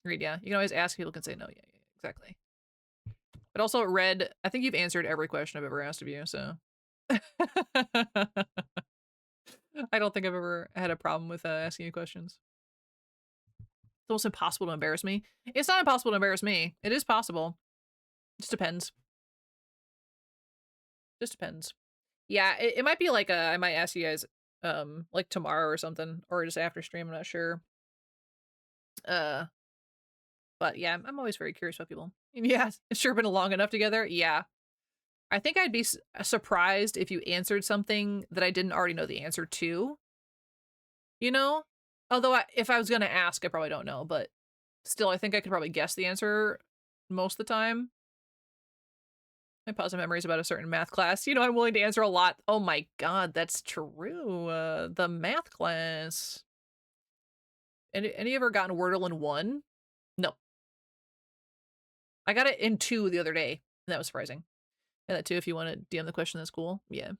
Agreed, yeah. You can always ask, people can say no. Yeah, exactly. But also, Red, I think you've answered every question I've ever asked of you, so. I don't think I've ever had a problem with asking you questions. It's almost impossible to embarrass me. It's not impossible to embarrass me. It is possible. Just depends. Just depends. Yeah, it might be like I might ask you guys like tomorrow or something, or just after stream, I'm not sure. But yeah, I'm always very curious about people. Yeah, it's sure been long enough together. Yeah. I think I'd be surprised if you answered something that I didn't already know the answer to. You know? Although if I was going to ask, I probably don't know, but still, I think I could probably guess the answer most of the time. My positive memories about a certain math class. You know, I'm willing to answer a lot. Oh my god, that's true. The math class. Any ever gotten Wordle in 1? No. I got it in 2 the other day, and that was surprising. And that too, if you want to DM the question, that's cool. Yeah.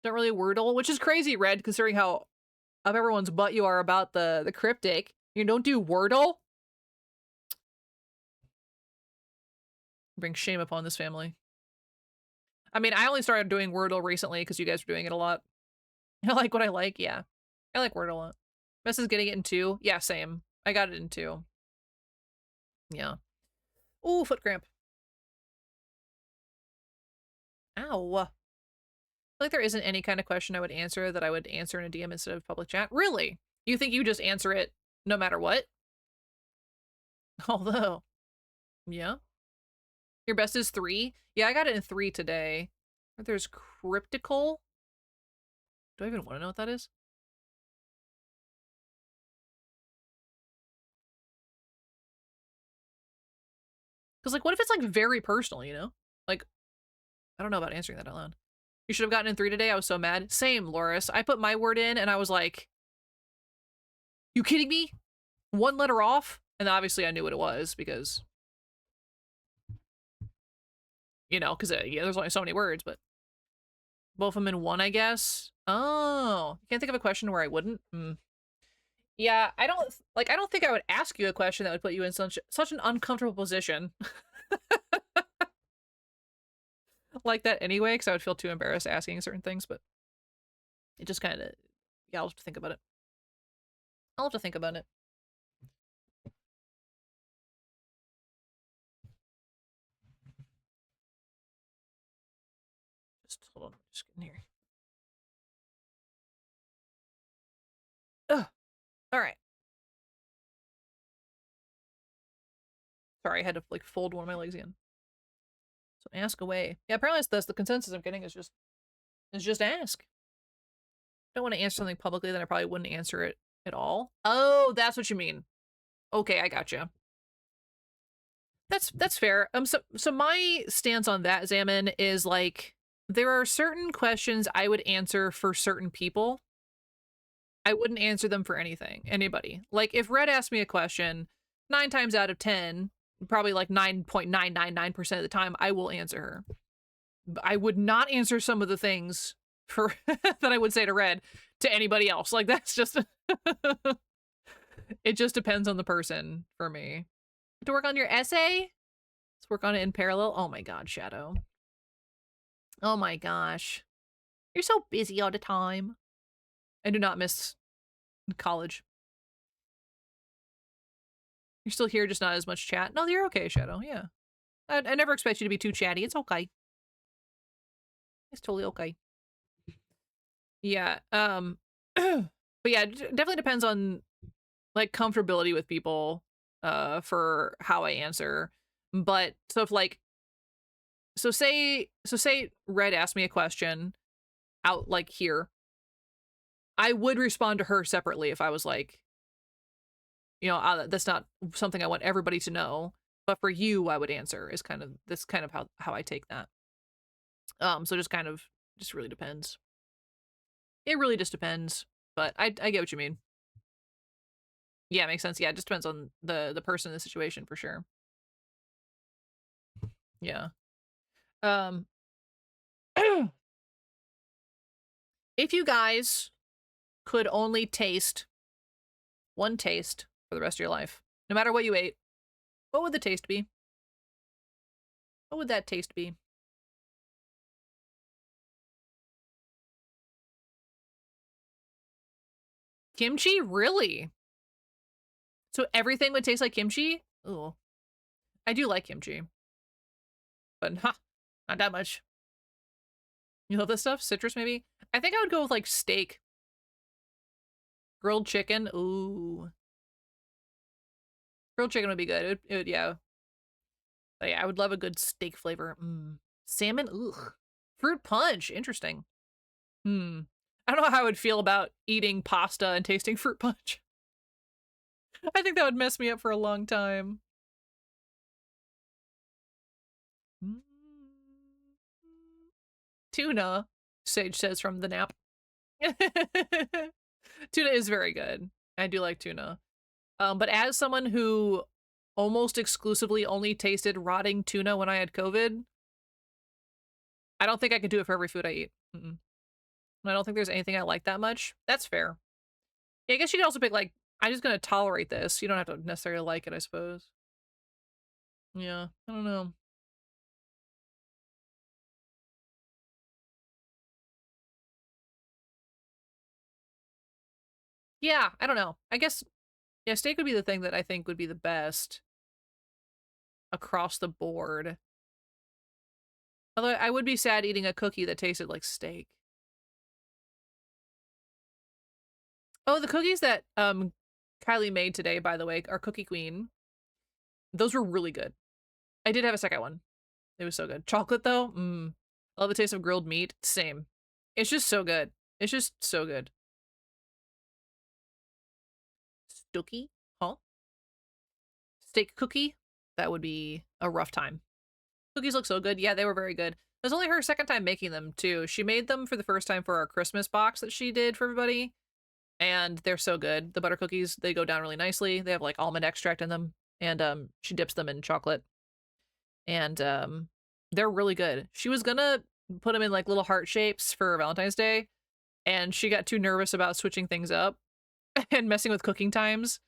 Don't really Wordle, which is crazy, Red, considering how up everyone's butt you are about the cryptic. You don't do Wordle? Bring shame upon this family. I mean, I only started doing Wordle recently because you guys were doing it a lot. I like what I like, yeah. I like Wordle a lot. Mess is getting it in 2. Yeah, same. I got it in 2. Yeah. Ooh, foot cramp. Ow. I feel like there isn't any kind of question I would answer that I would answer in a DM instead of public chat. Really? You think you just answer it no matter what? Although, yeah. Your best is 3? Yeah, I got it in 3 today. There's cryptical. Do I even want to know what that is? Because, like, what if it's, like, very personal, you know? Like, I don't know about answering that out loud. You should have gotten in 3 today. I was so mad. Same, Loris. I put my word in, and I was like, you kidding me? 1 letter off? And obviously I knew what it was, because, you know, because, yeah, there's only so many words, but both of them in 1, I guess. Oh, you can't think of a question where I wouldn't? Yeah, I don't think I would ask you a question that would put you in such an uncomfortable position. Like that anyway, because I would feel too embarrassed asking certain things, but it just kind of, yeah, I'll have to think about it. I'll have to think about it. Just hold on, just getting here. Ugh. All right. Sorry, I had to like fold one of my legs again. So ask away. Yeah, apparently that's the consensus I'm getting is just ask. I don't want to answer something publicly, then I probably wouldn't answer it at all. Oh, that's what you mean. Okay, I gotcha. That's fair. So my stance on that, Zaman, is like there are certain questions I would answer for certain people. I wouldn't answer them for anybody. Like if Red asked me a question, 9 times out of 10, probably like 9.999% of the time, I will answer her. I would not answer some of the things for that I would say to Red to anybody else. Like that's just it just depends on the person for me. To work on your essay? Let's work on it in parallel. Oh my god, Shadow. Oh my gosh. You're so busy all the time. I do not miss college. You're still here, just not as much chat. No, you're okay, Shadow. Yeah. I never expect you to be too chatty. It's okay. It's totally okay. Yeah. But yeah, it definitely depends on like comfortability with people for how I answer. But so if like say Red asked me a question out like here, I would respond to her separately if I was like, you know, that's not something I want everybody to know, but for you I would answer is kind of how I take that. So just really depends. It really just depends, but I get what you mean. Yeah, it makes sense. Yeah, it just depends on the person, the situation for sure. Yeah. If you guys could only taste one taste for the rest of your life, no matter what you ate, what would the taste be? What would that taste be? Kimchi? Really? So everything would taste like kimchi? Ooh. I do like kimchi. But not that much. You love this stuff? Citrus, maybe? I think I would go with, like, steak. Grilled chicken? Ooh. Grilled chicken would be good. It would, yeah. But yeah, I would love a good steak flavor. Salmon? Ugh. Fruit punch. Interesting. I don't know how I would feel about eating pasta and tasting fruit punch. I think that would mess me up for a long time. Tuna, Sage says from the nap. Tuna is very good. I do like tuna. But as someone who almost exclusively only tasted rotting tuna when I had COVID, I don't think I could do it for every food I eat. I don't think there's anything I like that much. That's fair. Yeah, I guess you could also pick, like, I'm just gonna tolerate this. You don't have to necessarily like it, I suppose. Yeah, I don't know. Yeah, I don't know. I guess, yeah, steak would be the thing that I think would be the best across the board. Although I would be sad eating a cookie that tasted like steak. Oh, the cookies that Kylie made today, by the way, are Cookie Queen. Those were really good. I did have a second one. It was so good. Chocolate, though? I love the taste of grilled meat. Same. It's just so good. It's just so good. Stooky? Huh? Steak cookie? That would be a rough time. Cookies look so good. Yeah, they were very good. It was only her second time making them, too. She made them for the first time for our Christmas box that she did for everybody. And they're so good. The butter cookies, they go down really nicely. They have, like, almond extract in them. And she dips them in chocolate. And they're really good. She was gonna put them in, like, little heart shapes for Valentine's Day. And she got too nervous about switching things up and messing with cooking times.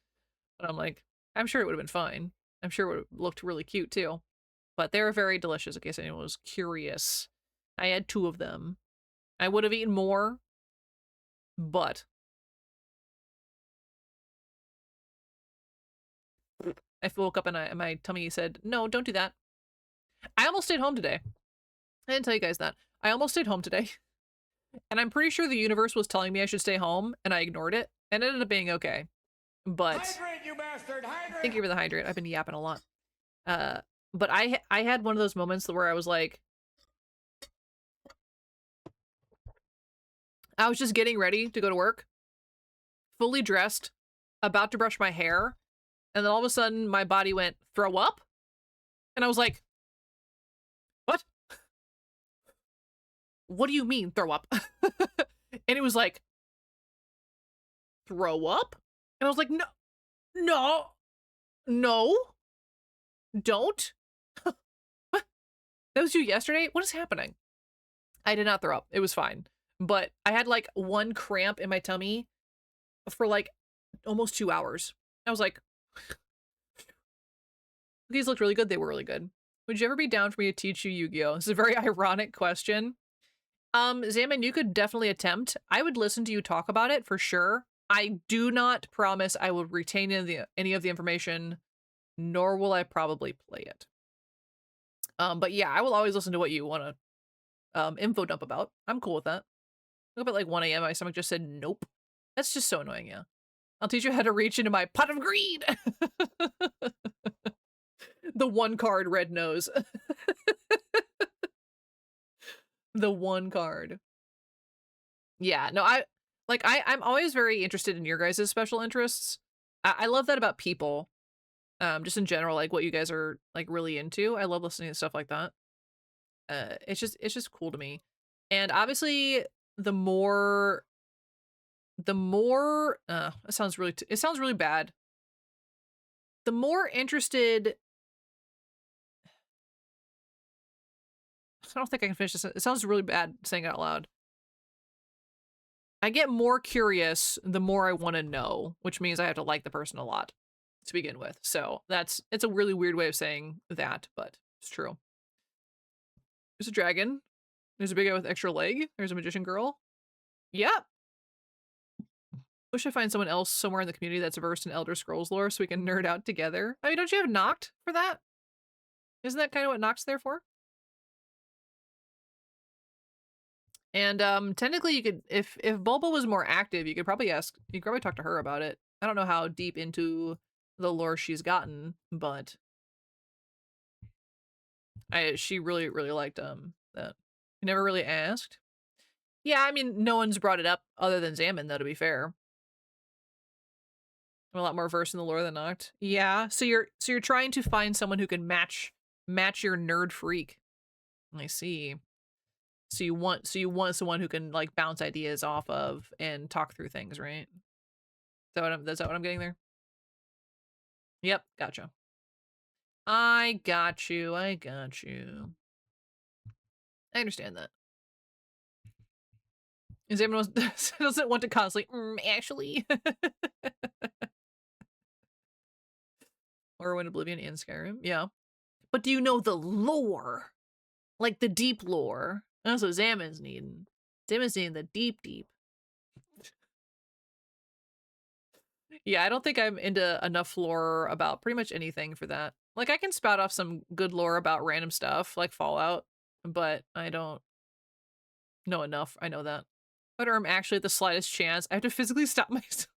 But I'm like, I'm sure it would have been fine. I'm sure it would have looked really cute, too. But they were very delicious, in case anyone was curious. I had 2 of them. I would have eaten more, but I woke up and my tummy said, no, don't do that. I almost stayed home today. I didn't tell you guys that. I almost stayed home today. And I'm pretty sure the universe was telling me I should stay home, and I ignored it, and it ended up being okay. But Hydrate, you bastard! Hydrate! thank you for the hydrate. I've been yapping a lot. But I had one of those moments where I was like, I was just getting ready to go to work, fully dressed, about to brush my hair, and then all of a sudden my body went, throw up? And I was like, what? What do you mean, throw up? And it was like, throw up? And I was like, no, don't. What? That was you yesterday? What is happening? I did not throw up. It was fine. But I had, like, one cramp in my tummy for, like, almost 2 hours. I was like, these looked really good. They were really good. Would you ever be down for me to teach you Yu-Gi-Oh? This is a very ironic question. Zaman, you could definitely attempt. I would listen to you talk about it for sure. I do not promise I will retain any of the information, nor will I probably play it. But yeah, I will always listen to what you want to info dump about. I'm cool with that. Look up at like 1 a.m. My stomach just said nope. That's just so annoying, yeah. I'll teach you how to reach into my pot of greed. The 1 card red nose. The 1 card. Yeah, no, I'm always very interested in your guys' special interests. I love that about people. Just in general, like what you guys are like really into. I love listening to stuff like that. It's just cool to me. And obviously it sounds really bad. The more interested, I don't think I can finish this. It sounds really bad saying it out loud. I get more curious the more I want to know, which means I have to like the person a lot to begin with. So it's a really weird way of saying that, but it's true. There's a dragon. There's a big guy with extra leg. There's a magician girl. Yep. Wish I find someone else somewhere in the community that's versed in Elder Scrolls lore so we can nerd out together. I mean, don't you have Noct for that? Isn't that kind of what Noct's there for? And technically you could, if Bulba was more active, you could probably talk to her about it. I don't know how deep into the lore she's gotten, but she really liked that. You never really asked. Yeah, I mean, no one's brought it up other than Zaman, though, to be fair. I'm a lot more versed in the lore than Noct. Yeah, so you're trying to find someone who can match your nerd freak. I see. So you want someone who can like bounce ideas off of and talk through things, right? Is that what I'm getting there? Yep, gotcha. I got you. I understand that. Is everyone doesn't want to constantly actually Morrowind, Oblivion, and Skyrim? Yeah. But do you know the lore? Like the deep lore. That's what Zaman's needing. Zaman's needing the deep. Yeah, I don't think I'm into enough lore about pretty much anything for that. Like, I can spout off some good lore about random stuff, like Fallout, but I don't know enough. I know that. But I'm actually at the slightest chance, I have to physically stop myself.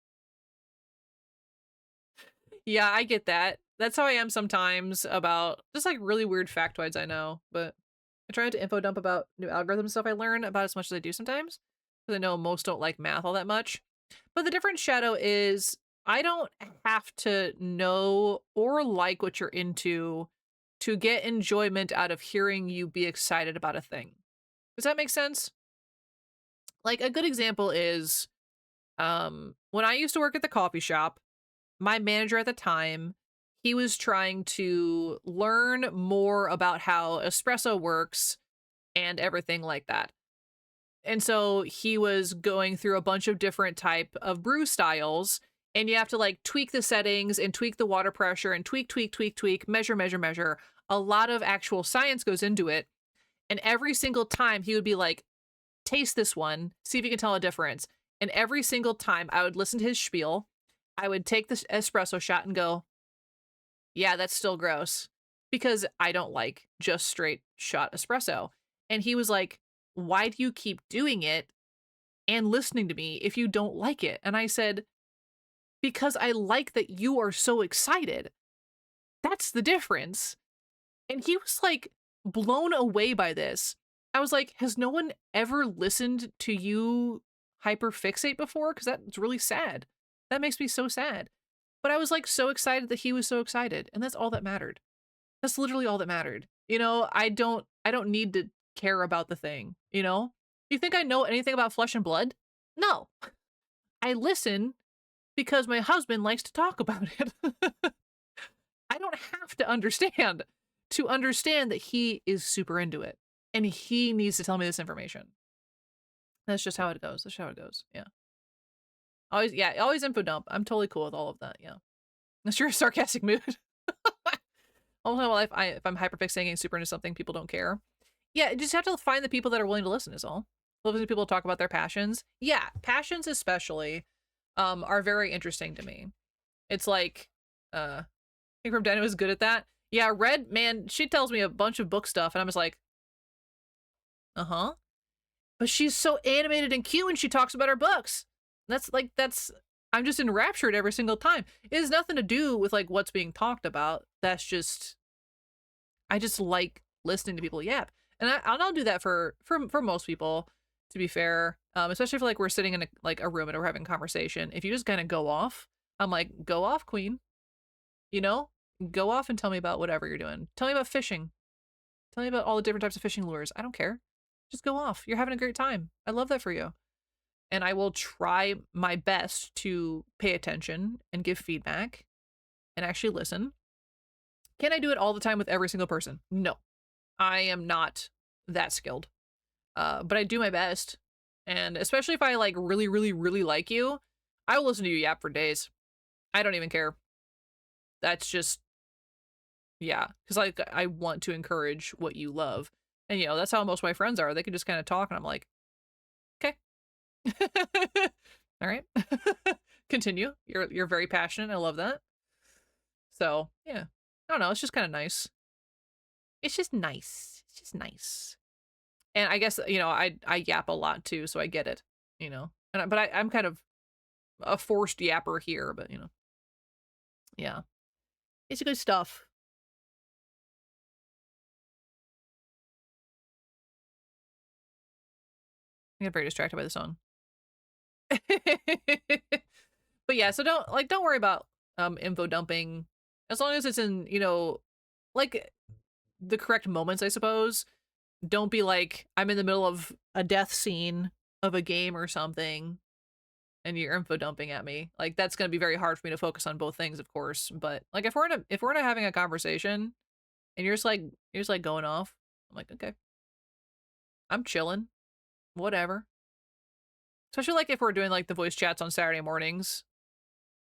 Yeah, I get that. That's how I am sometimes about just like really weird factoids I know, but I try to info dump about new algorithm stuff I learn about as much as I do sometimes, because I know most don't like math all that much. But the difference, Shadow, is I don't have to know or like what you're into to get enjoyment out of hearing you be excited about a thing. Does that make sense? Like, a good example is when I used to work at the coffee shop, my manager at the time, he was trying to learn more about how espresso works and everything like that. And so he was going through a bunch of different type of brew styles, and you have to like tweak the settings and tweak the water pressure and tweak, measure. A lot of actual science goes into it. And every single time he would be like, taste this one, see if you can tell a difference. And every single time I would listen to his spiel, I would take this espresso shot and go, yeah, that's still gross, because I don't like just straight shot espresso. And he was like, why do you keep doing it and listening to me if you don't like it? And I said, because I like that you are so excited. That's the difference. And he was like blown away by this. I was like, has no one ever listened to you hyperfixate before? Because that's really sad. That makes me so sad. But I was like so excited that he was so excited. And that's all that mattered. That's literally all that mattered. You know, I don't need to care about the thing, you know? You think I know anything about Flesh and Blood? No. I listen because my husband likes to talk about it. I don't have to understand that he is super into it. And he needs to tell me this information. That's just how it goes. That's how it goes. Yeah. Always info dump. I'm totally cool with all of that. Yeah. Unless you're a sarcastic mood. All my life, if I'm hyperfixating and super into something, people don't care. Yeah, you just have to find the people that are willing to listen is all. Listening to people talk about their passions. Yeah, passions especially are very interesting to me. It's like, I think from Dino is good at that. Yeah, Red, man, she tells me a bunch of book stuff, and I'm just like, uh-huh. But she's so animated and cute when she talks about her books. I'm just enraptured every single time. It has nothing to do with like what's being talked about. That's just, I just like listening to people yap. And I'll do that for most people, to be fair. Especially if like we're sitting in a room and we're having a conversation. If you just kind of go off, I'm like, go off, queen. You know? Go off and tell me about whatever you're doing. Tell me about fishing. Tell me about all the different types of fishing lures. I don't care. Just go off. You're having a great time. I love that for you. And I will try my best to pay attention and give feedback and actually listen. Can I do it all the time with every single person? No. I am not that skilled. But I do my best. And especially if I like really, really, really like you, I will listen to you yap for days. I don't even care. That's just, yeah. Because like I want to encourage what you love. And you know, that's how most of my friends are. They can just kind of talk and I'm like, okay. All right. Continue. You're very passionate. I love that. So yeah. I don't know, it's just kind of nice. It's just nice. It's just nice. And I guess, you know, I yap a lot too, so I get it, you know. And but I'm kind of a forced yapper here, but you know. Yeah. It's good stuff. I get very distracted by the song. But yeah, so don't worry about info dumping as long as it's in, you know, like the correct moments, I suppose. Don't be like I'm in the middle of a death scene of a game or something and you're info dumping at me. Like that's going to be very hard for me to focus on both things, of course, but like if we're in a having a conversation and you're just like going off, I'm like, okay. I'm chilling. Whatever. Especially like if we're doing like the voice chats on Saturday mornings.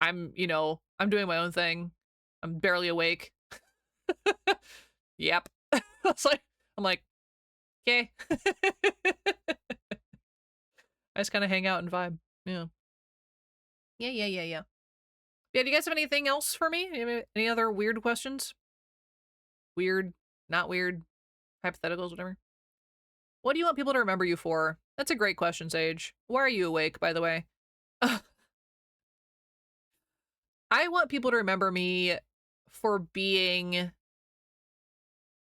I'm doing my own thing. I'm barely awake. Yep. I'm like, okay. I just kind of hang out and vibe. Yeah. Yeah. Yeah, do you guys have anything else for me? Any other weird questions? Weird, not weird, hypotheticals, whatever. What do you want people to remember you for? That's a great question, Sage. Why are you awake, by the way? I want people to remember me for being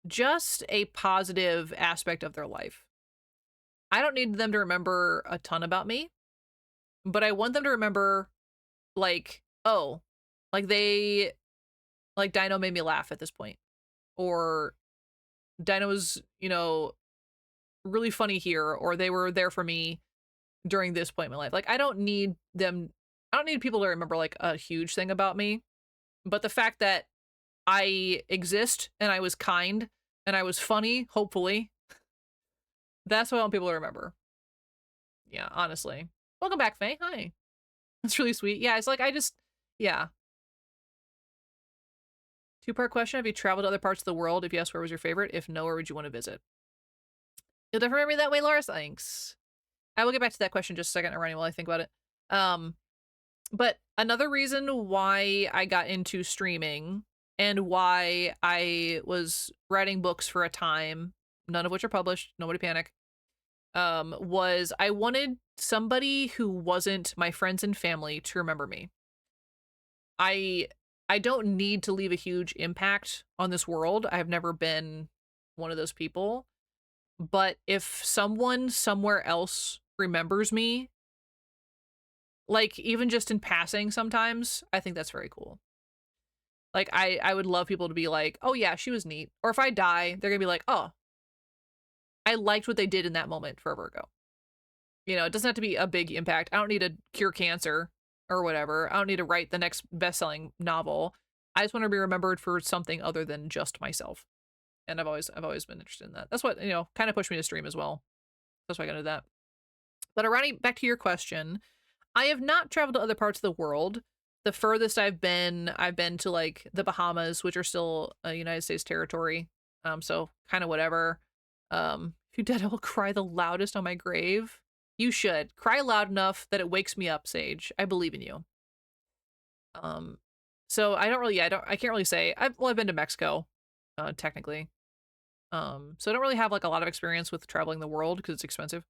just a positive aspect of their life. I don't need them to remember a ton about me, but I want them to remember, like, oh, like like Dino made me laugh at this point. Or Dino was, you know, really funny here, or they were there for me during this point in my life. Like, I don't need people to remember like a huge thing about me, but the fact that I exist and I was kind and I was funny, hopefully, that's what I want people to remember. Yeah, honestly. Welcome back, Faye. Hi. That's really sweet. Yeah, it's like yeah. Two-part question. Have you traveled to other parts of the world? If yes, where was your favorite? If no, where would you want to visit? You'll definitely remember me that way, Laura. Thanks. I will get back to that question in just a second, Arani, while I think about it. But another reason why I got into streaming and why I was writing books for a time, none of which are published, nobody panic, was I wanted somebody who wasn't my friends and family to remember me. I don't need to leave a huge impact on this world. I've never been one of those people. But if someone somewhere else remembers me, like even just in passing sometimes, I think that's very cool. Like I would love people to be like, oh yeah, she was neat. Or if I die, they're gonna be like, oh, I liked what they did in that moment forever ago. You know, it doesn't have to be a big impact. I don't need to cure cancer or whatever. I don't need to write the next best-selling novel. I just want to be remembered for something other than just myself. And I've always been interested in that. That's what, you know, kind of pushed me to stream as well. That's why I got into that. But Arani, back to your question. I have not traveled to other parts of the world. The furthest I've been to like the Bahamas, which are still a United States territory. So kind of whatever. If you dead, I will cry the loudest on my grave. You should cry loud enough that it wakes me up, Sage. I believe in you. So I can't really say. I've been to Mexico, technically. So I don't really have like a lot of experience with traveling the world because it's expensive.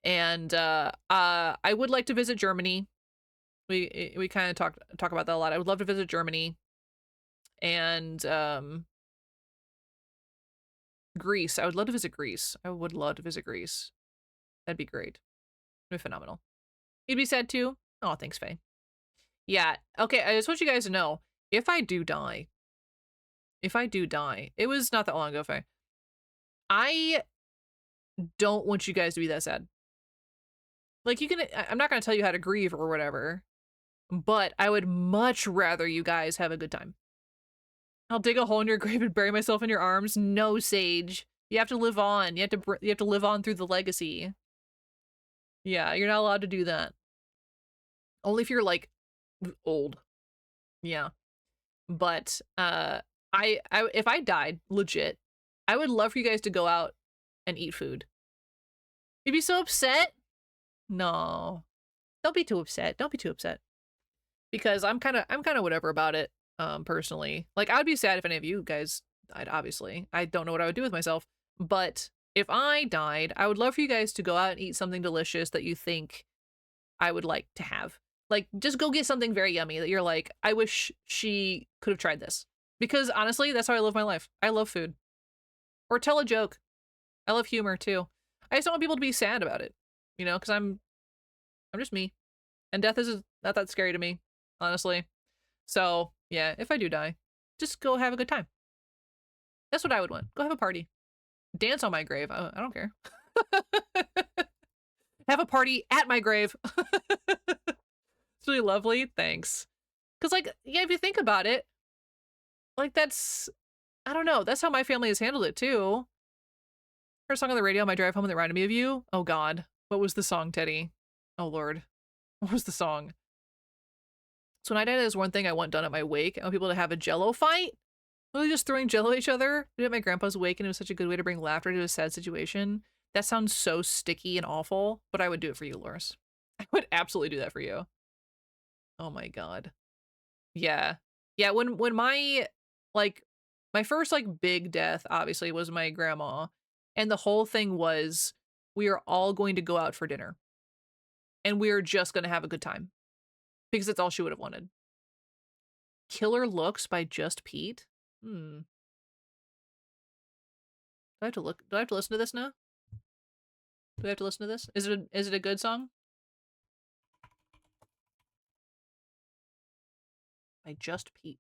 And I would like to visit Germany. We kind of talk about that a lot. I would love to visit Germany. And Greece. I would love to visit Greece. That'd be great. It'd be phenomenal. You'd be sad too? Oh, thanks, Faye. Yeah. Okay, I just want you guys to know, if I do die, it was not that long ago, Faye. I don't want you guys to be that sad. Like, I'm not going to tell you how to grieve or whatever, but I would much rather you guys have a good time. I'll dig a hole in your grave and bury myself in your arms. No, Sage. You have to live on. You have to live on through the legacy. Yeah, you're not allowed to do that. Only if you're like old. Yeah. But if I died, legit, I would love for you guys to go out and eat food. You'd be so upset. No. Don't be too upset. Don't be too upset. Because I'm kind of whatever about it, personally. Like, I would be sad if any of you guys died, obviously. I don't know what I would do with myself. But if I died, I would love for you guys to go out and eat something delicious that you think I would like to have. Like, just go get something very yummy that you're like, I wish she could have tried this. Because honestly, that's how I live my life. I love food. Or tell a joke. I love humor too. I just don't want people to be sad about it. You know, because I'm just me. And death is not that scary to me, honestly. So, yeah, if I do die, just go have a good time. That's what I would want. Go have a party. Dance on my grave. I don't care. Have a party at my grave. It's really lovely. Thanks. Because, like, yeah, if you think about it, like, that's, I don't know. That's how my family has handled it, too. Heard a song on the radio on my drive home that reminded me of you. Oh, God. What was the song, Teddy? Oh, Lord. What was the song? So when I died, there's one thing I want done at my wake. I want people to have a Jello fight. Really just throwing Jello at each other. I did it at my grandpa's wake, and it was such a good way to bring laughter to a sad situation. That sounds so sticky and awful, but I would do it for you, Loris. I would absolutely do that for you. Oh my God. Yeah. Yeah, when my, like, my first, like, big death, obviously, was my grandma. And the whole thing was, we are all going to go out for dinner. And we are just going to have a good time. Because that's all she would have wanted. Killer Looks by Just Pete? Hmm. Do I have to look? Do I have to listen to this now? Do I have to listen to this? Is it a good song? By Just Pete.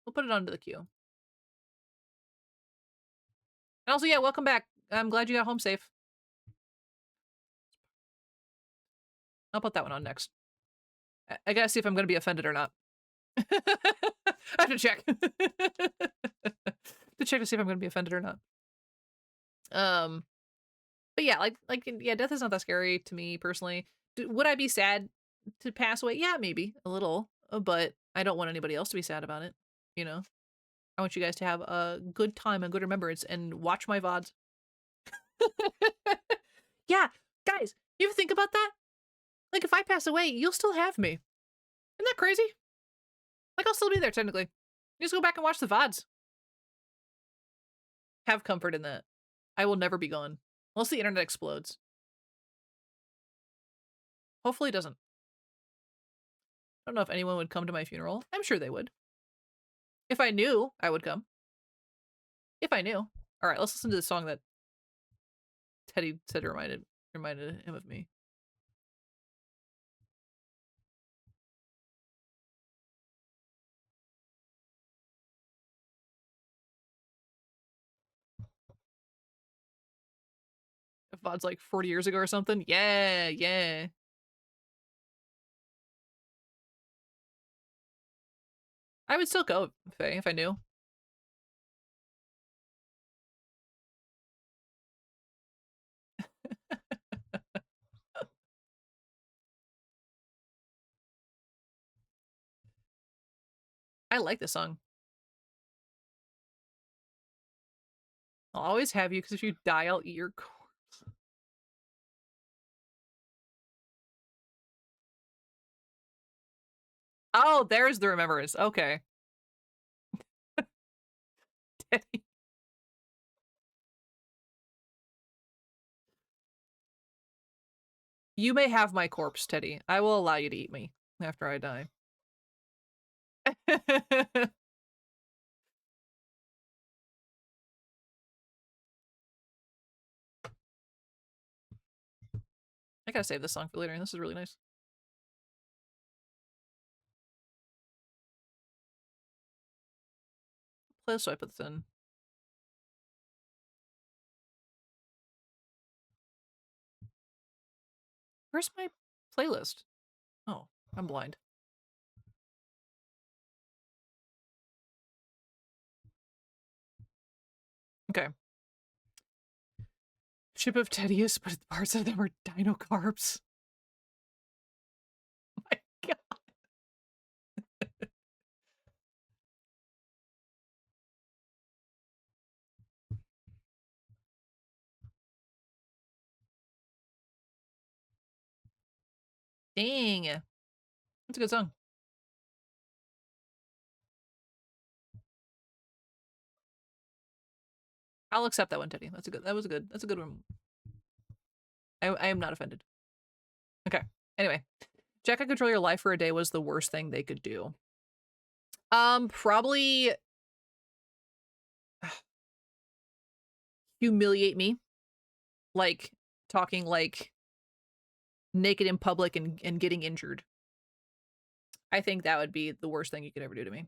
We'll put it onto the queue. And also, yeah, welcome back. I'm glad you got home safe. I'll put that one on next. I gotta see if I'm gonna be offended or not. I have to check. To check to see if I'm gonna be offended or not. But yeah, yeah, death is not that scary to me personally. Would I be sad to pass away? Yeah, maybe a little, but I don't want anybody else to be sad about it. You know, I want you guys to have a good time, a good remembrance, and watch my VODs. Yeah, guys, you ever think about that? Like, if I pass away, you'll still have me. Isn't that crazy? Like, I'll still be there technically. You just go back and watch the VODs. Have comfort in that. I will never be gone. Unless the internet explodes. Hopefully it doesn't. I don't know if anyone would come to my funeral. I'm sure they would. If I knew, I would come. If I knew. All right, let's listen to the song that Teddy said reminded him of me. If VOD's like 40 years ago or something. Yeah, yeah. I would still go, Faye, if I knew. I like this song. I'll always have you, because if you die, I'll eat your corpse. Oh, there's the remembrance. Okay. Teddy. You may have my corpse, Teddy. I will allow you to eat me after I die. I gotta save this song for later. This is really nice. Playlist so I put this in. Where's my playlist? Oh, I'm blind. Okay. Chip of Tedious, but parts of them are dino carbs. Oh my god. Dang. That's a good song. I'll accept that one, Teddy. That's a good one. I am not offended. Okay. Anyway. Jack, I control your life for a day was the worst thing they could do. Probably humiliate me. Like talking like naked in public and getting injured. I think that would be the worst thing you could ever do to me.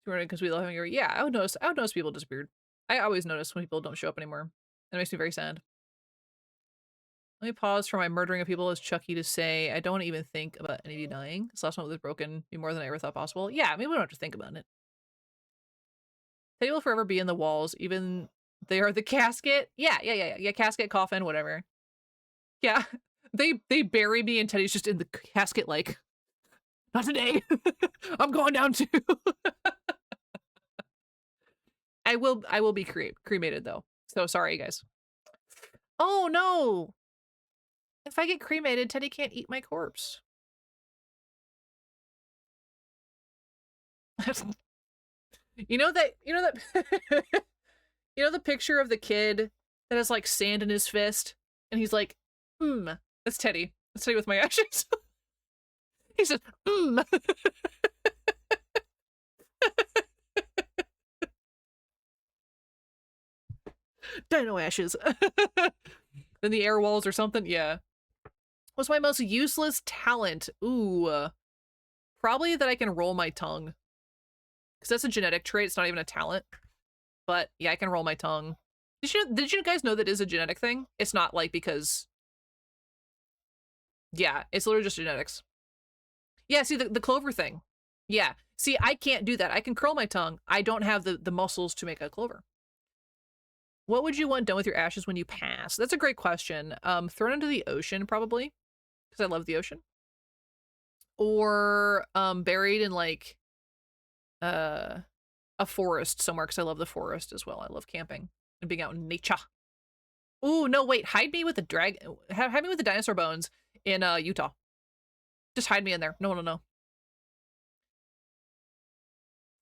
Because we love having your I would notice people disappeared. I always notice when people don't show up anymore. It makes me very sad. Let me pause for my murdering of people as Chucky to say, I don't want to even think about any of you dying. This last one was broken be more than I ever thought possible. Yeah, I mean, we don't have to think about it. They will forever be in the walls, even they are the casket. Yeah, casket, coffin, whatever. Yeah, they bury me and Teddy's just in the casket like, not today. I'm going down too. I will be cremated though. So sorry, guys. Oh no. If I get cremated, Teddy can't eat my corpse. you know that you know the picture of the kid that has like sand in his fist and he's like, that's Teddy. That's Teddy with my ashes. He says, Dino ashes. Then the air walls or something. Yeah. What's my most useless talent? Ooh. Probably that I can roll my tongue. Because that's a genetic trait. It's not even a talent. But yeah, I can roll my tongue. Did you guys know that is a genetic thing? It's not like because... Yeah, it's literally just genetics. Yeah, see, the clover thing. Yeah. See, I can't do that. I can curl my tongue. I don't have the muscles to make a clover. What would you want done with your ashes when you pass? That's a great question. Thrown into the ocean, probably. Because I love the ocean. Or buried in, like, a forest somewhere, because I love the forest as well. I love camping and being out in nature. Ooh, no, wait. Hide me with the hide me with the dinosaur bones in Utah. Just hide me in there. No one will know.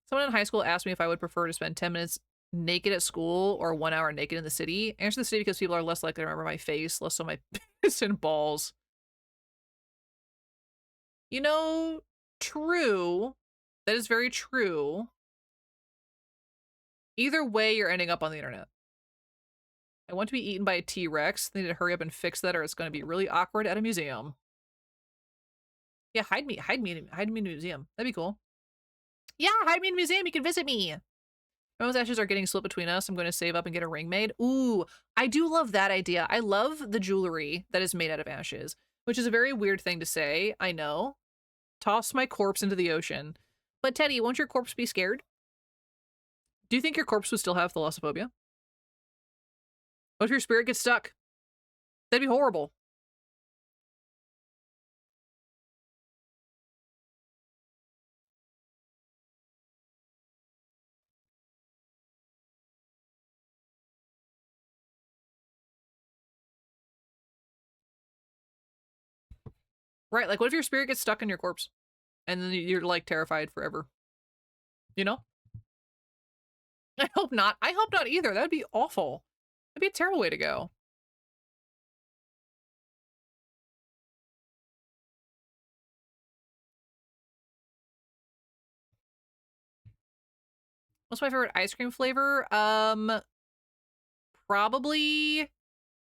Someone in high school asked me if I would prefer to spend 10 minutes naked at school or 1 hour naked in the city. Answer the city because people are less likely to remember my face, less so my piss and balls. You know, true. That is very true. Either way, you're ending up on the internet. I want to be eaten by a T-Rex. They need to hurry up and fix that or it's going to be really awkward at a museum. Yeah, hide me in a museum. That'd be cool. Yeah, hide me in a museum. You can visit me. Those ashes are getting split between us. I'm going to save up and get a ring made. Ooh, I do love that idea. I love the jewelry that is made out of ashes, which is a very weird thing to say. I know. Toss my corpse into the ocean. But Teddy, won't your corpse be scared? Do you think your corpse would still have thalassophobia? What if your spirit gets stuck? That'd be horrible. Right, like what if your spirit gets stuck in your corpse? And then you're like terrified forever. You know? I hope not. I hope not either. That'd be awful. That'd be a terrible way to go. What's my favorite ice cream flavor? Probably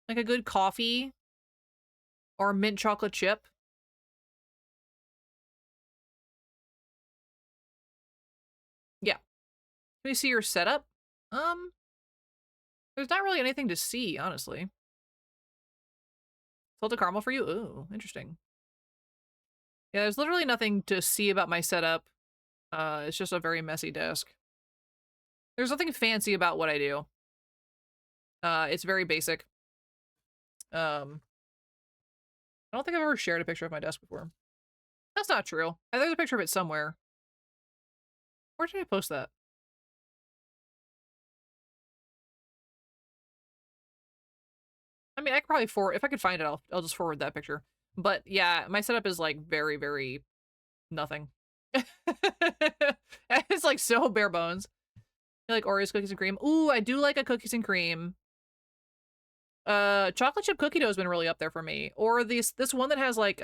like a good coffee or mint chocolate chip. Yeah. Can we see your setup? There's not really anything to see, honestly. Salted caramel for you? Ooh, interesting. Yeah, there's literally nothing to see about my setup. It's just a very messy desk. There's nothing fancy about what I do. It's very basic. I don't think I've ever shared a picture of my desk before. That's not true. There's a picture of it somewhere. Where did I post that? I mean, I could probably forward, if I could find it, I'll just forward that picture. But yeah, my setup is like very, very nothing. It's like so bare bones. I like Oreos, cookies and cream. Ooh, I do like a cookies and cream. Chocolate chip cookie dough has been really up there for me. Or this one that has like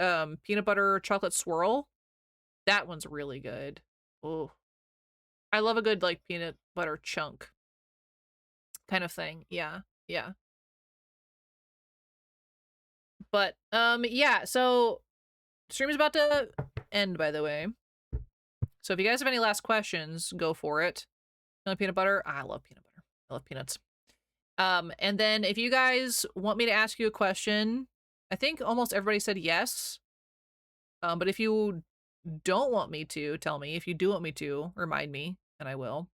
peanut butter chocolate swirl. That one's really good. Ooh. I love a good like peanut butter chunk kind of thing. Yeah. Yeah. But yeah, so stream is about to end, by the way. So if you guys have any last questions, go for it. Peanut butter? I love peanut butter. I love peanuts. And then if you guys want me to ask you a question, I think almost everybody said yes. But if you don't want me to, tell me. If you do want me to, remind me, and I will.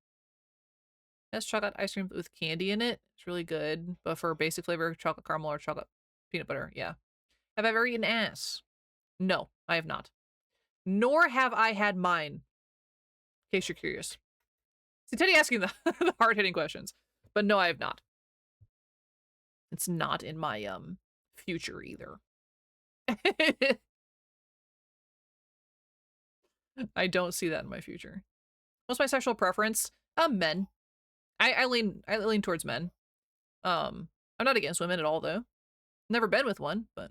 That's chocolate ice cream with candy in it. It's really good. But for basic flavor, chocolate caramel or chocolate peanut butter, yeah. Have I ever eaten ass? No, I have not. Nor have I had mine. In case you're curious. See, Teddy asking the, the hard-hitting questions. But no, I have not. It's not in my future either. I don't see that in my future. What's my sexual preference? Men. I lean towards men. I'm not against women at all though. Never been with one, but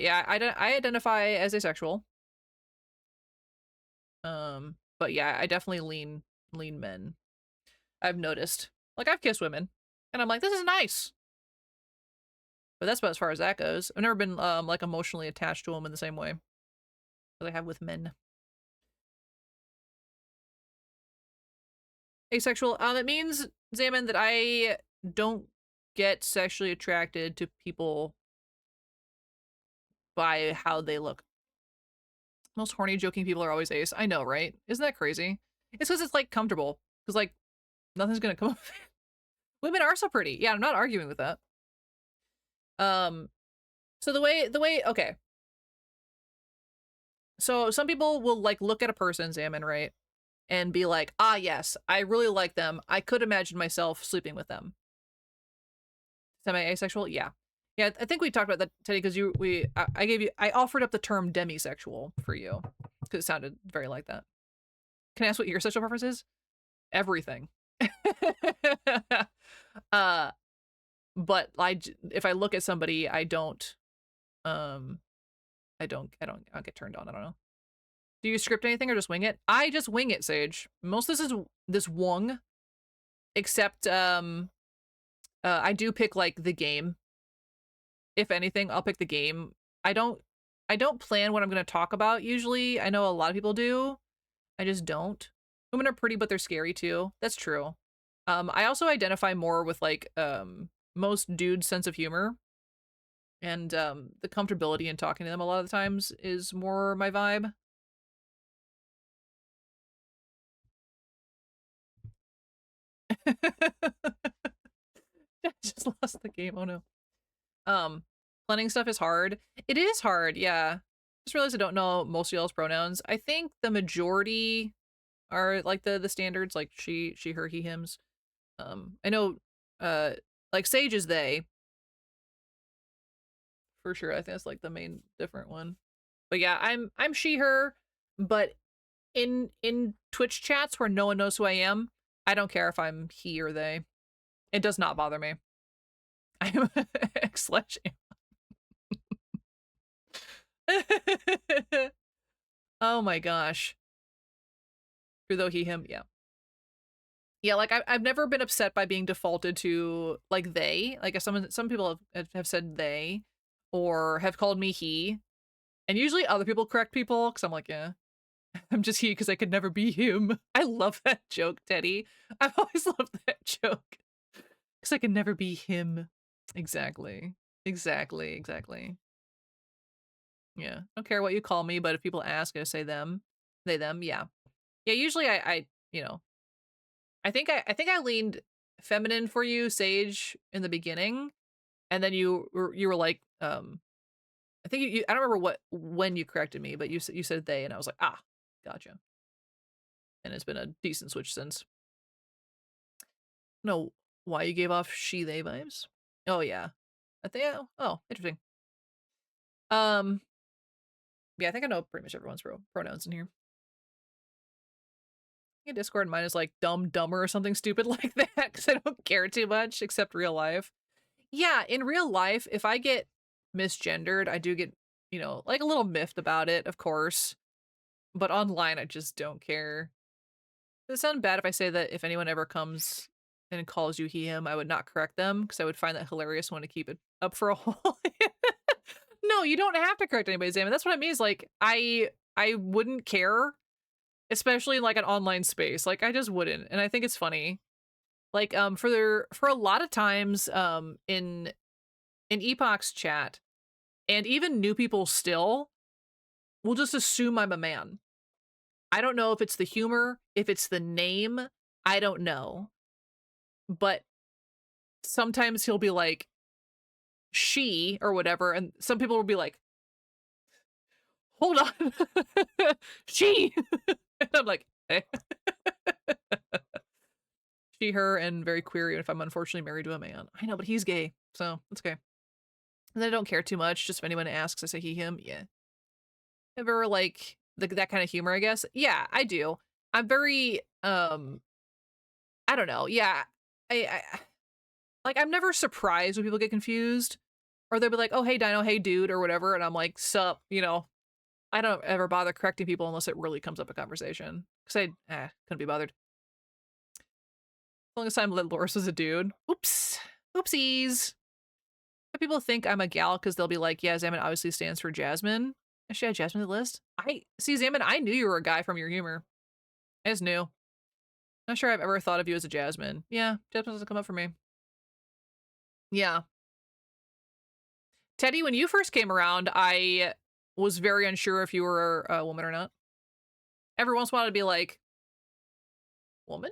yeah, I identify as asexual. But yeah, I definitely lean men. I've noticed. Like I've kissed women, and I'm like, this is nice. But that's about as far as that goes. I've never been like emotionally attached to them in the same way that I have with men. Asexual. It means, Zaman, that I don't get sexually attracted to people by how they look. Most horny, joking people are always ace. I know, right? Isn't that crazy? It's because it's like comfortable. Because like nothing's gonna come up. Women are so pretty. Yeah, I'm not arguing with that. So the way okay. So some people will like look at a person, Zaman, right? And be like, ah, yes, I really like them. I could imagine myself sleeping with them. Semi-asexual? Yeah. Yeah, I think we talked about that, Teddy, because I offered up the term demisexual for you. Because it sounded very like that. Can I ask what your sexual preference is? Everything. But if I look at somebody, I don't get turned on. I don't know. Do you script anything or just wing it? I just wing it, Sage. Most of this is this wong. Except I do pick like the game. If anything, I'll pick the game. I don't plan what I'm gonna talk about usually. I know a lot of people do. I just don't. Women are pretty, but they're scary too. That's true. I also identify more with like most dudes' sense of humor. And the comfortability in talking to them a lot of the times is more my vibe. I just lost the game. Oh no. Planning stuff is hard. It is hard, yeah. Just realized I don't know most of y'all's pronouns. I think the majority are like the standards, like she, her, he, hims. I know like Sage is they. For sure. I think that's like the main different one. But yeah, I'm she, her, but in Twitch chats where no one knows who I am, I don't care if I'm he or they. It does not bother me. I'm X/. Oh my gosh. True though, he, him, yeah. Yeah, like I've never been upset by being defaulted to like they. Like if some people have said they or have called me he. And usually other people correct people because I'm like, yeah, I'm just he because I could never be him. I love that joke, Teddy. I've always loved that joke. Because I can never be him. Exactly. Exactly. Yeah. I don't care what you call me, but if people ask, I say them. They, them, yeah. Yeah, usually I you know, I think I leaned feminine for you, Sage, in the beginning, and then you were like, I think I don't remember when you corrected me, but you said they, and I was like, ah, gotcha. And it's been a decent switch since. No, why you gave off she they vibes? Oh yeah, I think. Oh, interesting. Yeah, I think I know pretty much everyone's pronouns in here. I think Discord mine is like dumber or something stupid like that because I don't care too much except real life. Yeah, in real life, if I get misgendered, I do get, like a little miffed about it, of course. But online, I just don't care. Does it sound bad if I say that if anyone ever comes and calls you he, him, I would not correct them because I would find that hilarious and want to keep it up for a whole. No, you don't have to correct anybody's name. And that's what I mean is like, I wouldn't care, especially in like an online space. Like I just wouldn't. And I think it's funny. Like, for a lot of times, in Epoch's chat, and even new people still will just assume I'm a man. I don't know if it's the humor, if it's the name, I don't know. But sometimes he'll be like, she, or whatever, and some people will be like, hold on, she! And I'm like, hey. She, her, and very queer if I'm unfortunately married to a man. I know, but he's gay, so it's okay. And then I don't care too much, just if anyone asks, I say he, him, yeah. Ever, like, that kind of humor, I guess? Yeah, I do. I'm very, I don't know, yeah. Like, I'm never surprised when people get confused, or they'll be like, oh, hey, Dino, hey, dude, or whatever, and I'm like, sup, I don't ever bother correcting people unless it really comes up a conversation, because couldn't be bothered. Longest time Loris was a dude. Oops. Oopsies. People think I'm a gal because they'll be like, yeah, Zaman obviously stands for Jasmine. Actually, I had Jasmine on the list. See, Zaman, I knew you were a guy from your humor. I just knew. Not sure I've ever thought of you as a Jasmine. Yeah, Jasmine doesn't come up for me. Yeah. Teddy, when you first came around, I was very unsure if you were a woman or not. Every once in a while, I'd be like, woman?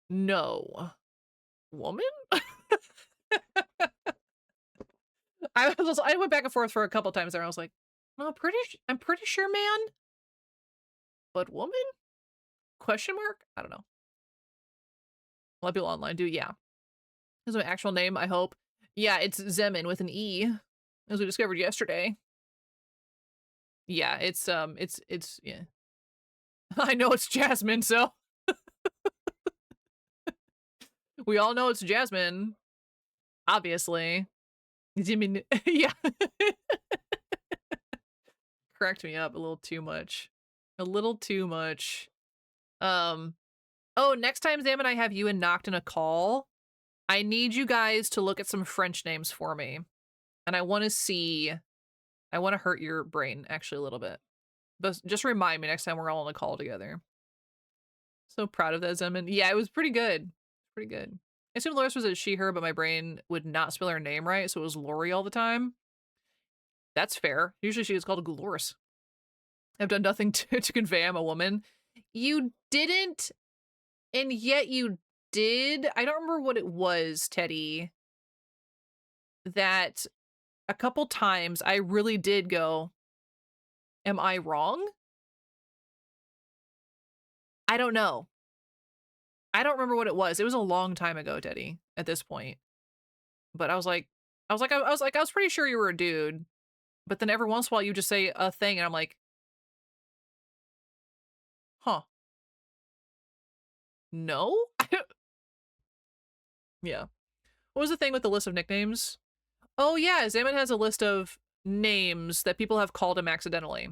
No. Woman? I went back and forth for a couple times there. I was like, no, I'm pretty sure man. But woman? Question mark? I don't know. A lot of people online do, yeah. Is my actual name, I hope. Yeah, it's Zemin with an E, as we discovered yesterday. Yeah, it's yeah. I know it's Jasmine, so we all know it's Jasmine. Obviously. I mean, yeah. Cracked me up a little too much. A little too much. Oh, next time Zam and I have you and Noct in a call, I need you guys to look at some French names for me. And I want to hurt your brain actually a little bit. But just remind me next time we're all on a call together. So proud of that, Zemin. Yeah, it was pretty good. Pretty good. I assume Loris was a she, her, but my brain would not spell her name right, so it was Lori all the time. That's fair. Usually she is called Gloris. I've done nothing to convey I'm a woman. You didn't, and yet you did. I don't remember what it was, Teddy. That a couple times I really did go, am I wrong? I don't know. I don't remember what it was. It was a long time ago, Teddy, at this point. But I was pretty sure you were a dude. But then every once in a while you just say a thing and I'm like, huh. No? Yeah. What was the thing with the list of nicknames? Oh yeah, Zaman has a list of names that people have called him accidentally.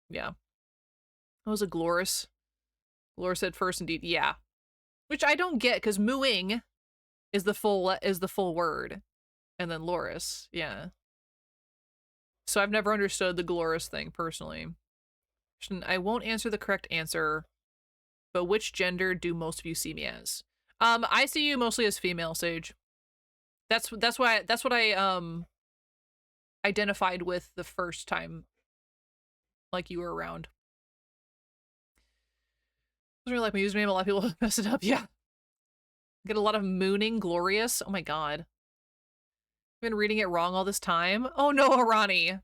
Yeah. What was it, Gloris? Gloris said first indeed, yeah. Which I don't get, because mooing is the full word. And then Loris, yeah. So I've never understood the Gloris thing, personally. I won't answer the correct answer, but which gender do most of you see me as? I see you mostly as female, Sage. That's what I identified with the first time, like, you were around. Really like my username. A lot of people mess it up. Yeah. Get a lot of mooning. Glorious. Oh my god. I've been reading it wrong all this time. Oh no, Arani.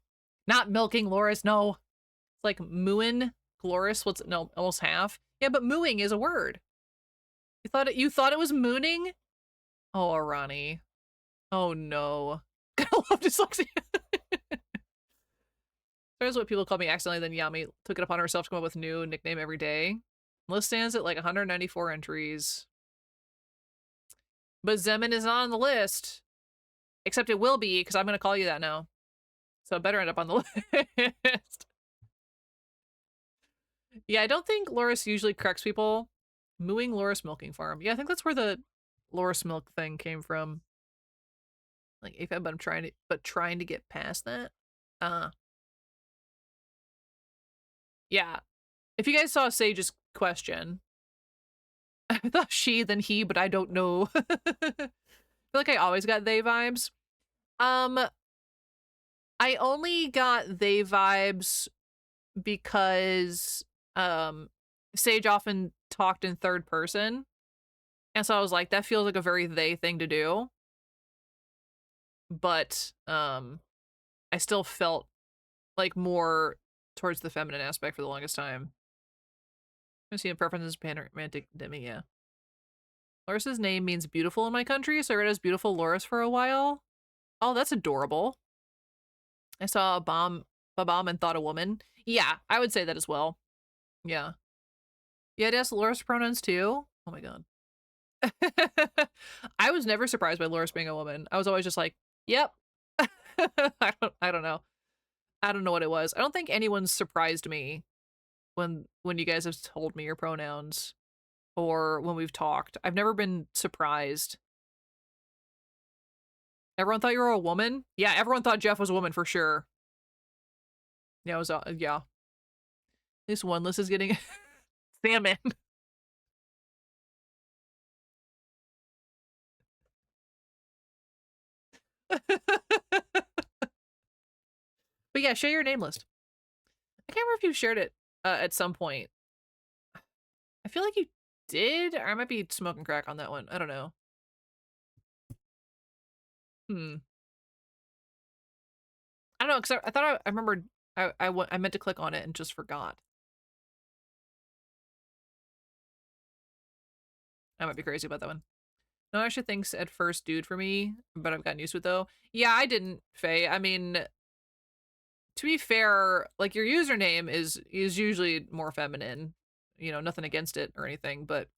Not milking Loris. No. It's like mooing. Glorious. What's no, almost half. Yeah, but mooing is a word. You thought it was mooning? Oh, Arani. Oh no. I love dyslexia. There's what people call me accidentally, then Yami took it upon herself to come up with new nickname every day. List stands at like 194 entries. But Zemin is not on the list. Except it will be, because I'm going to call you that now. So it better end up on the list. Yeah, I don't think Loris usually corrects people. Mooing Loris Milking Farm. Yeah, I think that's where the Loris Milk thing came from. Like AFAB, but trying to get past that. Yeah. If you guys saw Sage's question, I thought she, then he, but I don't know. I feel like I always got they vibes. I only got they vibes because Sage often talked in third person. And so I was like, that feels like a very they thing to do. But I still felt like more towards the feminine aspect for the longest time. I see a preference as romantic demi, yeah. Loris's name means beautiful in my country, so I read as beautiful Loris for a while. Oh, that's adorable. I saw a bomb and thought a woman. Yeah, I would say that as well. Yeah. Yeah, it has Loris pronouns too. Oh my god. I was never surprised by Loris being a woman. I was always just like, yep. I don't know. I don't know what it was. I don't think anyone's surprised me when you guys have told me your pronouns or when we've talked. I've never been surprised. Everyone thought you were a woman? Yeah, everyone thought Jeff was a woman for sure. Yeah, it was yeah. At least one list is getting salmon. But yeah, share your name list. I can't remember if you shared it at some point. I feel like you did, or I might be smoking crack on that one. I don't know. I don't know, because I thought I remembered I meant to click on it and just forgot. I might be crazy about that one. No, Asha thinks at first dude for me, but I've gotten used to it though. Yeah, I didn't, Faye. I mean, to be fair, like your username is usually more feminine. You know, nothing against it or anything, but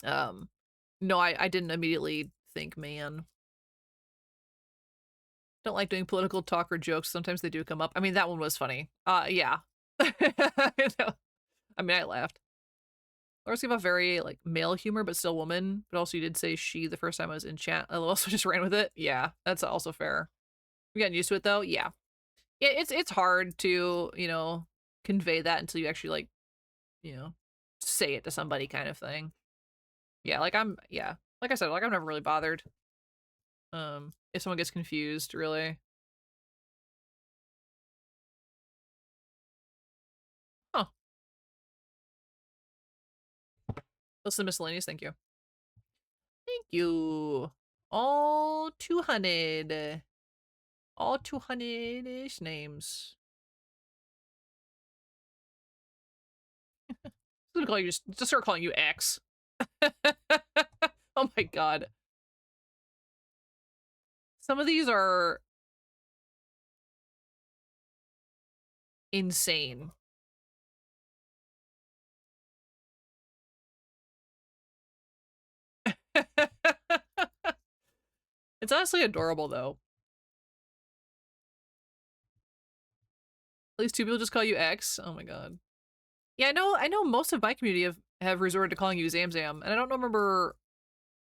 no, I didn't immediately think man. Don't like doing political talk or jokes. Sometimes they do come up. I mean, that one was funny. Yeah. I mean, I laughed. Laura's gave off very like male humor, but still woman. But also, you did say she the first time I was in chat. I also just ran with it. Yeah, that's also fair. We gotten used to it though. Yeah, yeah. It's hard to convey that until you actually like say it to somebody, kind of thing. Yeah, like like I said, like I'm never really bothered. If someone gets confused, really. Huh. Listen, miscellaneous. Thank you. Thank you. All 200. All 200-ish names. I'm gonna call you just start calling you X. Oh my god. Some of these are insane. It's honestly adorable though. At least 2 people just call you X. Oh my god. Yeah, I know most of my community have resorted to calling you Zamzam, and I don't remember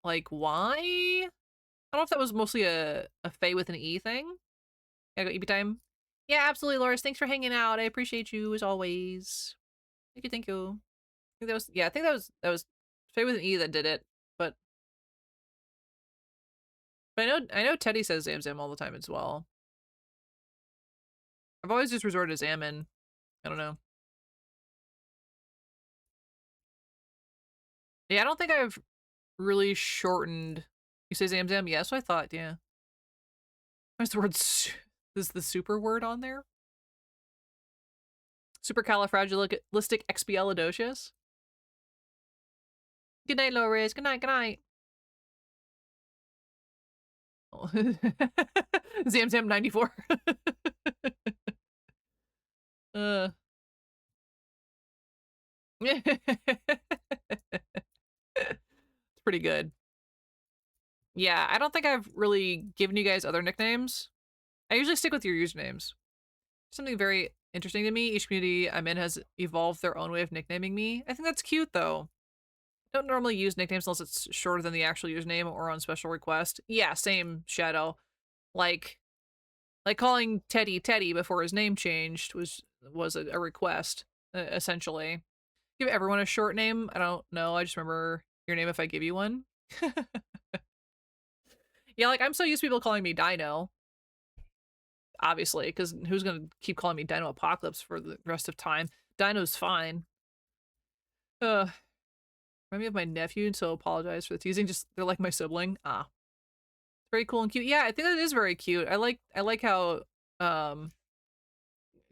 like why. I don't know if that was mostly a Faye with an E thing. Gotta go EB time. Yeah, absolutely, Loris. Thanks for hanging out. I appreciate you as always. Thank you, thank you. I think that was Faye with an E that did it, but I know Teddy says Zamzam all the time as well. I've always just resorted to Zamin. I don't know. Yeah, I don't think I've really shortened. You say Zamzam? Yeah, so I thought, yeah. Where's the word is the super word on there? Supercalifragilisticexpialidocious? Good night, Loris. Good night, good night. Oh. Zamzam 94. uh. It's pretty good. Yeah, I don't think I've really given you guys other nicknames. I usually stick with your usernames. Something very interesting to me. Each community I'm in has evolved their own way of nicknaming me. I think that's cute, though. Don't normally use nicknames unless it's shorter than the actual username or on special request. Yeah, same, Shadow. Like calling Teddy Teddy before his name changed was a request, essentially. Give everyone a short name. I don't know. I just remember your name if I give you one. Yeah, like I'm so used to people calling me Dino. Obviously, because who's gonna keep calling me Dino Apocalypse for the rest of time? Dino's fine. Remind me of my nephew, so apologize for the teasing. Just they're like my sibling. Ah, very cool and cute. Yeah, I think that is very cute. I like how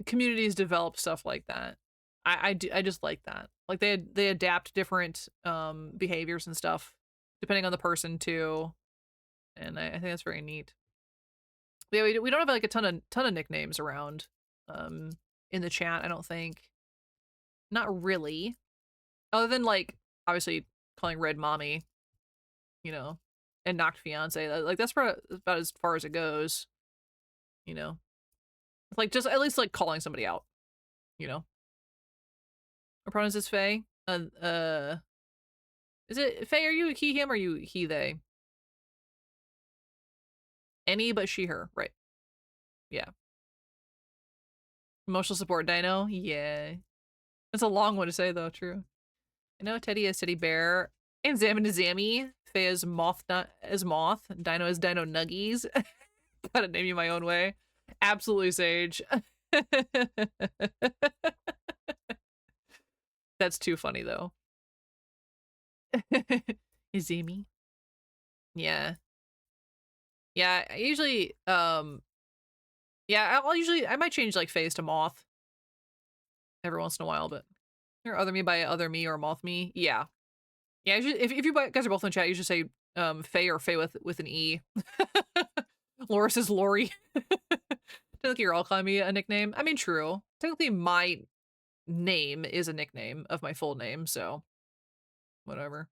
communities develop stuff like that. I just like that. Like they adapt different behaviors and stuff depending on the person too, and I think that's very neat. But yeah, we don't have like a ton of nicknames around in the chat. I don't think. Not really. Other than like obviously calling Red Mommy, you know, and Knocked Fiance. Like that's about as far as it goes. You know, like just at least like calling somebody out. You know. What pronouns is Faye? Is it Faye? Are you he him or you he they? Any but she her, right? Yeah. Emotional support Dino. Yeah. That's a long one to say though. True. I know Teddy is Teddy Bear. And Zamin is Zammy. Faye is Moth as Moth. Dino is Dino Nuggies. Gotta name you my own way. Absolutely, Sage. That's too funny though. Is Zammy? Yeah. Yeah, I usually yeah, I might change like Faye's to Moth every once in a while, but or other me by other me or Moth me. Yeah. Yeah, if you guys are both in the chat, you should say Faye or Faye with an E. Loris is Lori. Technically, you're all calling me a nickname. I mean, true. Technically, my name is a nickname of my full name, so whatever.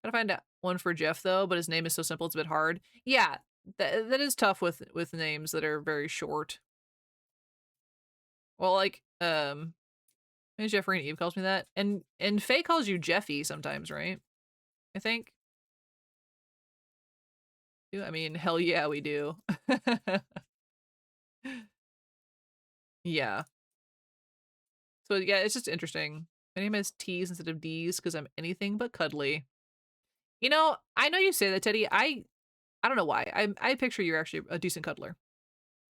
Gotta find one for Jeff though, but his name is so simple it's a bit hard. Yeah, that is tough with names that are very short. Well, like maybe Jeffrey and Eve calls me that, and Faye calls you Jeffy sometimes, right? I think. I mean, hell yeah, we do. Yeah. So yeah, it's just interesting. My name has T's instead of D's because I'm anything but cuddly. You know, I know you say that, Teddy. I don't know why. I picture you're actually a decent cuddler.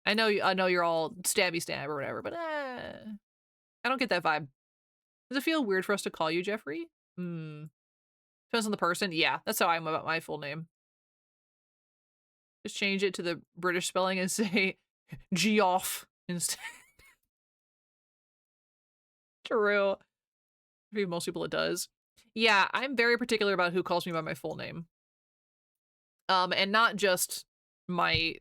I know you're all stabby stab or whatever, but I don't get that vibe. Does it feel weird for us to call you Jeffrey? Hmm. Depends on the person. Yeah, that's how I'm about my full name. Just change it to the British spelling and say Geoff instead. True. For most people it does. Yeah, I'm very particular about who calls me by my full name. And not just my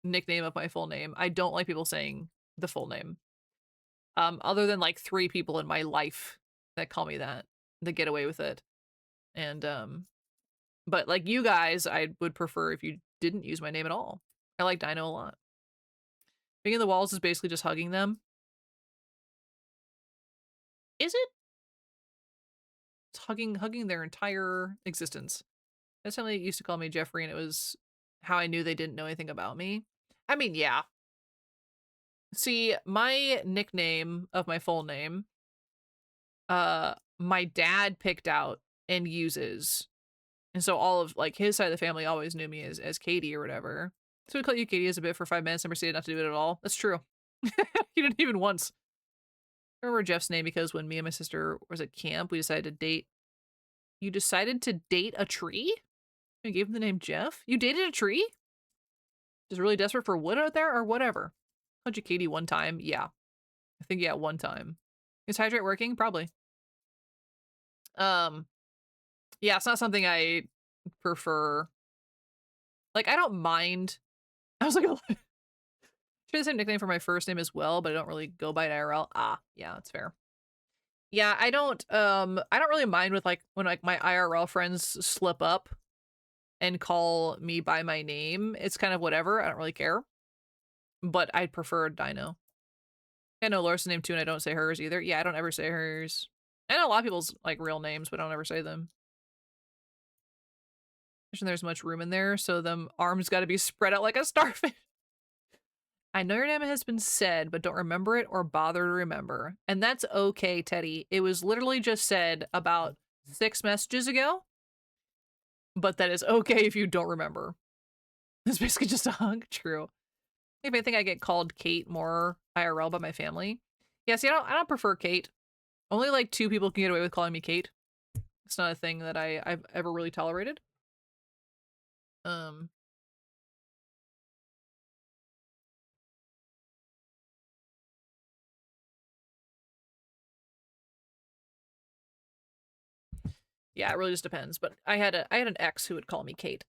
nickname of my full name. I don't like people saying the full name. Other than like 3 people in my life that call me that get away with it. And but like you guys, I would prefer if you didn't use my name at all. I like Dino a lot. Being in the walls is basically just hugging them. Is it? It's hugging their entire existence. That's how they used to call me Jeffrey, and it was how I knew they didn't know anything about me. I mean, yeah. See, my nickname of my full name, my dad picked out and uses. And so all of like his side of the family always knew me as Katie or whatever. So we call you Katie as a bit for 5 minutes and proceeded not to do it at all. That's true. You didn't even once. I remember Jeff's name because when me and my sister was at camp, we decided to date You decided to date a tree? I gave him the name Jeff? You dated a tree? Just really desperate for wood out there or whatever. Called you Katie one time. Yeah. I think, yeah, one time. Is hydrate working? Probably. Yeah, it's not something I prefer. Like, I don't mind. I was like, the same nickname for my first name as well, but I don't really go by it IRL. Ah, yeah, that's fair. Yeah, I don't really mind with like when like my IRL friends slip up and call me by my name. It's kind of whatever. I don't really care. But I prefer Dino. I know Laura's name too, and I don't say hers either. Yeah, I don't ever say hers. I know a lot of people's like real names, but I don't ever say them. There's much room in there, so them arms got to be spread out like a starfish. I know your name has been said, but don't remember it or bother to remember. And that's okay, Teddy. It was literally just said about 6 messages ago. But that is okay if you don't remember. It's basically just a hug. True. If I think I get called Kate more IRL by my family. Yeah, see, I don't prefer Kate. Only like 2 people can get away with calling me Kate. It's not a thing that I've ever really tolerated. Yeah, it really just depends. But I had an ex who would call me Kate.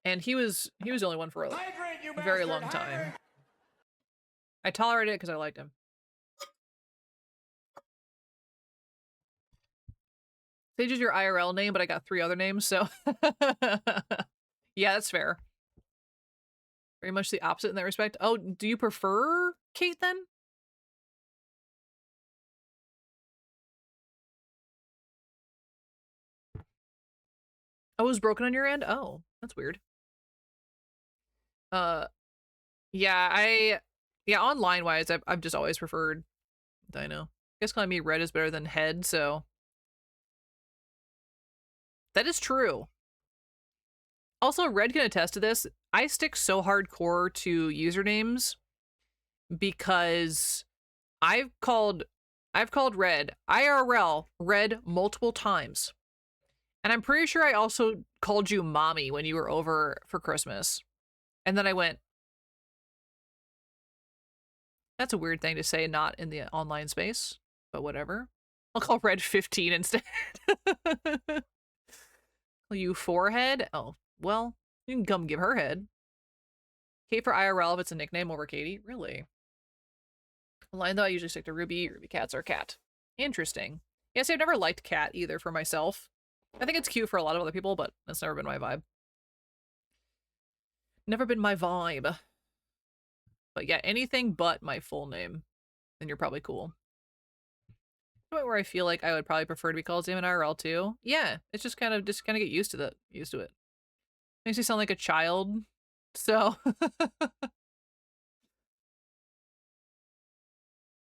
And he was the only one for a very long time. I tolerated it because I liked him. Sage is your IRL name, but I got 3 other names, so yeah, that's fair. Very much the opposite in that respect. Oh, do you prefer Kate then? Oh, it was broken on your end? Oh, that's weird. Yeah, online wise, I've just always preferred Dino. I guess calling me Red is better than Head, so that is true. Also, Red can attest to this. I stick so hardcore to usernames because I've called Red IRL Red multiple times. And I'm pretty sure I also called you Mommy when you were over for Christmas. And then I went, that's a weird thing to say not in the online space, but whatever. I'll call Red 15 instead. You forehead? Oh, well, you can come give her head. Kate for IRL if it's a nickname over Katie? Really? Line though, I usually stick to Ruby. Ruby cats are cat. Interesting. Yes, I've never liked cat either for myself. I think it's cute for a lot of other people, but that's never been my vibe. Never been my vibe. But yeah, anything but my full name, then you're probably cool. Point where I feel like I would probably prefer to be called Sam in IRL too. Yeah, it's just kind of get used to it. Makes me sound like a child. So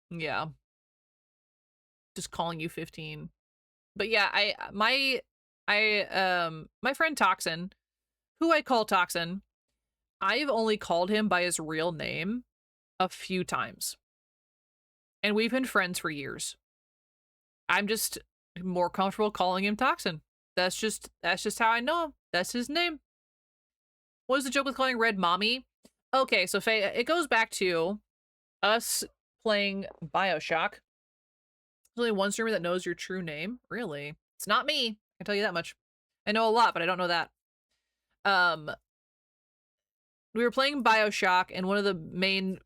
yeah. Just calling you 15. But yeah, my friend Toxin, who I call Toxin, I've only called him by his real name a few times. And we've been friends for years. I'm just more comfortable calling him Toxin. That's just how I know him. That's his name. What was the joke with calling Red Mommy? Okay, so Faye, it goes back to us playing BioShock. There's only one streamer that knows your true name. Really? It's not me. I can tell you that much. I know a lot, but I don't know that. We were playing BioShock, and one of the main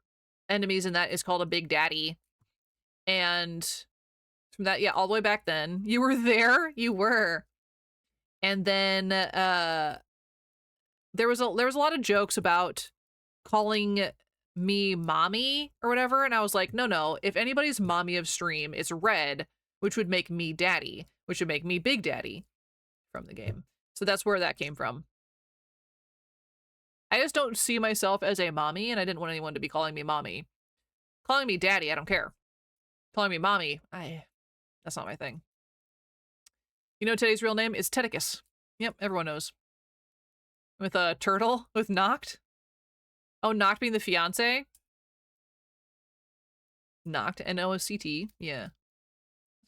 enemies in that is called a Big Daddy. And from that, yeah, all the way back then. You were there? You were. And then there was a lot of jokes about calling me mommy or whatever, and I was like, no, if anybody's mommy of stream, it's Red, which would make me daddy, which would make me Big Daddy from the game. So that's where that came from. I just don't see myself as a mommy, and I didn't want anyone to be calling me mommy. Calling me daddy, I don't care. Calling me mommy, that's not my thing. You know Teddy's real name is Tedicus. Yep, everyone knows. With a turtle, with Noct. Oh, Noct being the fiance? Noct, N-O-C-T, yeah.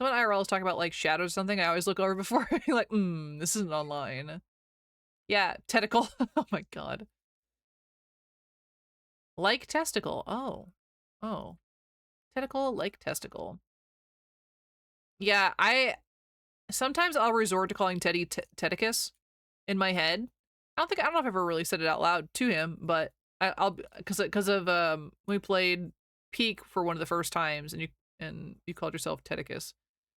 Someone IRL is talking about like shadows or something, I always look over before like, this isn't online. Yeah, tentacle. Oh my god. Like testicle. Oh. Oh. Tentacle, like testicle. Yeah, sometimes I'll resort to calling Teddy Tedicus in my head. I don't know if I've ever really said it out loud to him, but I'll because of we played Peak for one of the first times, and you called yourself Tedicus,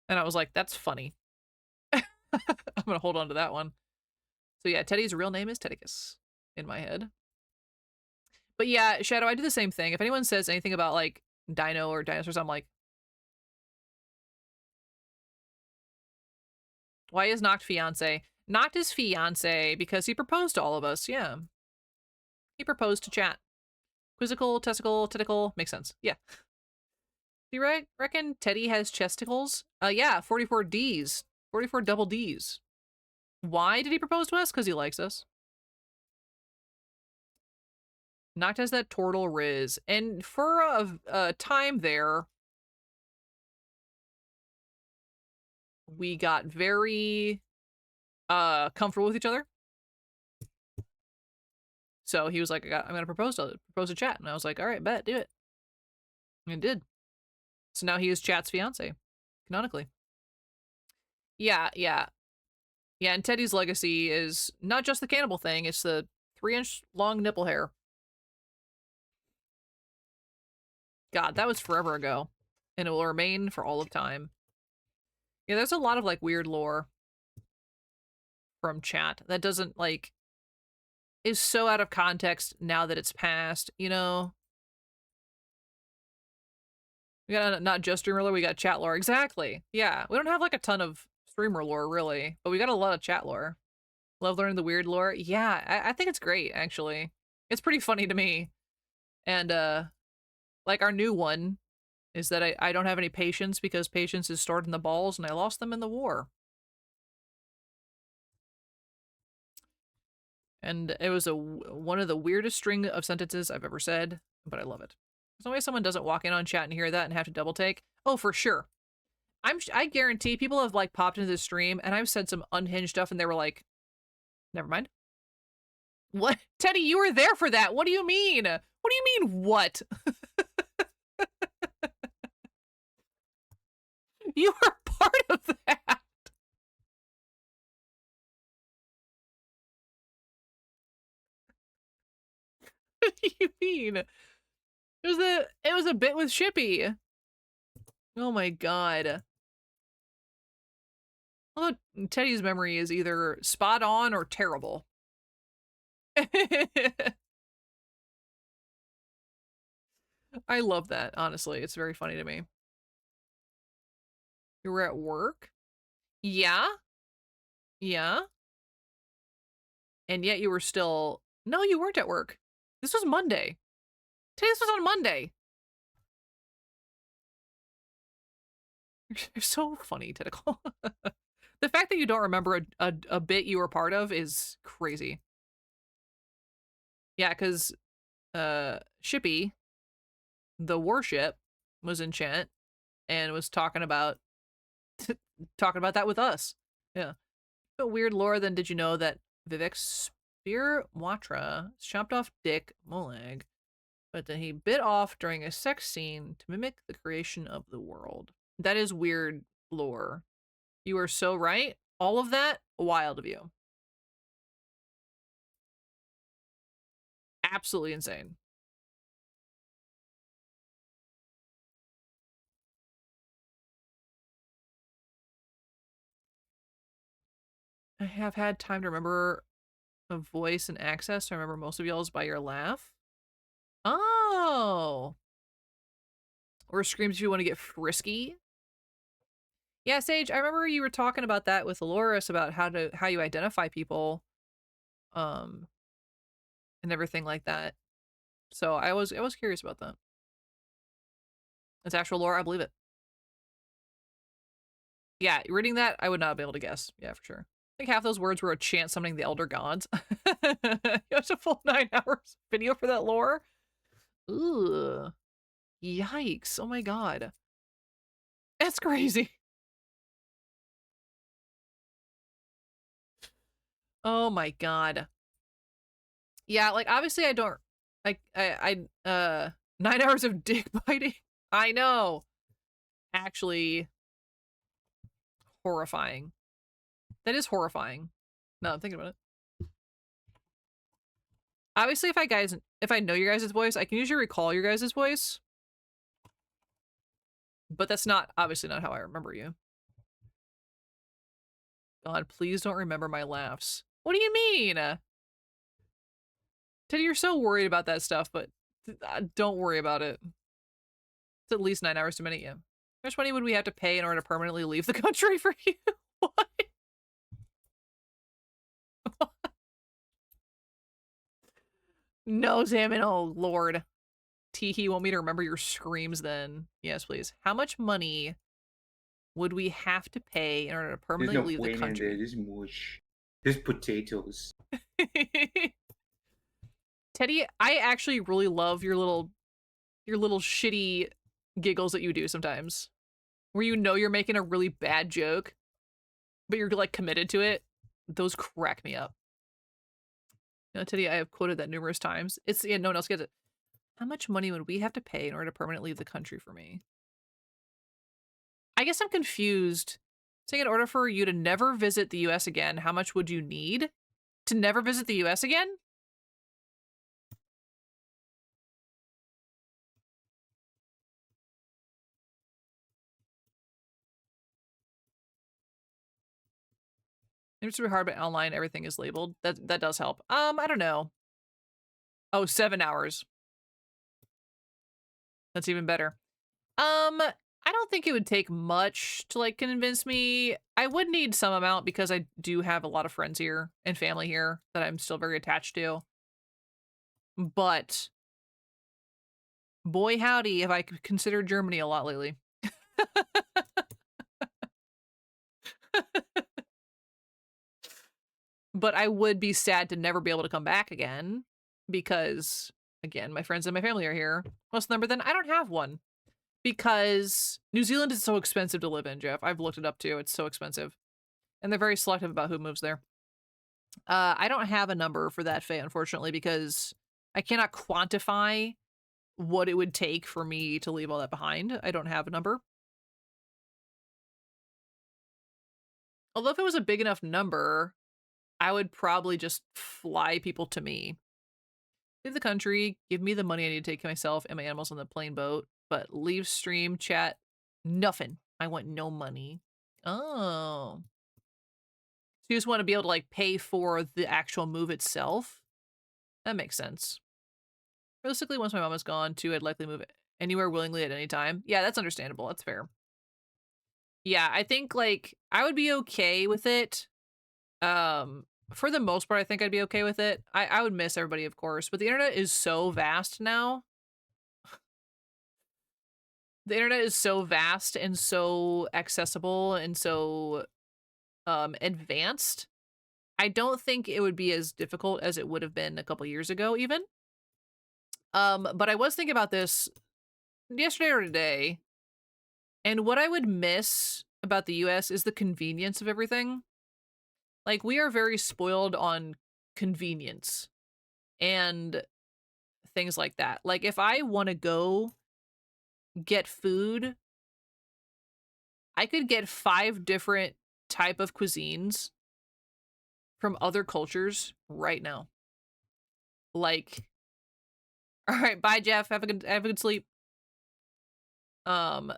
and I was like, that's funny. I'm gonna hold on to that one. So yeah, Teddy's real name is Tedicus in my head. But yeah, Shadow, I do the same thing. If anyone says anything about like dino or dinosaurs, I'm like, why is Noct fiance? Noct is fiance because he proposed to all of us. Yeah, he proposed to chat. Quizzical, testicle, tentacle, makes sense. Yeah. Do you reckon Teddy has chesticles? Yeah, 44 Ds. 44 double Ds. Why did he propose to us? Because he likes us. Noct has that turtle riz. And for a time there, we got very comfortable with each other. So he was like, I'm gonna propose to chat. And I was like, all right, bet, do it. And it did. So now he is Chat's fiance, canonically. Yeah. Yeah, and Teddy's legacy is not just the cannibal thing, it's the 3-inch long nipple hair. God, that was forever ago. And it will remain for all of time. Yeah, there's a lot of like weird lore from Chat that doesn't like is so out of context now that it's past, you know? We got not just streamer lore, we got chat lore. Exactly. Yeah, we don't have like a ton of streamer lore really, but we got a lot of chat lore. Love learning the weird lore. Yeah, I think it's great actually. It's pretty funny to me. And like our new one is that I don't have any patience because patience is stored in the balls and I lost them in the war. And it was one of the weirdest string of sentences I've ever said, but I love it. There's no way someone doesn't walk in on chat and hear that and have to double take. Oh, for sure. I guarantee people have like popped into the stream and I've said some unhinged stuff and they were like, never mind. What? Teddy, you were there for that. What do you mean? What do you mean, what? You were part of that. What do you mean? It was a bit with Shippy. Oh my god. Although Teddy's memory is either spot on or terrible. I love that, honestly. It's very funny to me. You were at work? Yeah? Yeah? And yet you were still... No, you weren't at work. This was Monday. This was on Monday. You're so funny, Tentacle. The fact that you don't remember a bit you were part of is crazy. Yeah, because Shippy, the warship, was in chat and was talking about that with us. Yeah. But weird lore, then did you know that Vivek's spear Watra chopped off Dick Molag, but then he bit off during a sex scene to mimic the creation of the world. That is weird lore. You are so right. All of that, wild of you. Absolutely insane. I have had time to remember a voice and access. I remember most of y'all's by your laugh. Oh. Or screams if you want to get frisky. Yeah, Sage, I remember you were talking about that with Loris about how you identify people. And everything like that. So I was curious about that. It's actual lore, I believe it. Yeah, reading that, I would not be able to guess. Yeah, for sure. I think half those words were a chant summoning the Elder Gods. It's a full 9 hours video for that lore. Ugh. Yikes. Oh my god. That's crazy. Oh my god. Yeah, like obviously I don't like I 9 hours of dick biting. I know. Actually horrifying. That is horrifying. No, I'm thinking about it. Obviously if I know your guys' voice, I can usually recall your guys' voice. But that's not obviously not how I remember you. God, please don't remember my laughs. What do you mean? Teddy, you're so worried about that stuff, but don't worry about it. It's at least 9 hours too many. Yeah. How much money would we have to pay in order to permanently leave the country for you? What? No, Salmon. Oh, Lord. Teehee, want me to remember your screams then? Yes, please. How much money would we have to pay in order to There's permanently no leave the point in there. country? There's mush. There's potatoes. Teddy, I actually really love your little shitty giggles that you do sometimes. Where you know you're making a really bad joke, but you're like committed to it. Those crack me up. You know, Teddy, I have quoted that numerous times. It's yeah, no one else gets it. How much money would we have to pay in order to permanently leave the country for me? I guess I'm confused. Saying in order for you to never visit the US again, how much would you need to never visit the US again? It's really hard, but online everything is labeled. That does help. I don't know. Oh, 7 hours. That's even better. I don't think it would take much to like convince me. I would need some amount because I do have a lot of friends here and family here that I'm still very attached to. But boy howdy, have I considered Germany a lot lately. But I would be sad to never be able to come back again because, again, my friends and my family are here. Most of them, but then I don't have one because New Zealand is so expensive to live in, Jeff. I've looked it up too. It's so expensive. And they're very selective about who moves there. I don't have a number for that, Faye, unfortunately, because I cannot quantify what it would take for me to leave all that behind. I don't have a number. Although if it was a big enough number, I would probably just fly people to me. Leave the country, give me the money I need to take myself and my animals on the plane boat, but leave stream, chat, nothing. I want no money. Oh. So you just want to be able to like pay for the actual move itself? That makes sense. Realistically, once my mom is gone too, I'd likely move anywhere willingly at any time. Yeah, that's understandable. That's fair. Yeah, I think like I would be okay with it. For the most part, I think I'd be okay with it. I would miss everybody, of course, but the internet is so vast now. The internet is so vast and so accessible and so advanced. I don't think it would be as difficult as it would have been a couple years ago, even. But I was thinking about this yesterday or today, and what I would miss about the US is the convenience of everything. Like, we are very spoiled on convenience and things like that. Like, if I want to go get food, I could get 5 different type of cuisines from other cultures right now. Like, all right, bye, Jeff. Have a good sleep. And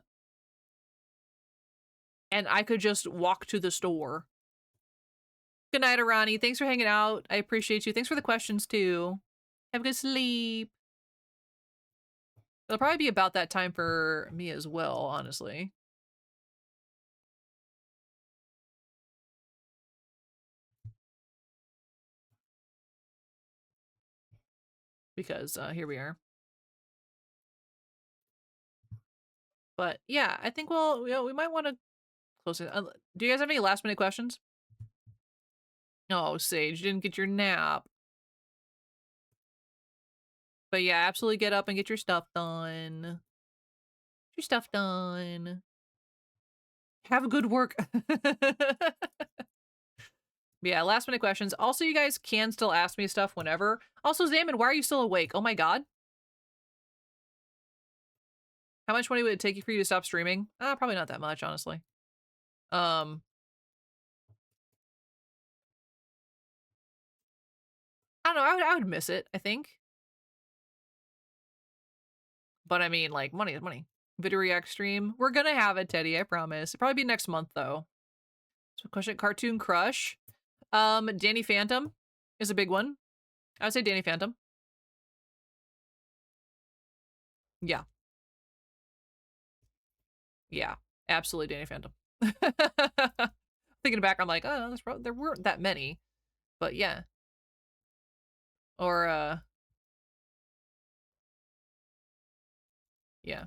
I could just walk to the store. Good night, Arani. Thanks for hanging out. I appreciate you. Thanks for the questions, too. Have a good sleep. It'll probably be about that time for me as well, honestly. Because here we are. But yeah, I think we might want to close it. Do you guys have any last minute questions? Oh, Sage, you didn't get your nap. But yeah, absolutely get up and get your stuff done. Get your stuff done. Have a good work. Yeah, last minute questions. Also, you guys can still ask me stuff whenever. Also, Zaman, why are you still awake? Oh my god. How much money would it take you for you to stop streaming? Probably not that much, honestly. I don't know. I would miss it, I think. But I mean, like, money is money. Video react stream. We're gonna have it, Teddy, I promise. It'll probably be next month, though. So question, cartoon crush. Danny Phantom is a big one. I would say Danny Phantom. Yeah. Yeah. Absolutely Danny Phantom. Thinking back, I'm like, oh, there weren't that many. But yeah. Or, yeah.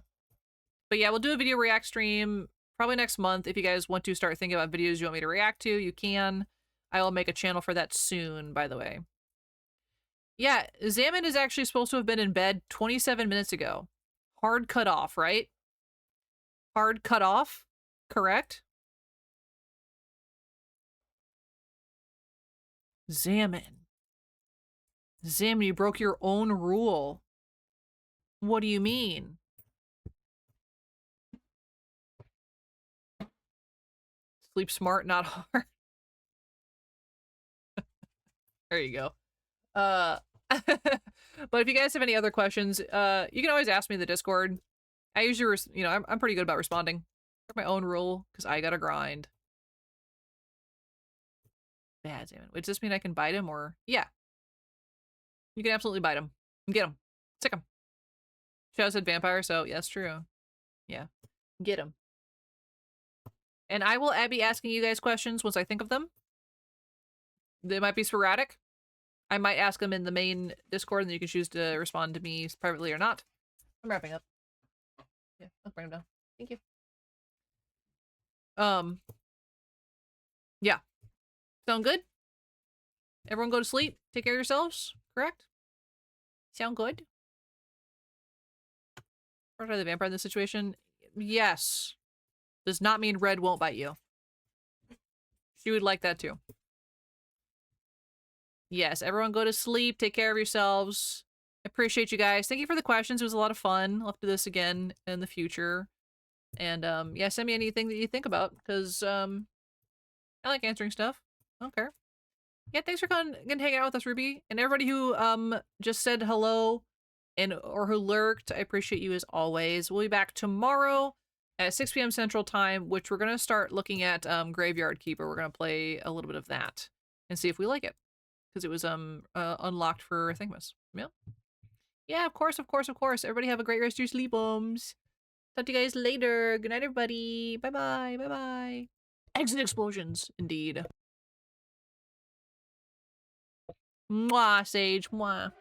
But yeah, we'll do a video react stream probably next month. If you guys want to start thinking about videos you want me to react to, you can. I will make a channel for that soon, by the way. Yeah, Zaman is actually supposed to have been in bed 27 minutes ago. Hard cut off, right? Hard cut off, correct? Zaman. Zaman, you broke your own rule. What do you mean? Sleep smart, not hard. There you go. But if you guys have any other questions, you can always ask me in the Discord. I usually, I'm pretty good about responding. My own rule, because I gotta grind. Bad, Zaman. Wait, does this mean I can bite him, or? Yeah. You can absolutely bite him. Get him. Sick him. Shadow said vampire, so yeah, that's true. Yeah. Get him. And I will be asking you guys questions once I think of them. They might be sporadic. I might ask them in the main Discord, and then you can choose to respond to me privately or not. I'm wrapping up. Yeah, I'll bring him down. Thank you. Yeah. Sound good? Everyone go to sleep. Take care of yourselves, correct? Sound good? Or the vampire in this situation? Yes. Does not mean Red won't bite you. She would like that too. Yes, everyone go to sleep. Take care of yourselves. I appreciate you guys. Thank you for the questions. It was a lot of fun. I'll have to do this again in the future. And, yeah, send me anything that you think about, because, I like answering stuff. I don't care. Yeah, thanks for coming and hanging out with us, Ruby. And everybody who, just said hello or who lurked, I appreciate you as always. We'll be back tomorrow at 6 p.m. Central Time, which we're going to start looking at, Graveyard Keeper. We're going to play a little bit of that and see if we like it. Because it was, unlocked for Thingimus. Yeah. Yeah, of course, of course, of course. Everybody have a great rest of your sleep, Talk to you guys later. Good night, everybody. Bye-bye. Bye-bye. Exit explosions, indeed. Mwah, Sage. Mwah.